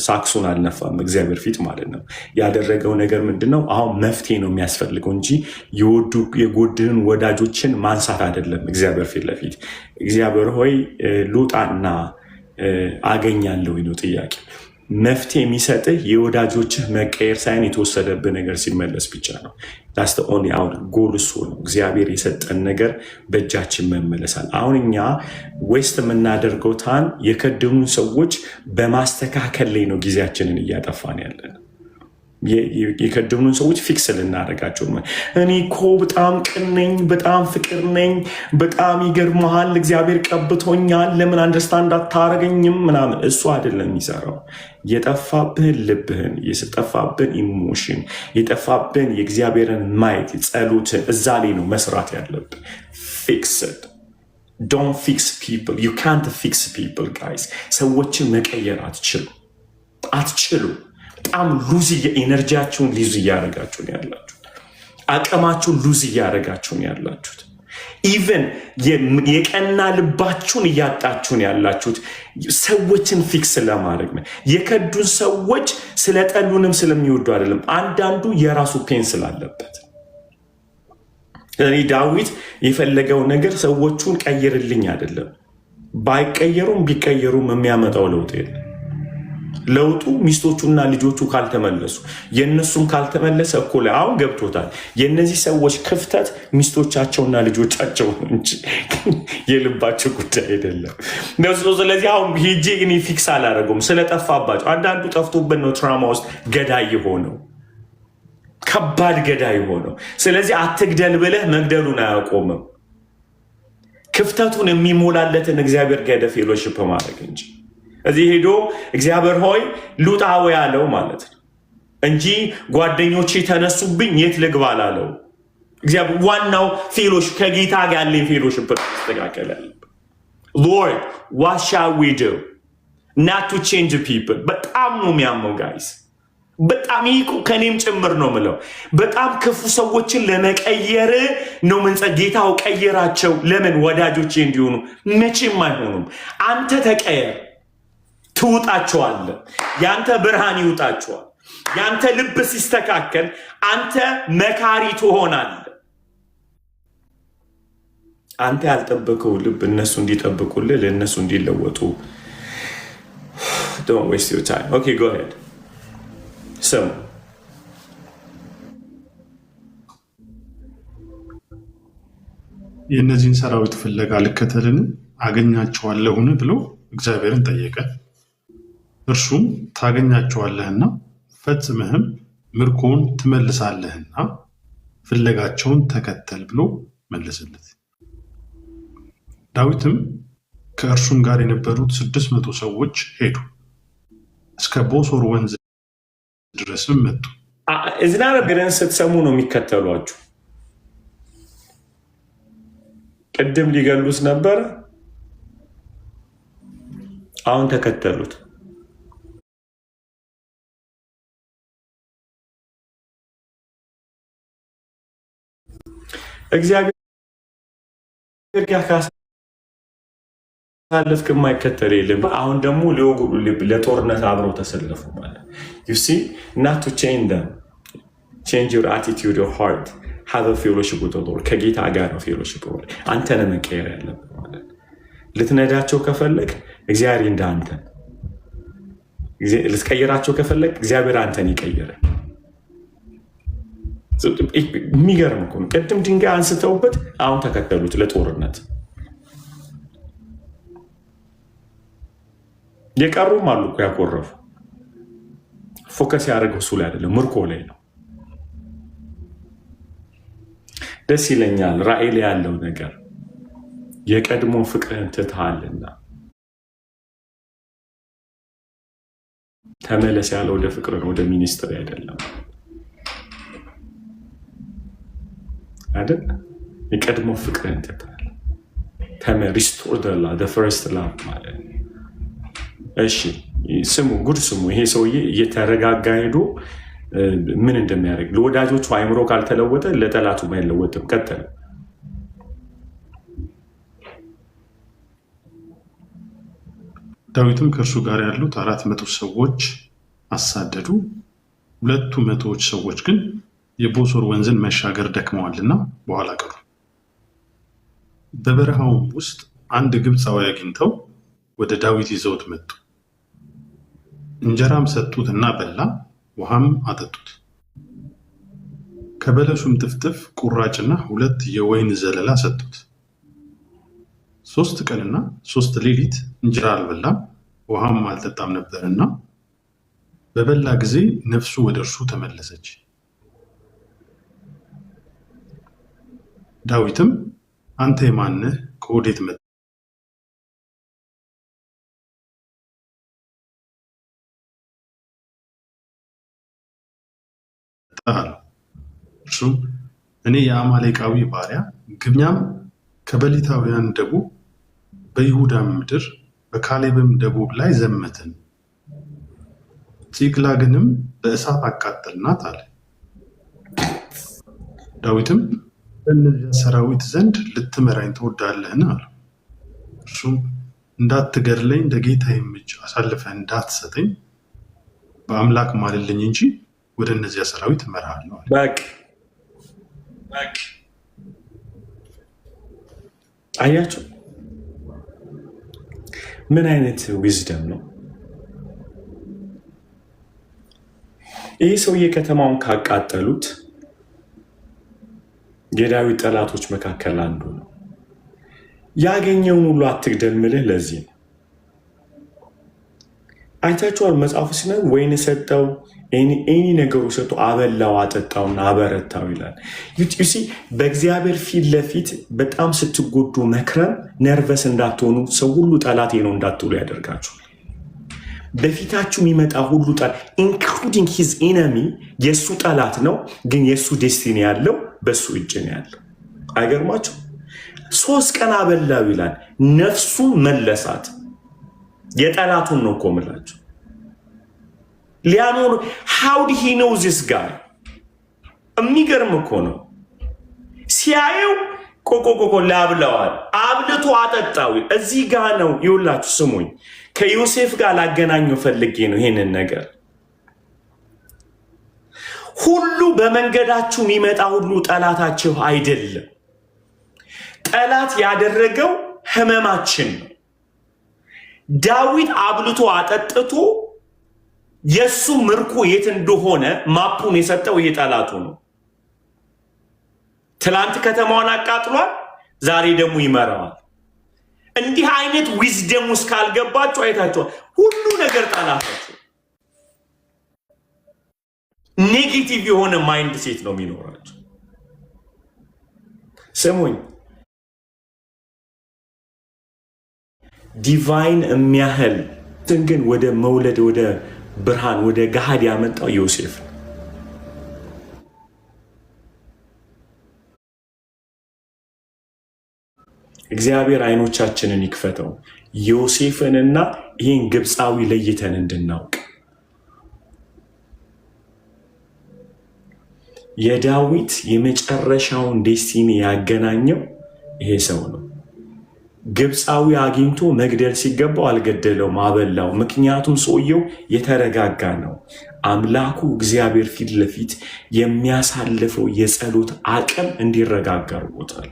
ሳክሱን አልነፋም እግዚአብሔር ፊት ማለት ነው። ያደረገው ነገር ምንድነው? አሁን መፍትሄ ነው የሚያስፈልገው እንጂ የጎድህን ወዳጆችን ማንሳት አይደለም። እግዚአብሔር ፊት ለፊት እግዚአብሔር ሆይ ልውጣና አገኛለሁ ነው ጥያቄ። መፍትሄ የሚሰጥህ የወዳጆችህ መቀየር ሳይሆን የተወሰደብህ ነገር ሲመለስ ብቻ ነው። ዳስተ ኦንሊ አውር ጎል እሱ ነው። እግዚአብሔር የሰጠን ነገር በእጃችን መመለሳል። አሁን እኛ ዌስት የምናደርገው ታን የከደኑን ሰዎች በማስተካከል ላይ ነው ጊዜያችንን እያጠፋን ያለን። የከደኑን ሰዎች ፊክስ ልናደርጋቸው ነው። እኔ እኮ በጣም ቅን ነኝ፣ በጣም ፍቅር ነኝ፣ በጣም ይገርመሃል፣ እግዚአብሔር ቀብቶኛል፣ ለምን አንደርስታንድ አታረገኝም ምናምን። እሱ አይደለም የሚሰራው። የጠፋብህን ልብህን፣ የጠፋብህን ኢሞሽን፣ የጠፋብህን የእግዚአብሔርን ማየት፣ ጸሎትን እዛ ላይ ነው መስራት ያለብህ። ፊክስድ ዶንት ፊክስ ፒፕል ዩ ካንት ፊክስ ፒፕል ጋይስ። ሰዎችን መቀየር አትችሉ። በጣም ሉዝ ኤነርጂያችሁን ሉዝ እያደረጋችሁን ያላችሁት፣ አቅማችሁን ሉዝ እያደረጋችሁን ያላችሁት፣ ኢቨን የቀና ልባችሁን እያጣችሁን ያላችሁት ሰዎችን ፊክስ ለማድረግ ነው። የከዱን ሰዎች ስለጠሉንም ስለሚወዱ አይደለም። አንዳንዱ የራሱ ፔን ስላለበት ዳዊት የፈለገው ነገር ሰዎቹን ቀይርልኝ አይደለም። ባይቀየሩም ቢቀየሩም የሚያመጣው ለውጥ የለም። ለውጡ ሚስቶቹና ልጆቹ ካልተመለሱ፣ የእነሱም ካልተመለሰ እኮ አሁን ገብቶታል። የእነዚህ ሰዎች ክፍተት ሚስቶቻቸውና ልጆቻቸው እንጂ የልባቸው ጉዳይ አይደለም። ስለዚህ አሁን ሄጄ እኔ ፊክስ አላደረገውም ስለጠፋባቸው። አንዳንዱ ጠፍቶበት ነው ትራማ ውስጥ ገዳይ የሆነው፣ ከባድ ገዳይ የሆነው። ስለዚህ አትግደል ብለህ መግደሉን አያቆምም። ክፍተቱን የሚሞላለትን እግዚአብሔር ጋር ሄደህ ፌሎሺፕ ማድረግ እንጂ እዚህ ሄዶ እግዚአብሔር ሆይ ልውጣ ያለው ማለት ነው እንጂ ጓደኞቼ ተነሱብኝ የት ልግባ አላለው። እግዚአብሔር ዋናው ፌሎሺፕ ከጌታ ጋር ያለኝ ፌሎሺፕ ተስተካከለ። Lord, what shall we do? Not to change people. በጣም ነው የሚያመው ጋይስ። በጣም ይቁ ከኔም ጭምር ነው ምለው። በጣም ክፉ ሰዎችን ለመቀየር ነው ጌታው ቀየራቸው። ለምን ወዳጆቼ እንዲሆኑ መቼም አይሆኑም። አንተ ተቀየር ትውጣቸዋለህ። ያንተ ብርሃን ይውጣቸዋል። ያንተ ልብ ሲስተካከል አንተ መካሪ ትሆናለህ። አንተ ያልጠበቀው ልብ እነሱ እንዲጠብቁልህ ለእነሱ እንዲለወጡ። Don't waste your time. Okay, go ahead. So የእነዚህን ሰራዊት ፍለጋ ልከተልን አገኛቸዋለሁን ብሎ እግዚአብሔርን ጠየቀ። እርሱም ታገኛቸዋለህና ፈጽመህም ምርኮን ትመልሳለህና ፍለጋቸውን ተከተል ብሎ መለሰለት። ዳዊትም ከእርሱም ጋር የነበሩት 600 ሰዎች ሄዱ፣ እስከ ቦሶር ወንዝ ድረስም መጡ። እዝና ነገርን ስትሰሙ ነው የሚከተሏችሁ። ቅድም ሊገሉት ነበረ፣ አሁን ተከተሉት። እግዚአብሔር ካሳለፍክ የማይከተል የለም። አሁን ደግሞ ሊወጉ ለጦርነት አብረው ተሰለፉ ማለት you see not to change your attitude, your heart, have a fellowship with the Lord. ከጌታ ጋር ነው fellowship ማለት አንተ ነህ መቀየር ያለብህ ማለት ልትነዳቸው ከፈለግ እግዚአብሔር እንዳንተ ልትቀይራቸው ከፈለግ እግዚአብሔር አንተን ይቀይራል። የሚገርም እኮ ነው። ቅድም ድንጋይ አንስተውበት አሁን ተከተሉት ለጦርነት። የቀሩም አሉ እኮ ያኮረፉ። ፎከስ ያደረገው እሱ ላይ አይደለም፣ ምርኮ ላይ ነው። ደስ ይለኛል ራእይ ላይ ያለው ነገር የቀድሞ ፍቅርህን ትተሃልና ተመለስ ያለው ወደ ፍቅር ነው፣ ወደ ሚኒስትሪ አይደለም አይደል? የቀድሞ ፍቅርህን ትተሃል። ሪስቶር the first love ማለት ነው። እሺ ስሙ፣ ጉድ ስሙ። ይሄ ሰውዬ እየተረጋጋ ሄዶ ምን እንደሚያደርግ ለወዳጆቹ አይምሮ ካልተለወጠ ለጠላቱ አይለወጥም። ቀጠለ። ዳዊትም ከእርሱ ጋር ያሉት 400 ሰዎች አሳደዱ። 200 ሰዎች ግን የቦሶር ወንዝን መሻገር ደክመዋልና በኋላ ቀሩ። በበረሃውም ውስጥ አንድ ግብፃዊ አግኝተው ወደ ዳዊት ይዘውት መጡ። እንጀራም ሰጡትና በላ፣ ውሃም አጠጡት። ከበለሱም ጥፍጥፍ ቁራጭና 2 የወይን ዘለላ ሰጡት። 3 ቀንና 3 ሌሊት እንጀራ አልበላም ውሃም አልጠጣም ነበርና በበላ ጊዜ ነፍሱ ወደ እርሱ ተመለሰች። ዳዊትም አንተ የማን ነህ? ከወዴት መጣህ? እርሱም እኔ የአማሌቃዊ ባሪያ ግብኛም ከበሊታውያን ደቡብ በይሁዳም ምድር በካሌብም ደቡብ ላይ ዘመትን፣ ጺቅላግንም በእሳት አቃጠልናት አለ። ዳዊትም በእነዚያ ሰራዊት ዘንድ ልትመራኝ ትወዳለህን? አለው። እርሱም እንዳትገድለኝ ለጌታዬም እጅ አሳልፈህ እንዳትሰጠኝ በአምላክ ማልልኝ እንጂ ወደ እነዚያ ሰራዊት እመራሃለሁ አለ። በቃ አያችሁ፣ ምን አይነት ዊዝደም ነው ይህ ሰውዬ! ከተማውን ካቃጠሉት የዳዊት ጠላቶች መካከል አንዱ ነው። ያገኘውን ሁሉ አትግደል ምልህ ለዚህ ነው። አይታችኋል። መጽሐፉ ሲነ ወይን ሰጠው፣ ኤኒ ነገሩ ሰጠው፣ አበላው፣ አጠጣውና አበረታው ይላል። ዩሲ በእግዚአብሔር ፊት ለፊት በጣም ስትጎዱ መክረም ነርቨስ እንዳትሆኑ፣ ሰው ሁሉ ጠላቴ ነው እንዳትሉ ያደርጋችኋል። በፊታችሁ የሚመጣ ሁሉ ኢንክሉዲንግ ሂዝ ኢነሚ የእሱ ጠላት ነው፣ ግን የእሱ ዴስቲኒ ያለው በሱ እጅ ነው ያለው። አይገርማችሁ? 3 ቀን አበላው ይላል። ነፍሱን መለሳት። የጠላቱን ነው እኮ ምላችሁ ሊያኖር how did he know this guy? የሚገርም እኮ ነው። ሲያየው ቆቆቆቆ ላብለዋል፣ አብልቶ አጠጣው። እዚህ ጋር ነው ይውላችሁ። ስሙኝ፣ ከዮሴፍ ጋር ላገናኘው ፈልጌ ነው ይሄንን ነገር። ሁሉ በመንገዳችሁ የሚመጣ ሁሉ ጠላታችሁ አይደለም። ጠላት ያደረገው ህመማችን ነው። ዳዊት አብልቶ አጠጥቶ የሱ ምርኮ የት እንደሆነ ማፑን የሰጠው ይሄ ጠላቱ ነው። ትላንት ከተማዋን አቃጥሏል፣ ዛሬ ደግሞ ይመራዋል። እንዲህ አይነት ዊዝደም ውስጥ ካልገባችሁ አይታችኋል። ሁሉ ነገር ጠላታችሁ ኔጌቲቭ የሆነ ማይንድ ሴት ነው የሚኖራችሁ። ስሙኝ፣ ዲቫይን የሚያህል ግን ወደ መውለድ ወደ ብርሃን ወደ ገሃድ ያመጣው ዮሴፍ ነው። እግዚአብሔር አይኖቻችንን ይክፈተው፣ ዮሴፍንና ይህን ግብፃዊ ለይተን እንድናውቅ። የዳዊት የመጨረሻውን ዴስቲኒ ያገናኘው ይሄ ሰው ነው። ግብፃዊ አግኝቶ መግደል ሲገባው አልገደለውም፣ አበላው። ምክንያቱም ሰውየው የተረጋጋ ነው። አምላኩ እግዚአብሔር ፊት ለፊት የሚያሳልፈው የጸሎት አቅም እንዲረጋጋ አድርጎታል።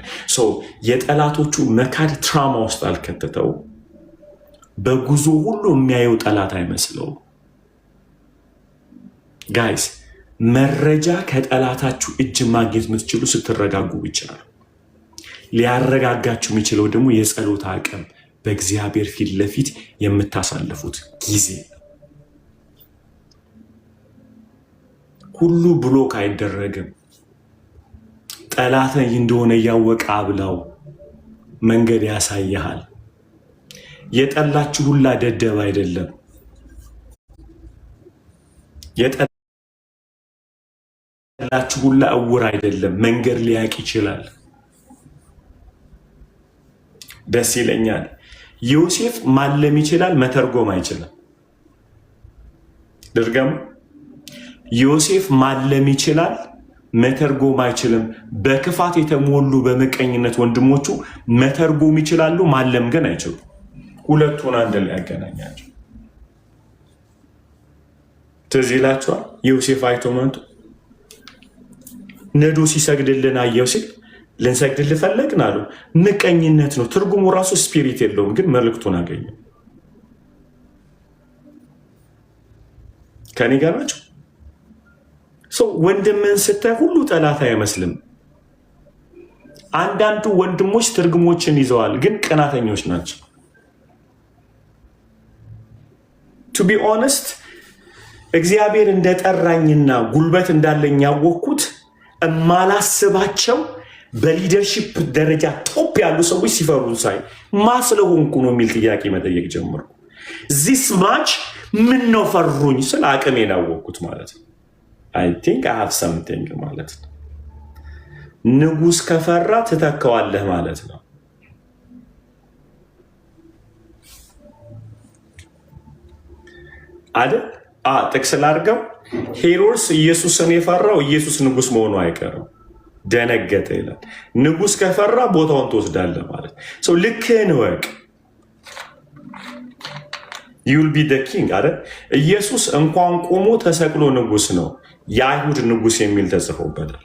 የጠላቶቹ መካድ ትራማ ውስጥ አልከተተው። በጉዞ ሁሉ የሚያየው ጠላት አይመስለውም። ጋይስ፣ መረጃ ከጠላታችሁ እጅ ማግኘት የምትችሉ ስትረጋጉ ብቻ ነው። ሊያረጋጋችሁ የሚችለው ደግሞ የጸሎት አቅም፣ በእግዚአብሔር ፊት ለፊት የምታሳልፉት ጊዜ። ሁሉ ብሎክ አይደረግም። ጠላት እንደሆነ እያወቀ አብላው፣ መንገድ ያሳይሃል። የጠላችሁ ሁላ ደደብ አይደለም። የጠላችሁ ሁላ እውር አይደለም። መንገድ ሊያውቅ ይችላል። ደስ ይለኛል። ዮሴፍ ማለም ይችላል፣ መተርጎም አይችልም። ድርገም ዮሴፍ ማለም ይችላል፣ መተርጎም አይችልም። በክፋት የተሞሉ በመቀኝነት ወንድሞቹ መተርጎም ይችላሉ፣ ማለም ግን አይችሉም። ሁለቱን አንድ ላይ ያገናኛቸው። ትዝ ይላችኋል። ዮሴፍ አይቶ መጥቶ ነዶ ሲሰግድልን አየው ሲል ልንሰግድልህ ፈለግን አሉ። ምቀኝነት ነው ትርጉሙ ራሱ። ስፒሪት የለውም ግን መልእክቱን አገኘ። ከኔ ጋር ናቸው። ወንድምን ስታይ ሁሉ ጠላት አይመስልም። አንዳንዱ ወንድሞች ትርጉሞችን ይዘዋል ግን ቀናተኞች ናቸው። ቱ ቢ ኦነስት እግዚአብሔር እንደጠራኝና ጉልበት እንዳለኝ ያወቅኩት እማላስባቸው በሊደርሺፕ ደረጃ ቶፕ ያሉ ሰዎች ሲፈሩ ሳይ ማስለሆንኩ ነው የሚል ጥያቄ መጠየቅ ጀመርኩ። ዚስ ማች ምን ነው ፈሩኝ ስለ አቅሜን ያወቅኩት ማለት ነው። አይ ቲንክ አይ ሃቭ ሰምቲንግ ማለት ነው። ንጉስ ከፈራ ትተካዋለህ ማለት ነው አይደል? ጥቅስ ላድርገው። ሄሮድስ ኢየሱስን የፈራው ኢየሱስ ንጉስ መሆኑ አይቀርም። ደነገጠ ይላል። ንጉስ ከፈራ ቦታውን ትወስዳለህ ማለት ነው። ልክህን ወቅ ዩል ቢ ደ ኪንግ አይደል? ኢየሱስ እንኳን ቆሞ ተሰቅሎ ንጉስ ነው። የአይሁድ ንጉስ የሚል ተጽፎበታል።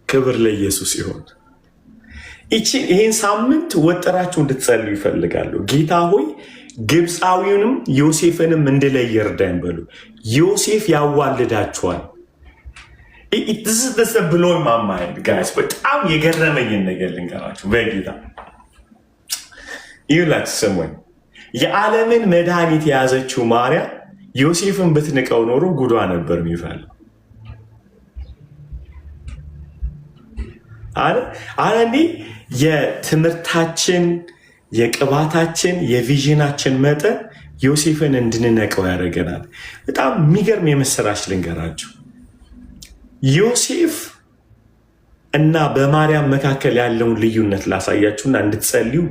ክብር ለኢየሱስ ይሁን። ይህን ሳምንት ወጥራችሁ እንድትጸልዩ ይፈልጋሉ። ጌታ ሆይ ግብፃዊውንም ዮሴፍንም እንድለይ እርዳኝ በሉ። ዮሴፍ ያዋልዳችኋል። ብሎ ማማይል ጋይስ፣ በጣም የገረመኝን ነገር ልንገራችሁ በጌታ ይላችሁ። ስሙኝ። የዓለምን መድኃኒት የያዘችው ማርያም ዮሴፍን ብትንቀው ኖሮ ጉዷ ነበር የሚፈለው። አንዴ የትምህርታችን የቅባታችን የቪዥናችን መጠን ዮሴፍን እንድንነቀው ያደርገናል። በጣም የሚገርም የምስራች ልንገራችሁ። ዮሴፍ እና በማርያም መካከል ያለውን ልዩነት ላሳያችሁና እንድትጸልዩ